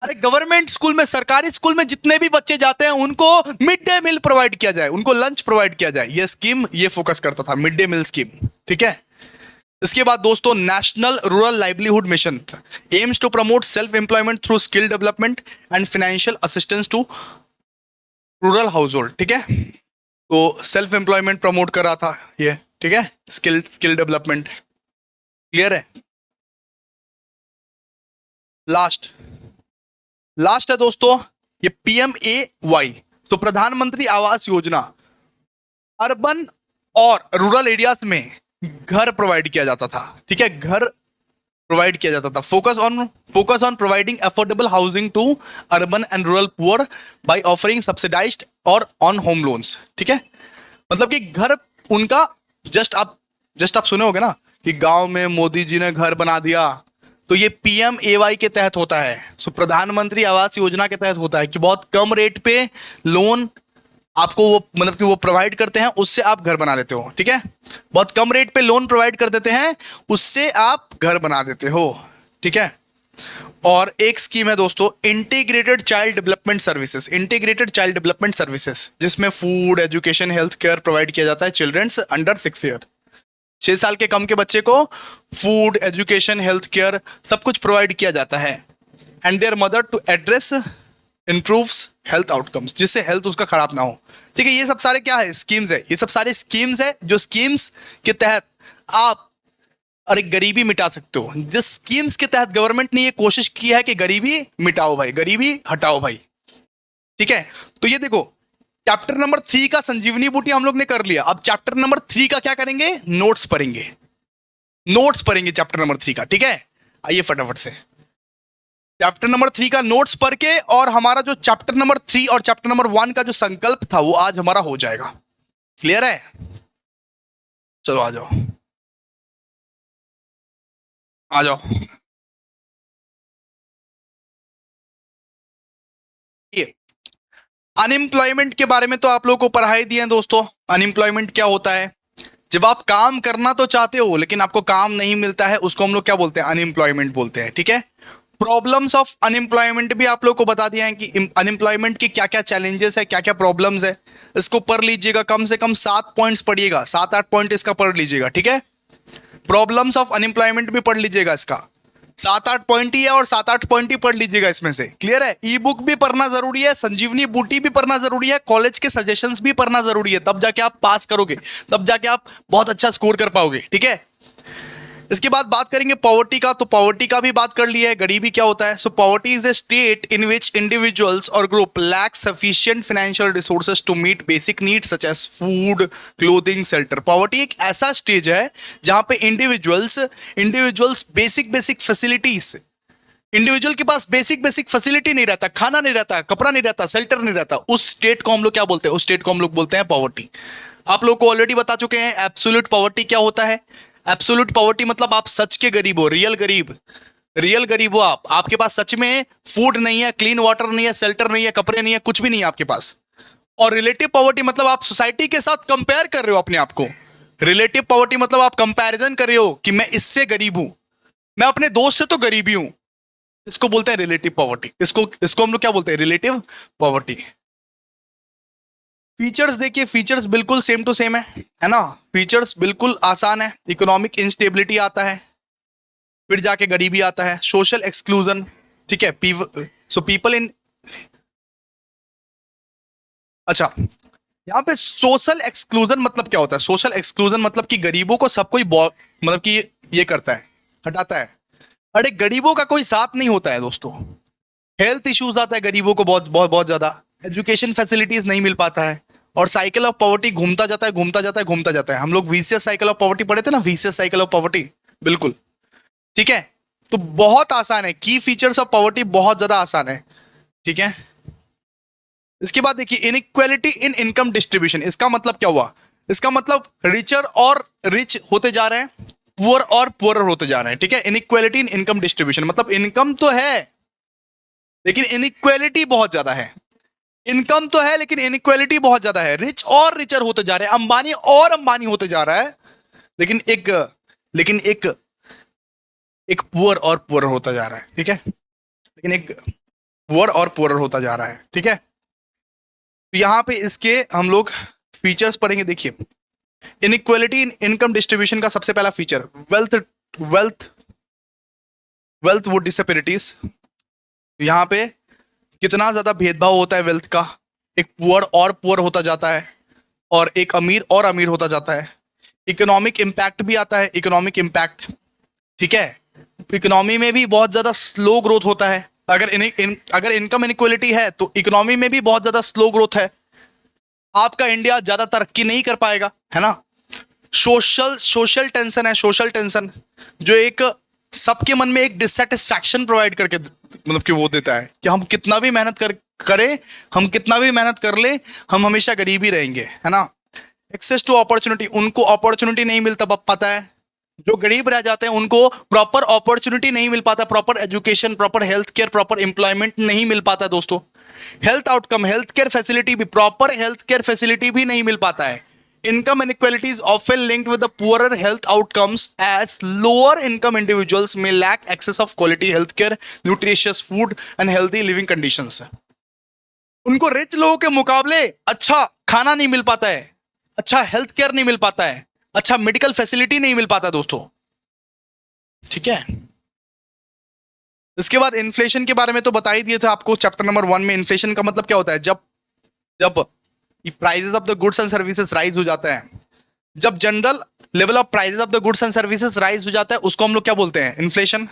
Speaker 1: अरे गवर्नमेंट स्कूल में, सरकारी स्कूल में जितने भी बच्चे जाते हैं उनको मिड डे मील प्रोवाइड किया जाए, उनको लंच प्रोवाइड किया जाए। यह स्कीम ये फोकस करता था, मिड डे मील स्कीम, ठीक है। इसके बाद दोस्तों national rural livelihood mission aims to promote self employment through skill development and financial assistance to rural household, ठीक है। तो सेल्फ एम्प्लॉयमेंट प्रमोट कर रहा था ये, ठीक है, स्किल डेवलपमेंट। क्लियर है? लास्ट लास्ट है दोस्तों ये PMAY, तो प्रधानमंत्री आवास योजना। अर्बन और रूरल एरियाज में घर प्रोवाइड किया जाता था, ठीक है, घर प्रोवाइड किया जाता था। Focus on providing affordable housing to urban and rural poor by offering subsidized और ऑन होम लोन्स, ठीक है। मतलब कि घर उनका, जस्ट आप सुने होगे ना कि गांव में मोदी जी ने घर बना दिया, तो ये PMAY के तहत होता है। सो प्रधानमंत्री आवास योजना के तहत होता है कि बहुत कम रेट पे लोन आपको वो, मतलब कि वो प्रोवाइड करते हैं, उससे आप घर बना लेते हो, ठीक है। बहुत कम रेट पे लोन प्रोवाइड कर देते हैं, उससे आप घर बना देते हो, ठीक है। और एक स्कीम है दोस्तों integrated child development services, integrated child development services, जिसमें food, education, health care provide किया जाता है चिल्ड्रंस अंडर 6 ईयर। 6 साल के कम के बच्चे को फूड, एजुकेशन, हेल्थ केयर सब कुछ प्रोवाइड किया जाता है। And their mother to address improves health outcomes, जिससे हेल्थ उसका खराब ना हो, ठीक है। ये सब सारे क्या है, स्कीम्स है, ये सब सारे स्कीम्स है जो स्कीम्स के तहत आप अरे गरीबी मिटा सकते हो। जिस स्कीम्स के तहत गवर्नमेंट ने ये कोशिश की है कि गरीबी मिटाओ भाई, गरीबी हटाओ भाई, ठीक है। तो ये देखो चैप्टर नंबर 3 का संजीवनी बूटी हम लोग ने कर लिया। अब चैप्टर नंबर 3 का क्या करेंगे, नोट्स पढ़ेंगे, नोट्स पढ़ेंगे चैप्टर नंबर 3 का, ठीक है। आइए फटाफट से चैप्टर नंबर 3 का नोट्स पढ़ के, और हमारा जो चैप्टर नंबर 3 और चैप्टर नंबर 1 का जो संकल्प था वो आज हमारा हो जाएगा। क्लियर है? चलो आ जाओ, आ जाओ। ये अनएम्प्लॉयमेंट के बारे में तो आप लोगों को पढ़ाई दिए हैं दोस्तों। अनएम्प्लॉयमेंट क्या होता है, जब आप काम करना तो चाहते हो लेकिन आपको काम नहीं मिलता है, उसको हम लोग क्या बोलते हैं, अनएम्प्लॉयमेंट बोलते हैं, ठीक है। प्रॉब्लम्स ऑफ अनएम्प्लॉयमेंट भी आप लोग को बता दिया है कि अनएम्प्लॉयमेंट की क्या क्या चैलेंजेस है, क्या क्या प्रॉब्लम्स है। इसको पढ़ लीजिएगा, कम से कम 7 पॉइंट्स पढ़िएगा, 7-8 पॉइंट इसका पढ़ लीजिएगा, ठीक है। प्रॉब्लम्स ऑफ अनएम्प्लॉयमेंट भी पढ़ लीजिएगा, इसका 7-8 पॉइंट ही है और 7-8 पॉइंट ही पढ़ लीजिएगा इसमें से। क्लियर है? ई बुक भी पढ़ना जरूरी है, संजीवनी बूटी भी पढ़ना जरूरी है, कॉलेज के सजेशंस भी पढ़ना जरूरी है, तब जाके आप पास करोगे, तब जाके आप बहुत अच्छा स्कोर कर पाओगे, ठीक है। इसके बाद बात करेंगे पॉवर्टी का, तो पॉवर्टी का भी बात कर लिया है, गरीबी क्या होता है। So poverty is a state in which individuals और group lack sufficient financial resources to meet basic needs such as food, clothing, shelter. Poverty एक ऐसा स्टेज है जहां पे individuals basic basic facilities, individual के पास बेसिक बेसिक फैसिलिटी नहीं रहता, खाना नहीं रहता, कपड़ा नहीं रहता, शेल्टर नहीं रहता, उस स्टेट को हम लोग क्या बोलते हैं, उस स्टेट को हम लोग बोलते हैं पॉवर्टी। आप लोग को ऑलरेडी बता चुके हैं एब्सोल्यूट पॉवर्टी क्या होता है। एब्सोल्यूट पॉवर्टी मतलब आप सच के गरीब हो, रियल गरीब, रियल गरीब हो आप, आपके पास सच में फूड नहीं है, क्लीन वाटर नहीं है, शेल्टर नहीं है, कपड़े नहीं है, कुछ भी नहीं है आपके पास। और रिलेटिव पॉवर्टी मतलब आप सोसाइटी के साथ कंपेयर कर रहे हो अपने आप को। रिलेटिव पॉवर्टी मतलब आप कंपैरिजन कर रहे हो कि मैं इससे गरीब हूं, मैं अपने दोस्त से तो गरीबी हूं, इसको बोलते हैं रिलेटिव पॉवर्टी। इसको इसको हम लोग क्या बोलते हैं, रिलेटिव पॉवर्टी। फीचर्स देखिए, फीचर्स बिल्कुल सेम टू सेम है ना, फीचर्स बिल्कुल आसान है। इकोनॉमिक इंस्टेबिलिटी आता है, फिर जाके गरीबी आता है, सोशल एक्सक्लूजन, ठीक है। सो पीपल इन, अच्छा यहाँ पे सोशल एक्सक्लूजन मतलब क्या होता है, सोशल एक्सक्लूजन मतलब कि गरीबों को सब कोई मतलब कि ये करता है, हटाता है। अरे गरीबों का कोई साथ नहीं होता है दोस्तों। हेल्थ इश्यूज आता है गरीबों को बहुत बहुत बहुत ज्यादा, एजुकेशन फैसिलिटीज नहीं मिल पाता है, और साइकिल ऑफ पॉवर्टी घूमता जाता है, घूमता जाता है, घूमता जाता है। हम लोग वीसीएस साइकिल ऑफ पॉवर्टी पढ़े थे ना, वीसीएस साइकिल ऑफ पॉवर्टी, बिल्कुल, ठीक है। तो बहुत आसान है, की फीचर्स ऑफ पॉवर्टी बहुत ज्यादा आसान है, ठीक है। इसके बाद देखिए इनइक्वालिटी इन इनकम डिस्ट्रीब्यूशन, इसका मतलब क्या हुआ, इसका मतलब रिचर और रिच होते जा रहे हैं, पुअर और पुअर होते जा रहे हैं, ठीक है। इनइक्वालिटी इन इनकम डिस्ट्रीब्यूशन मतलब इनकम तो है लेकिन इनइक्वालिटी बहुत ज्यादा है। इनकम तो है लेकिन इनइक्वालिटी बहुत ज्यादा है, रिच और रिचर होते जा रहे हैं, अंबानी और अंबानी होते जा रहा है, लेकिन एक एक पुअर और पुअर होता जा रहा है, ठीक है। लेकिन एक पुअर और पुअर होता जा रहा है, ठीक है। तो यहां पे इसके हम लोग फीचर्स पढ़ेंगे। देखिए इनइक्वालिटी इन इनकम डिस्ट्रीब्यूशन का सबसे पहला फीचर वेल्थ वेल्थ वेल्थ वो डिसपेरिटीज, यहाँ पे कितना ज्यादा भेदभाव होता है वेल्थ का, एक पुअर और पुअर होता जाता है और एक अमीर और अमीर होता जाता है। इकोनॉमिक इम्पैक्ट भी आता है, इकोनॉमिक इम्पैक्ट, ठीक है, इकोनॉमी में भी बहुत ज्यादा स्लो ग्रोथ होता है। अगर इनकम इनइक्वालिटी है तो इकोनॉमी में भी बहुत ज्यादा स्लो ग्रोथ है। आपका इंडिया ज्यादा तरक्की नहीं कर पाएगा, है ना। सोशल सोशल टेंशन है, सोशल टेंशन जो एक सबके मन में एक डिससेटिस्फैक्शन प्रोवाइड करके मतलब कि वो देता है कि हम कितना भी मेहनत करें, हम कितना भी मेहनत कर ले, हम हमेशा गरीब ही रहेंगे, है ना। एक्सेस टू अपॉर्चुनिटी, उनको अपॉर्चुनिटी नहीं मिलता, पता है। जो गरीब रह जाते हैं उनको प्रॉपर अपॉर्चुनिटी नहीं मिल पाता, proper education, proper health care, proper employment नहीं मिल पाता दोस्तों। Health outcome, health care facility भी, प्रॉपर हेल्थ केयर फैसिलिटी भी नहीं मिल पाता है। Income inequality is often linked with the poorer health outcomes as lower income individuals may lack access of quality healthcare, nutritious food and healthy living conditions. उनको रिच लोगों के मुकाबले अच्छा खाना नहीं मिल पाता है, अच्छा हेल्थ केयर नहीं मिल पाता है, अच्छा मेडिकल फैसिलिटी नहीं मिल पाता दोस्तों, ठीक है। इसके बाद इन्फ्लेशन के बारे में तो बता ही दिया था आपको चैप्टर नंबर 1 में। इन्फ्लेशन का मतलब क्या होता है? जब जब prices of the goods and services rise हो जाता है, जब general level of prices of the goods and services rise हो जाता है, उसको हम लोग क्या बोलते हैं? इन्फ्लेशन,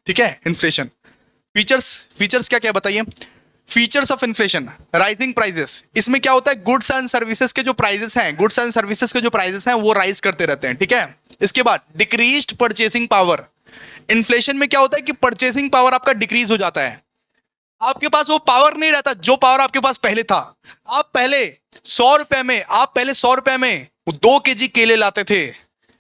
Speaker 1: ठीक है, इन्फ्लेशन। फीचर्स क्या क्या बताइए? Features of inflation, rising prices. इसमें क्या होता है? गुड्स एंड सर्विसेज के जो प्राइसेस हैं, गुड्स एंड सर्विसेज के जो प्राइसेस हैं वो राइज करते रहते हैं, ठीक है। इसके बाद डिक्रीज्ड परचेसिंग पावर। इन्फ्लेशन में क्या होता है कि परचेसिंग पावर आपका डिक्रीज हो जाता है, आपके पास वो पावर नहीं रहता जो पावर आपके पास पहले था। आप पहले 100 रुपए में 2 kg केले लाते थे,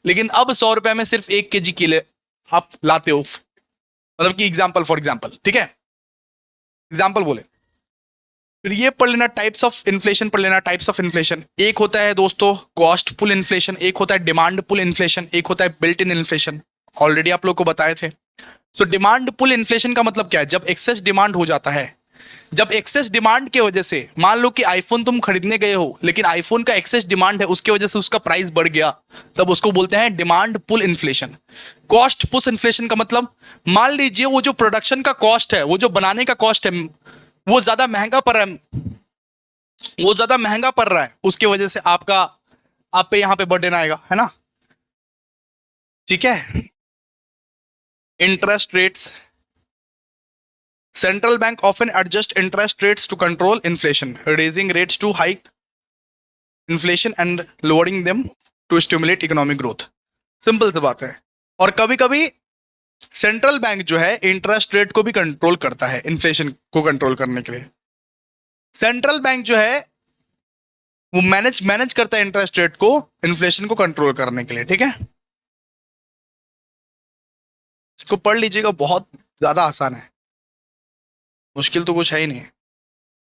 Speaker 1: लेकिन अब 100 रुपए में सिर्फ 1 kg केले आप लाते हो, मतलब कि एग्जाम्पल, फॉर एग्जाम्पल, ठीक है, एग्जाम्पल बोले। फिर ये पढ़ लेना, टाइप्स ऑफ इन्फ्लेशन पढ़ लेना, टाइप्स ऑफ इन्फ्लेशन। एक होता है दोस्तों कॉस्ट पुल इन्फ्लेशन, एक होता है डिमांड पुल इन्फ्लेशन, एक होता है बिल्ट इन इन्फ्लेशन। ऑलरेडी आप लोग को बताए थे। सो डिमांड पुल इन्फ्लेशन का मतलब क्या है? जब एक्सेस डिमांड हो जाता है, जब एक्सेस डिमांड की वजह से, मान लो कि आईफोन तुम खरीदने गए हो, लेकिन आईफोन का एक्सेस डिमांड है, उसकी वजह से उसका प्राइस बढ़ गया, तब उसको बोलते हैं demand pull inflation. Cost push inflation का मतलब, मान लीजिए वो जो प्रोडक्शन का कॉस्ट है, वो जो बनाने का कॉस्ट है, वो ज्यादा महंगा पड़ रहा है, वो ज्यादा महंगा पड़ रहा है, उसकी वजह से आपका आप पे यहां पे बर्डन आएगा, है ना, ठीक है। Interest rates, central bank often adjust interest rates to control inflation, raising rates to hike inflation and lowering them to stimulate economic growth। Simple सी बात है। और कभी कभी सेंट्रल बैंक जो है इंटरेस्ट रेट को भी कंट्रोल करता है, इन्फ्लेशन को कंट्रोल करने के लिए। सेंट्रल बैंक जो है वो मैनेज करता है इंटरेस्ट रेट को इन्फ्लेशन को कंट्रोल करने के लिए, ठीक है। इसको पढ़ लीजिएगा, बहुत ज्यादा आसान है, मुश्किल तो कुछ है ही नहीं।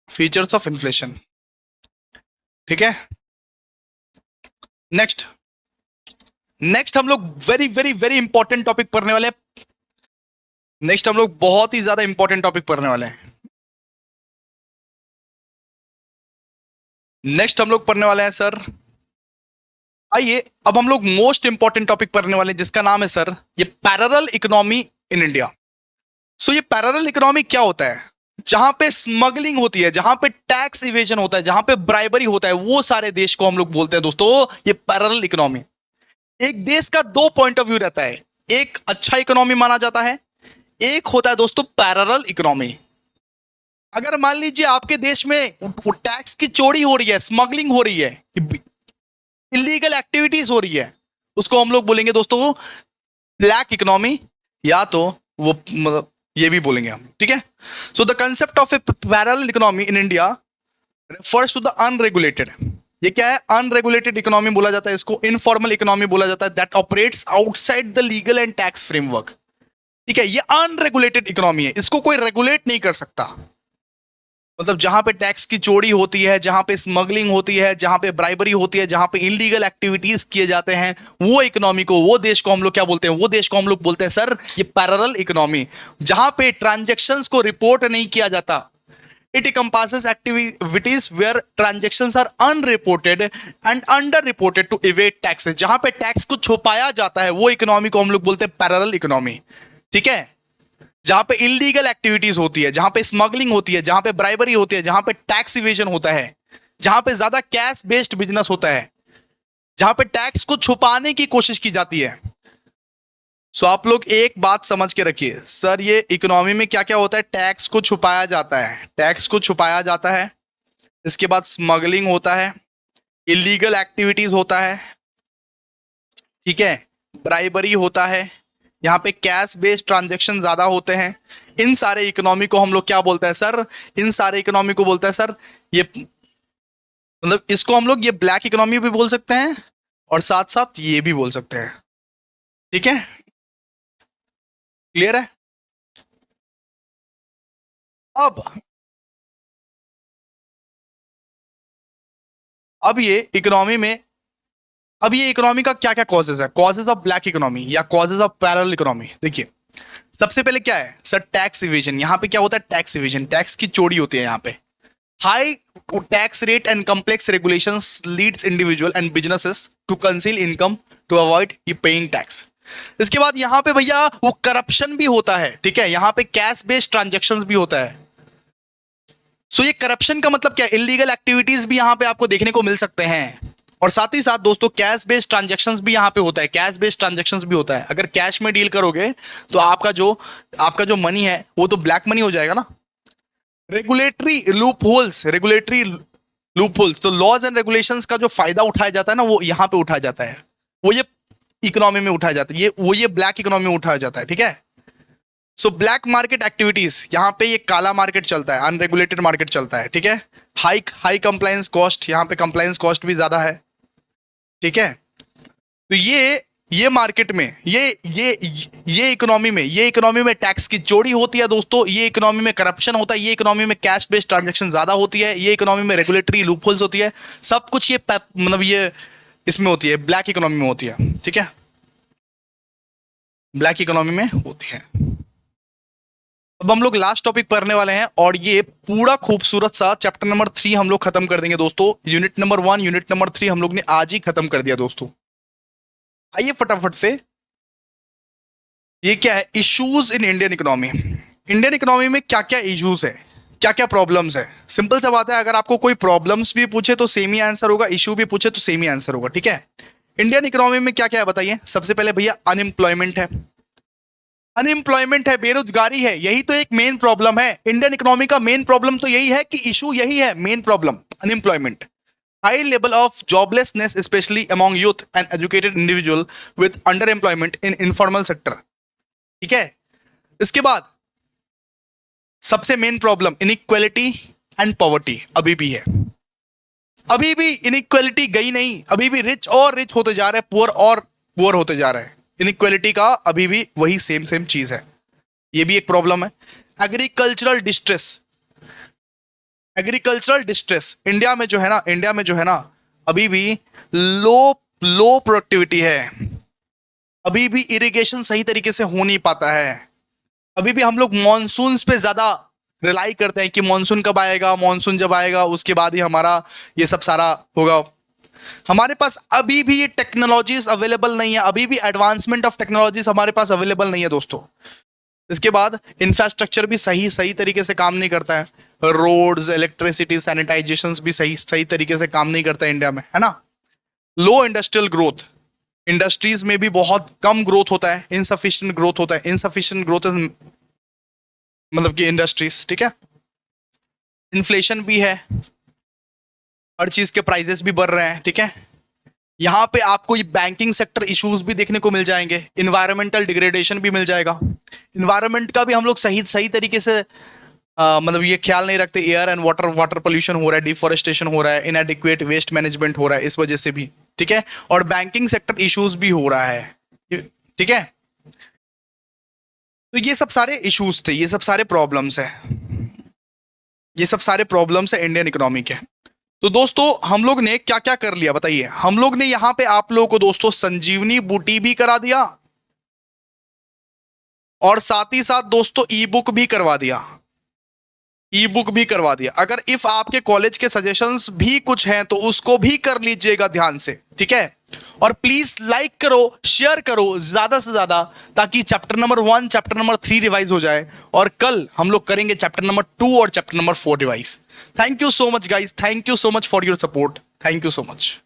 Speaker 1: फीचर्स ऑफ इन्फ्लेशन, ठीक है। नेक्स्ट हम लोग very very very important topic पढ़ने वाले हैं। नेक्स्ट हम लोग बहुत ही ज्यादा इंपॉर्टेंट टॉपिक पढ़ने वाले हैं। नेक्स्ट हम लोग पढ़ने वाले हैं सर, आइए अब हम लोग मोस्ट इंपॉर्टेंट टॉपिक पढ़ने वाले हैं, जिसका नाम है सर ये पैरेलल इकोनॉमी इन इंडिया। सो ये पैरेलल इकोनॉमी क्या होता है? जहां पे स्मगलिंग होती है, जहां पे टैक्स इवेजन होता है, जहां पे ब्राइबरी होता है, वो सारे देश को हम लोग बोलते हैं दोस्तों ये पैरेलल इकोनॉमी। एक देश का 2 पॉइंट ऑफ व्यू रहता है, एक अच्छा इकोनॉमी माना जाता है, एक होता है दोस्तों पैरेलल इकोनॉमी। अगर मान लीजिए आपके देश में टैक्स की चोरी हो रही है, स्मगलिंग हो रही है, इलीगल एक्टिविटीज हो रही है, उसको हम लोग बोलेंगे दोस्तों ब्लैक इकोनॉमी, या तो वो मतलब ये भी बोलेंगे हम, ठीक है। So the concept of a parallel economy in India refers to the unregulated, ये क्या है? अनरेगुलेटेड इकोनॉमी बोला जाता है इसको, इनफॉर्मल इकोनॉमी बोला जाता है, that operates outside the legal and tax framework, ठीक है। ये अनरेगुलेटेड इकोनॉमी है, इसको कोई रेगुलेट नहीं कर सकता। मतलब जहां पे टैक्स की चोरी होती है, जहां पे स्मगलिंग होती है, जहां पे ब्राइबरी होती है, जहां पे इलीगल एक्टिविटीज किए जाते हैं, वो इकोनॉमी को, वो देश को हम लोग क्या बोलते हैं? वो देश को हम लोग बोलते हैं सर ये पैरेलल इकोनॉमी। जहां पे ट्रांजैक्शंस को रिपोर्ट नहीं किया जाता, it encompasses activities where transactions are unreported and underreported to evade taxes। जहां पे टैक्स को छुपाया जाता है, वो इकोनॉमी को हम लोग बोलते हैं पैरेलल इकोनॉमी, ठीक है। जहां पे इलीगल एक्टिविटीज होती है, जहां पे स्मगलिंग होती है, जहां पे ब्राइबरी होती है, जहां पे टैक्स इवेजन होता है, जहां पे ज्यादा कैश बेस्ड बिजनेस होता है, जहां पे टैक्स को छुपाने की कोशिश की जाती है, सो आप लोग एक बात समझ के रखिए सर, ये इकोनॉमी में क्या क्या होता है, टैक्स को छुपाया जाता है, टैक्स को छुपाया जाता है, इसके बाद स्मगलिंग होता है, इलीगल एक्टिविटीज होता है, ठीक है, ब्राइबरी होता है, यहाँ पे कैश बेस्ड ट्रांजेक्शन ज्यादा होते हैं। इन सारे इकोनॉमी को हम लोग क्या बोलते हैं सर, इन सारे इकोनॉमी को बोलते हैं सर, ये मतलब इसको हम लोग ये ब्लैक इकोनॉमी भी बोल सकते हैं और साथ साथ ये भी बोल सकते हैं। ठीक है, क्लियर है। अब ये इकोनॉमी में, अब ये इकोनॉमी का क्या क्या कॉजेज है, कॉजेज ऑफ ब्लैक इकोनॉमी या कॉजेज ऑफ पैरेलल इकोनॉमी। देखिए सबसे पहले क्या है सर, टैक्स इवेजन। यहाँ पे क्या होता है, टैक्स इवेजन, टैक्स की चोरी होती है यहाँ पे। High tax rate and complex regulations leads individual and businesses to conceal income to avoid paying tax. इसके बाद यहाँ पे भैया वो करप्शन भी होता है, ठीक है, यहाँ पे कैश बेस्ड ट्रांजेक्शन भी होता है। सो ये करप्शन का मतलब क्या, इलीगल एक्टिविटीज भी यहाँ पे आपको देखने को मिल सकते हैं। और साथ ही साथ दोस्तों कैश बेस्ड ट्रांजैक्शंस भी यहाँ पे होता है, कैश बेस्ड ट्रांजैक्शंस भी होता है। अगर कैश में डील करोगे तो आपका जो मनी है वो तो ब्लैक मनी हो जाएगा ना। Regulatory loop holes, regulatory loop holes, तो लॉज एंड रेगुलेशंस का जो फायदा उठाया जाता है ना, वो यहाँ पे उठाया जाता है, वो ये इकोनॉमी में उठाया जाता है, ये ब्लैक इकोनॉमी में उठाया जाता है। ठीक है, सो ब्लैक मार्केट एक्टिविटीज, यहाँ पे ये काला मार्केट चलता है, अनरेगुलेटेड मार्केट चलता है। ठीक है, हाई कंप्लायंस कॉस्ट, यहाँ पे कंप्लायंस कॉस्ट भी ज्यादा है। ठीक है, तो ये मार्केट में ये इकोनॉमी में टैक्स की चोरी होती है दोस्तों, ये इकोनॉमी में करप्शन होता है, ये इकोनॉमी में कैश बेस्ड ट्रांजैक्शन ज्यादा होती है, ये इकोनॉमी में रेगुलेटरी लूपहोल्स होती है, सब कुछ ये मतलब ये इसमें होती है, ब्लैक इकोनॉमी में होती है। ठीक है, ब्लैक इकोनॉमी में होती है। अब हम लोग लास्ट टॉपिक पढ़ने वाले हैं और ये पूरा खूबसूरत सा चैप्टर नंबर 3 हम लोग खत्म कर देंगे दोस्तों। यूनिट नंबर 1 यूनिट नंबर 3 हम लोग ने आज ही खत्म कर दिया दोस्तों। आइए फटाफट से, ये क्या है, issues in Indian economy. Indian economy में क्या क्या इश्यूज है, क्या क्या प्रॉब्लम्स है। सिंपल सा बात है, अगर आपको कोई प्रॉब्लम्स भी पूछे तो सेम ही आंसर होगा, इश्यू भी पूछे तो सेम ही आंसर होगा। ठीक है, इंडियन इकोनॉमी में क्या क्या है बताइए। सबसे पहले भैया अनएम्प्लॉयमेंट है, अनएम्प्लॉयमेंट है, बेरोजगारी है, यही तो एक मेन प्रॉब्लम है। इंडियन इकोनॉमी का मेन प्रॉब्लम तो यही है कि इशू यही है, main problem unemployment. High level of joblessness specially among youth and educated individual with under employment in informal sector. ठीक है, इसके बाद सबसे main problem inequality and poverty अभी भी है, अभी भी इनइक्वालिटी गई नहीं, अभी भी रिच और रिच होते जा रहे हैं, पुअर और पुअर होते जा रहे हैं। इनइक्वालिटी का अभी भी वही सेम चीज है, ये भी एक प्रॉब्लम है। Agricultural distress, agricultural distress India में जो है ना अभी भी लो प्रोडक्टिविटी है, अभी भी इरिगेशन सही तरीके से हो नहीं पाता है, अभी भी हम लोग मॉनसून पे ज्यादा रिलाई करते हैं कि मॉनसून कब आएगा, मॉनसून जब आएगा उसके बाद ही हमारा ये सब सारा होगा। हमारे पास अभी भी ये टेक्नोलॉजीज अवेलेबल नहीं है, अभी भी एडवांसमेंट ऑफ टेक्नोलॉजीज हमारे पास अवेलेबल नहीं है दोस्तों। इसके बाद इंफ्रास्ट्रक्चर भी सही तरीके से काम नहीं करता है, रोड्स, इलेक्ट्रिसिटी, सैनिटाइजेशन भी सही तरीके से काम नहीं करता है इंडिया में, है ना। लो इंडस्ट्रियल ग्रोथ, इंडस्ट्रीज में भी बहुत कम ग्रोथ होता है, इनसफिशिएंट ग्रोथ होता है, इनसफिशिएंट ग्रोथ मतलब कि इंडस्ट्रीज। ठीक है, इन्फ्लेशन भी है, हर चीज के प्राइसेस भी बढ़ रहे हैं। ठीक है, यहाँ पे आपको ये बैंकिंग सेक्टर इश्यूज भी देखने को मिल जाएंगे, इन्वायरमेंटल डिग्रेडेशन भी मिल जाएगा, इन्वायरमेंट का भी हम लोग सही तरीके से मतलब ये ख्याल नहीं रखते, एयर एंड वाटर पोल्यूशन हो रहा है, डिफॉरेस्टेशन हो रहा है, इनएडिक्वेट वेस्ट मैनेजमेंट हो रहा है, इस वजह से भी। ठीक है, और बैंकिंग सेक्टर इश्यूज भी हो रहा है। ठीक है, तो ये सब सारे इश्यूज थे, ये सब सारे प्रॉब्लम्स है, ये सब सारे प्रॉब्लम्स है इंडियन इकोनॉमी के। तो दोस्तों हम लोग ने क्या क्या कर लिया बताइए। हम लोग ने यहां पे आप लोगों को दोस्तों संजीवनी बूटी भी करा दिया और साथ ही साथ दोस्तों ई बुक भी करवा दिया, ई बुक भी करवा दिया। अगर इफ आपके कॉलेज के सजेशंस भी कुछ हैं तो उसको भी कर लीजिएगा ध्यान से। ठीक है, और प्लीज लाइक करो, शेयर करो ज्यादा से ज्यादा, ताकि chapter number 1 chapter number 3 revise हो जाए और कल हम लोग करेंगे चैप्टर नंबर 2 और chapter number 4 revise. Thank you so much guys, thank you so much for your support, thank you so much.